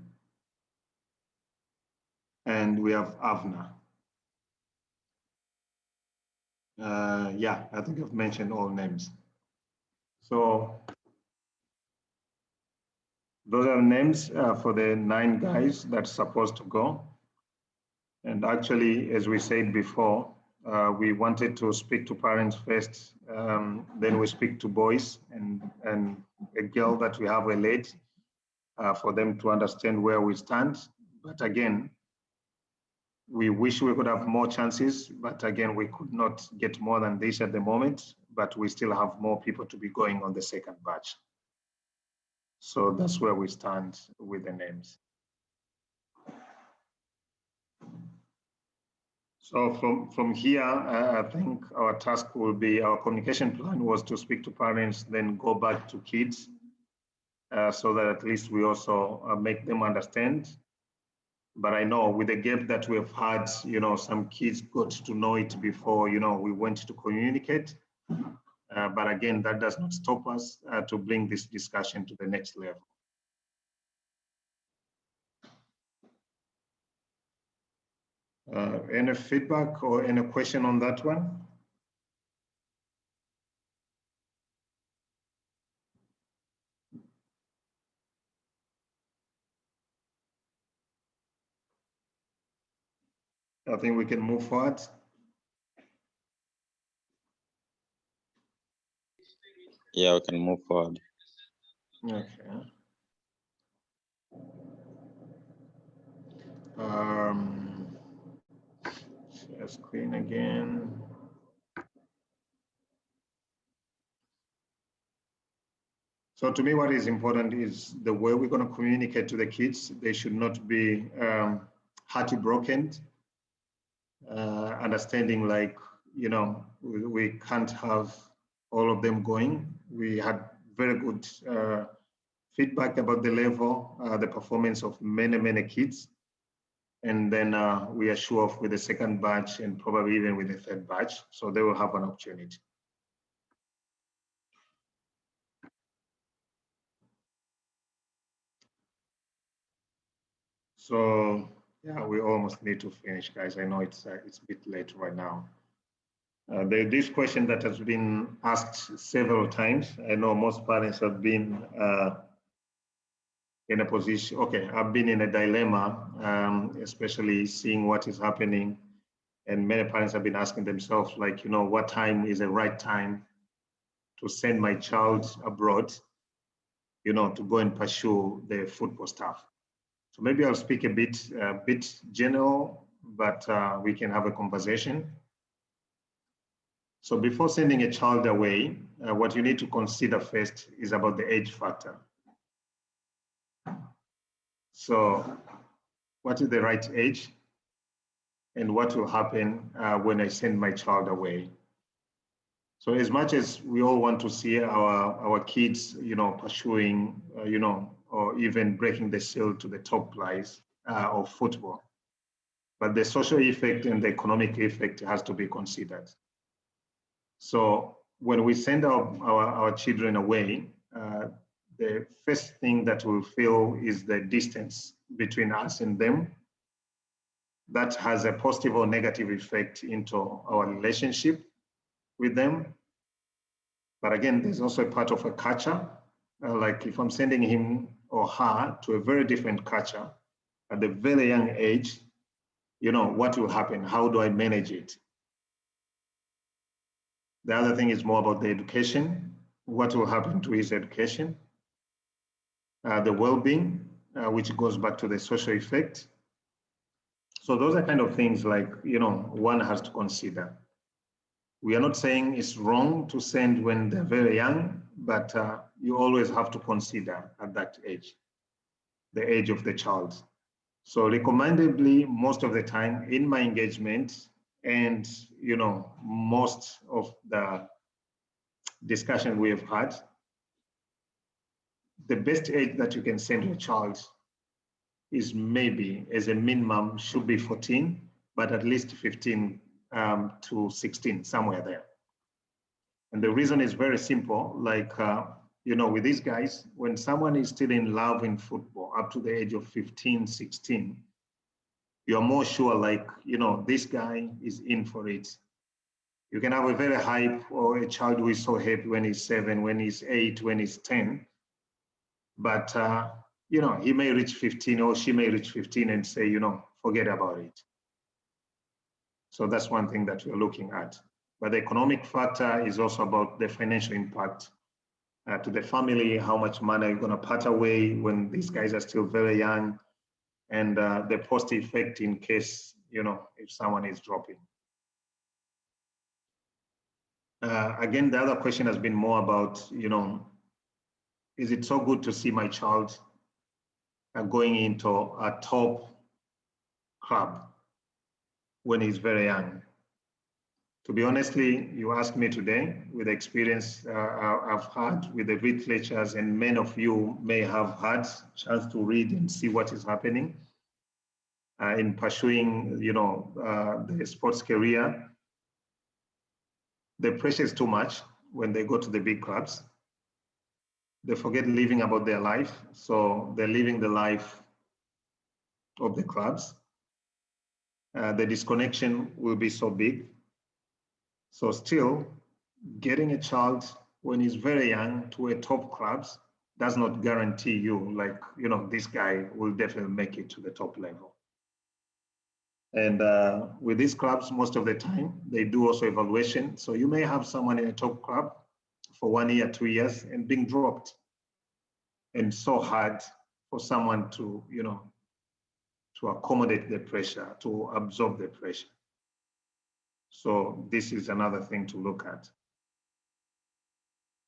And we have Avna. Yeah, I think I've mentioned all names. So those are names for the 9 guys that's supposed to go. And actually, as we said before, we wanted to speak to parents first, then we speak to boys and a girl that we have a lady for them to understand where we stand. But again, we wish we could have more chances, but again, we could not get more than this at the moment, but we still have more people to be going on the second batch. So that's where we stand with the names. So from here, I think our task will be, our communication plan was to speak to parents, then go back to kids, so that at least we also make them understand. But I know with the gap that we've had, some kids got to know it before, we went to communicate. But again, that does not stop us to bring this discussion to the next level. Any feedback or any question on that one? I think we can move forward. Yeah, we can move forward. Okay. Share screen again. So to me, what is important is the way we're going to communicate to the kids. They should not be heartbroken, understanding like, we can't have all of them going. We had very good feedback about the level, the performance of many kids. And then we are sure off with the second batch and probably even with the third batch. So they will have an opportunity. So yeah, we almost need to finish, guys. I know it's a bit late right now. This question that has been asked several times. I know most parents have been in a position. Okay, I've been in a dilemma, especially seeing what is happening, and many parents have been asking themselves, like, what time is the right time to send my child abroad, to go and pursue the football stuff. So maybe I'll speak a bit general, but we can have a conversation. So before sending a child away, what you need to consider first is about the age factor. So what is the right age and what will happen when I send my child away? So as much as we all want to see our kids, pursuing, or even breaking the seal to the top place of football, but the social effect and the economic effect has to be considered. So when we send our children away, the first thing that we'll feel is the distance between us and them. That has a positive or negative effect into our relationship with them. But again, there's also a part of a culture. Like if I'm sending him or her to a very different culture at a very young age, what will happen? How do I manage it? The other thing is more about the education. What will happen to his education? The well-being, which goes back to the social effect. So those are kind of things like, one has to consider. We are not saying it's wrong to send when they're very young, but you always have to consider at that age, the age of the child. So recommendably, most of the time in my engagement and, most of the discussion we have had, the best age that you can send your child is maybe as a minimum should be 14, but at least 15 to 16, somewhere there. And the reason is very simple, like, with these guys, when someone is still in love in football up to the age of 15, 16, you're more sure like, this guy is in for it. You can have a very hype or a child who is so happy when he's 7, when he's 8, when he's 10, but he may reach 15 or she may reach 15 and say, forget about it. So that's one thing that we're looking at. But the economic factor is also about the financial impact to the family, how much money you're going to part away when these guys are still very young, and the post effect in case, if someone is dropping. Again, the other question has been more about, is it so good to see my child going into a top club? when he's very young. To be honestly, you ask me today, with the experience I've had with the read lectures, and many of you may have had chance to read and see what is happening in pursuing, the sports career. The pressure is too much when they go to the big clubs. They forget living about their life, so they're living the life of the clubs. The disconnection will be so big. So still, getting a child when he's very young to a top clubs does not guarantee you, like, this guy will definitely make it to the top level. And with these clubs, most of the time, they do also evaluation. So you may have someone in a top club for 1 year, 2 years, and being dropped. And so hard for someone to, to accommodate the pressure, to absorb the pressure. So this is another thing to look at.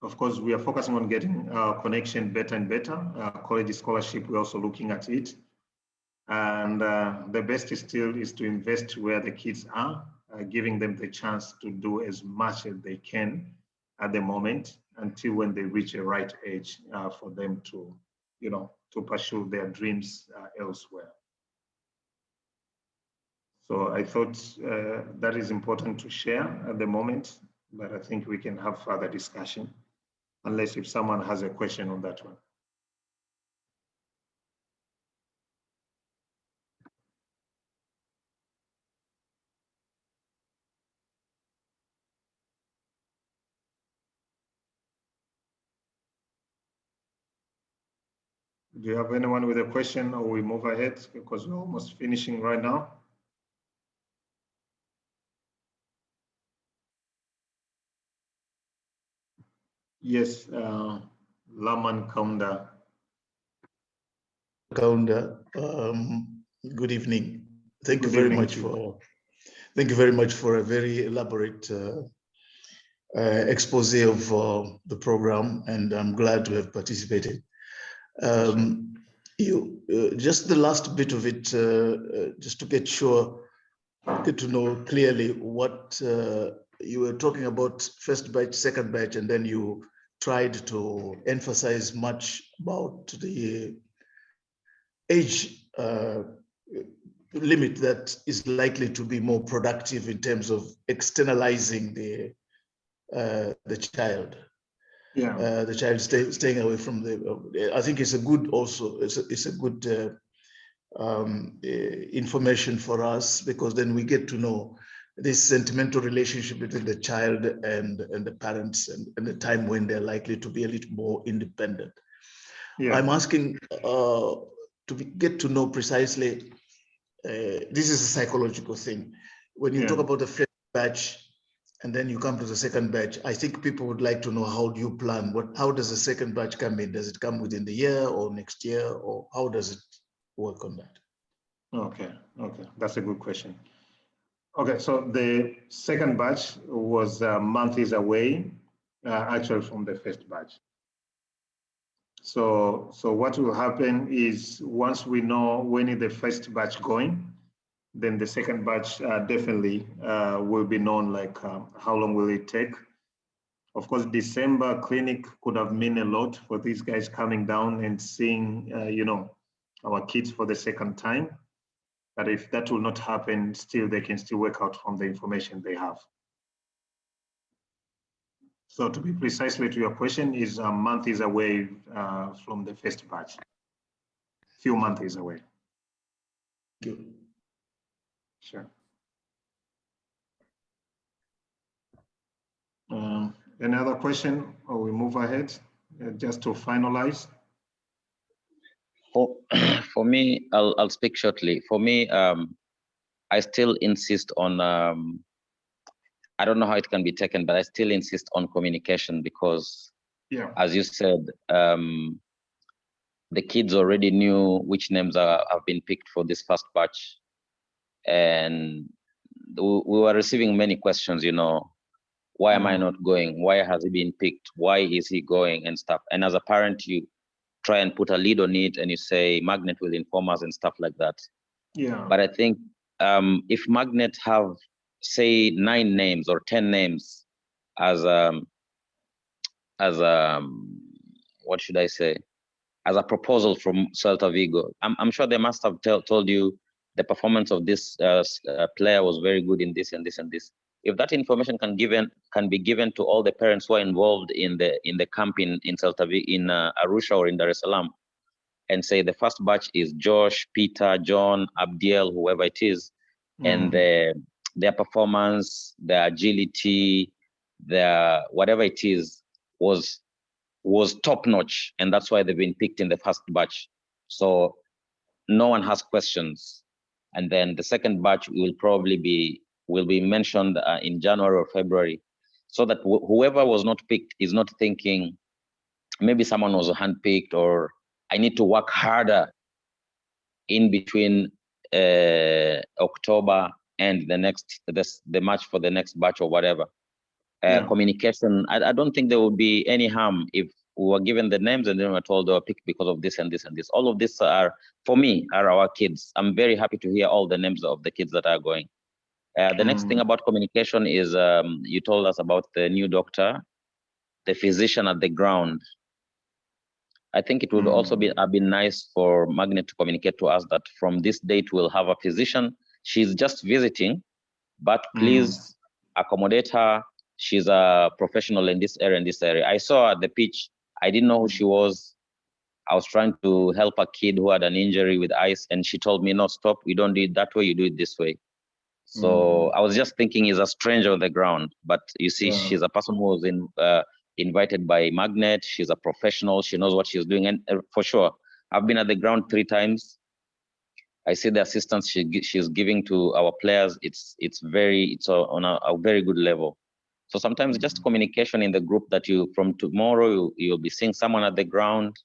Of course, we are focusing on getting our connection better and better. College scholarship, we're also looking at it. And the best is still is to invest where the kids are, giving them the chance to do as much as they can at the moment until when they reach a right age for them to, to pursue their dreams elsewhere. So I thought that is important to share at the moment, but I think we can have further discussion, unless if someone has a question on that one. Do you have anyone with a question, or we move ahead because we're almost finishing right now? Yes, Laman Kaunda. Kaunda, good evening. Thank you very much for a very elaborate expose of the program, and I'm glad to have participated. Just the last bit of it, just to get to know clearly what you were talking about, first batch, second batch, and then you tried to emphasize much about the age limit that is likely to be more productive in terms of externalizing the child. Yeah. The child staying away from the. I think it's a good also. It's a good information for us, because then we get to know this sentimental relationship between the child and the parents, and the time when they're likely to be a little more independent. Yeah. I'm asking to get to know precisely. This is a psychological thing. When you talk about the first batch, and then you come to the second batch, I think people would like to know, how do you plan? How does the second batch come in? Does it come within the year or next year, or how does it work on that? Okay, that's a good question. Okay, so the second batch was months away, actually, from the first batch. So what will happen is, once we know when is the first batch going, then the second batch definitely will be known, like how long will it take. Of course, December clinic could have meant a lot for these guys coming down and seeing, our kids for the second time. But if that will not happen, still they can still work out from the information they have. So to be precisely to your question, is a month is away from the first batch. Few months is away. Thank you. Sure. Any other question, or we move ahead just to finalize? For me, I'll speak shortly. For me, I still insist on, I don't know how it can be taken, but I still insist on communication, because as you said, the kids already knew which names have been picked for this first batch. And we were receiving many questions, why am I not going? Why has he been picked? Why is he going, and stuff. And as a parent, you try and put a lead on it, and you say Magnet will inform us and stuff like that. Yeah. But I think if Magnet have, say, 9 names or 10 names as what should I say, as a proposal from Celta Vigo, I'm sure they must have told you the performance of this player was very good in this and this and this. If that information can be given to all the parents who are involved in the camp in Celta Vigo, in Arusha or in Dar es Salaam, and say the first batch is Josh, Peter, John, Abdiel, whoever it is, and their performance, their agility, their whatever it is was top notch, and that's why they've been picked in the first batch. So no one has questions. And then the second batch will be mentioned in January or February, so that whoever was not picked is not thinking maybe someone was handpicked or I need to work harder in between October and the match for the next batch or whatever. Communication, I don't think there would be any harm if we were given the names and then we're told they were picked because of this and this and this. All of this are, for me, are our kids. I'm very happy to hear all the names of the kids that are going. The next thing about communication is you told us about the new doctor, the physician at the ground. I think it would also have been nice for Magnet to communicate to us that from this date we'll have a physician. She's just visiting, but please accommodate her. She's a professional in this area, I saw her at the pitch. I didn't know who she was. I was trying to help a kid who had an injury with ice, and she told me, no, stop, you don't do it that way, you do it this way. So I was just thinking he's a stranger on the ground, but you see, she's a person who was invited by Magnet. She's a professional. She knows what she's doing. And for sure, I've been at the ground 3 times. I see the assistance she's giving to our players. It's on a very good level. So sometimes just communication in the group that from tomorrow, you'll be seeing someone at the ground.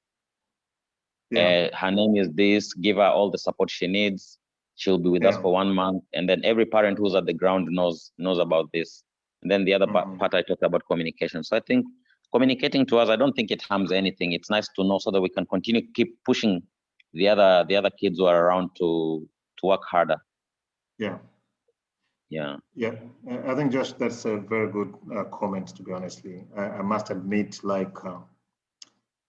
Her name is this, give her all the support she needs. She'll be with us for 1 month. And then every parent who's at the ground knows about this. And then the other part I talked about communication. So I think communicating to us, I don't think it harms anything. It's nice to know so that we can continue keep pushing the other kids who are around to work harder. Yeah. I think Josh, that's a very good comment, to be honestly. I must admit, like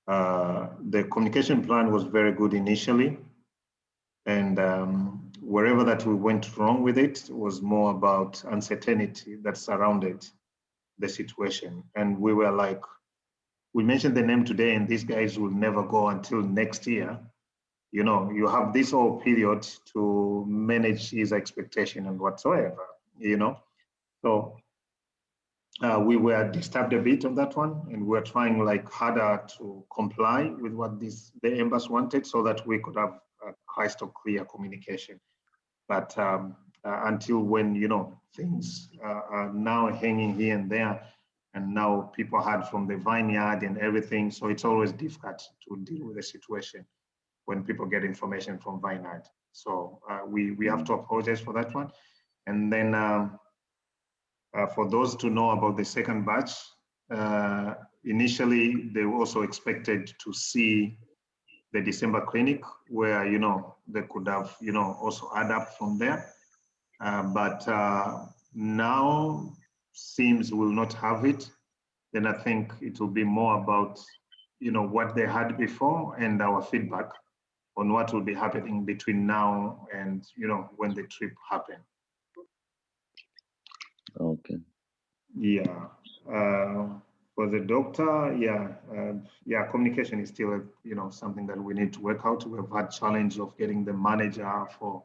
the communication plan was very good initially, and wherever that we went wrong with it was more about uncertainty that surrounded the situation. And we were like, we mentioned the name today and these guys will never go until next year. You know, you have this whole period to manage his expectation and whatsoever, you know. So we were disturbed a bit on that one, and we're trying like harder to comply with what the embassy wanted so that we could have crystal clear communication. But until when, you know, things are now hanging here and there, and now people heard from the vineyard and everything, so it's always difficult to deal with the situation when people get information from vineyard. So we have to apologize for that one. And then for those to know about the second batch, initially they were also expected to see the December clinic where, you know, they could have, you know, also add up from there. But now seems will not have it. Then I think it will be more about, you know, what they had before and our feedback on what will be happening between now and, you know, when the trip happened. Okay. Yeah. For the doctor, communication is still, you know, something that we need to work out. We've had challenge of getting the manager for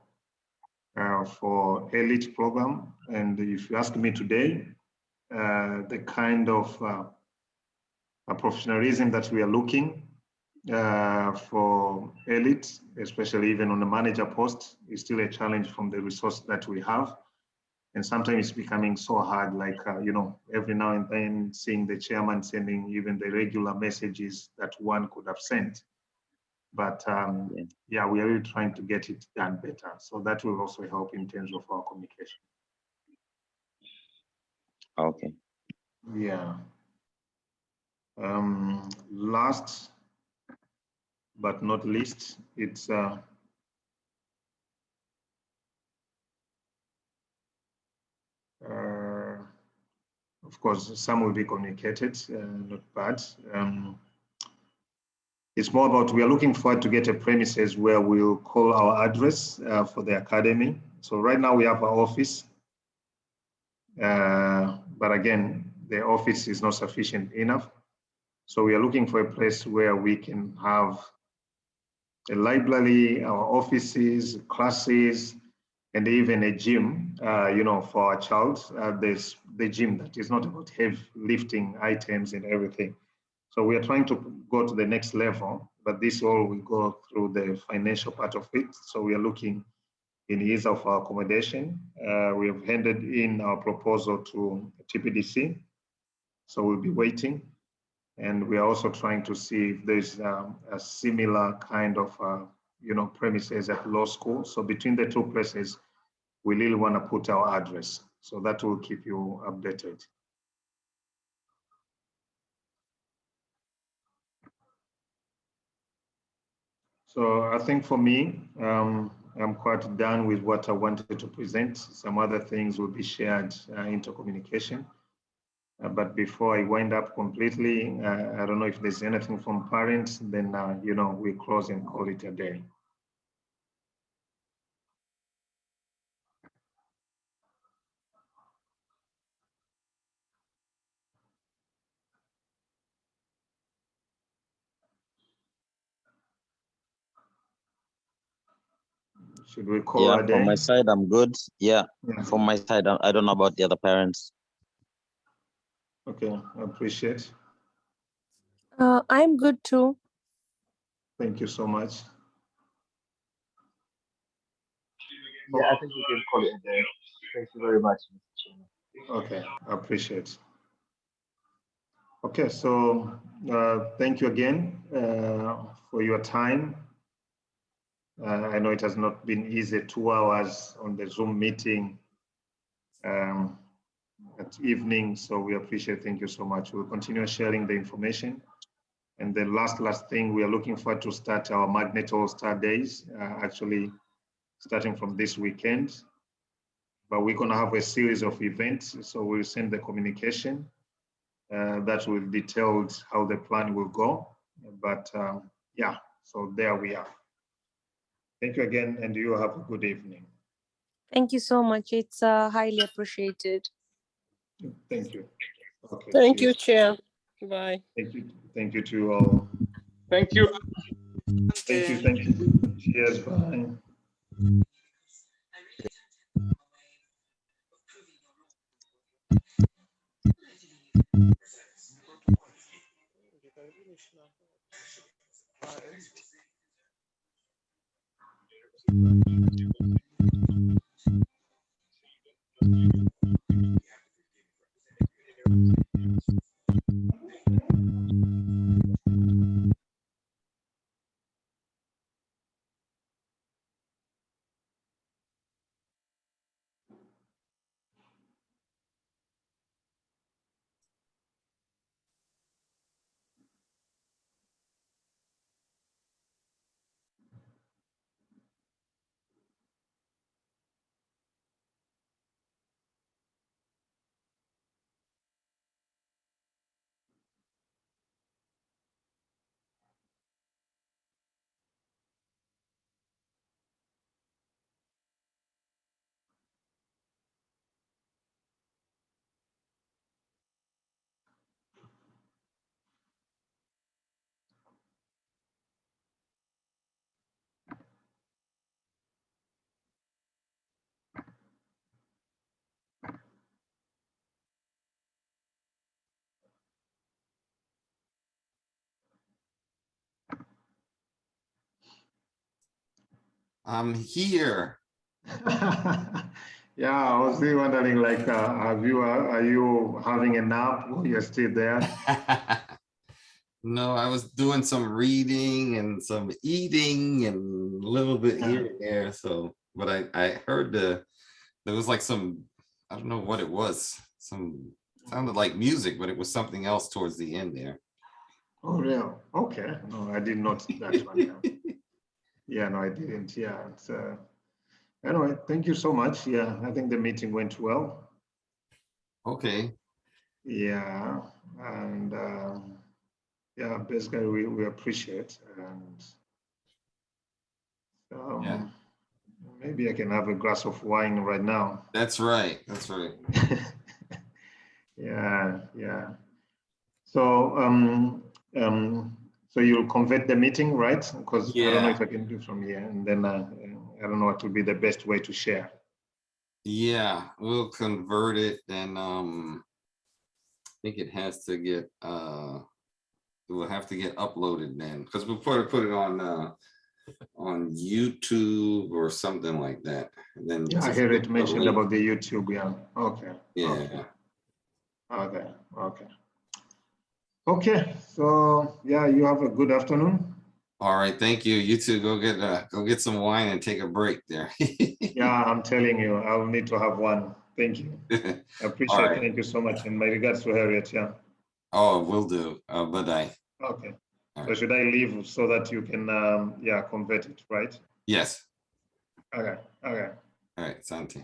elite program, and if you ask me today, the kind of professionalism that we are looking for elite, especially even on the manager post, is still a challenge from the resource that we have. And sometimes it's becoming so hard, like, you know, every now and then seeing the chairman sending even the regular messages that one could have sent. But we are really trying to get it done better. So that will also help in terms of our communication. Okay. Yeah. Last but not least, it's Of course, some will be communicated, not bad. It's more about, we are looking forward to get a premises where we'll call our address for the academy. So right now we have our office, but again, the office is not sufficient enough. So we are looking for a place where we can have a library, our offices, classes, and even a gym, for our child. There's the gym that is not about heavy lifting items and everything. So we are trying to go to the next level, but this all will go through the financial part of it. So we are looking in ease of our accommodation. We have handed in our proposal to TPDC. So we'll be waiting. And we are also trying to see if there's a similar kind of, premises at law school. So between the two places, we really want to put our address. So that will keep you updated. So I think for me, I'm quite done with what I wanted to present. Some other things will be shared into communication. But before I wind up completely, I don't know if there's anything from parents, then, we close and call it a day. Should we call Yeah, a day? from my side, I'm good. Yeah, from my side, I don't know about the other parents. Okay, I appreciate. I'm good too. Thank you so much. Yeah, I think we can call it a day. Thank you very much, Mr. Chairman. Okay, I appreciate. Okay, so thank you again for your time. I know it has not been easy, 2 hours on the Zoom meeting at evening, so we appreciate, thank you so much. We'll continue sharing the information. And the last thing, we are looking forward to start our Magnet All-Star Days, actually starting from this weekend. But we're gonna have a series of events, so we'll send the communication that will detail how the plan will go. But yeah, so there we are. Thank you again, and you have a good evening. Thank you so much. It's highly appreciated. Thank you. Okay, Thank you, cheers. Chair. Bye. Thank you to you all. Thank you. Thank you. Cheers, bye. I'm here. Yeah, I was really wondering, like, are you having a nap while you're still there? No, I was doing some reading and some eating and a little bit here and there. So, but I heard there was like some, I don't know what it was. Sounded like music, but it was something else towards the end there. Oh, yeah. Okay. No, I did not that one. Yeah. Yeah, no, I didn't. Yeah. It's, anyway, thank you so much. Yeah, I think the meeting went well. Okay. Yeah, and yeah, basically we appreciate, and maybe I can have a glass of wine right now. That's right. That's right. Yeah, yeah. So so you'll convert the meeting, right? Because I don't know if I can do from here, and then I don't know what would be the best way to share. Yeah, we'll convert it, and I think it has to get it will have to get uploaded then, because we'll put it on YouTube or something like that. And then Yeah, I hear it mentioned about the YouTube. Yeah. Okay. Yeah. Okay. Okay. Okay. So yeah, you have a good afternoon. All right, thank you. You too. Go get some wine and take a break there. Yeah, I'm telling you, I'll need to have one. Thank you. I appreciate it. Right. Thank you so much. And my regards to Harriet. Yeah. Oh, will do. Bye-bye. Okay. All So right. should I leave so that you can yeah, convert it, right? Yes. Okay. Okay. All right, Santi.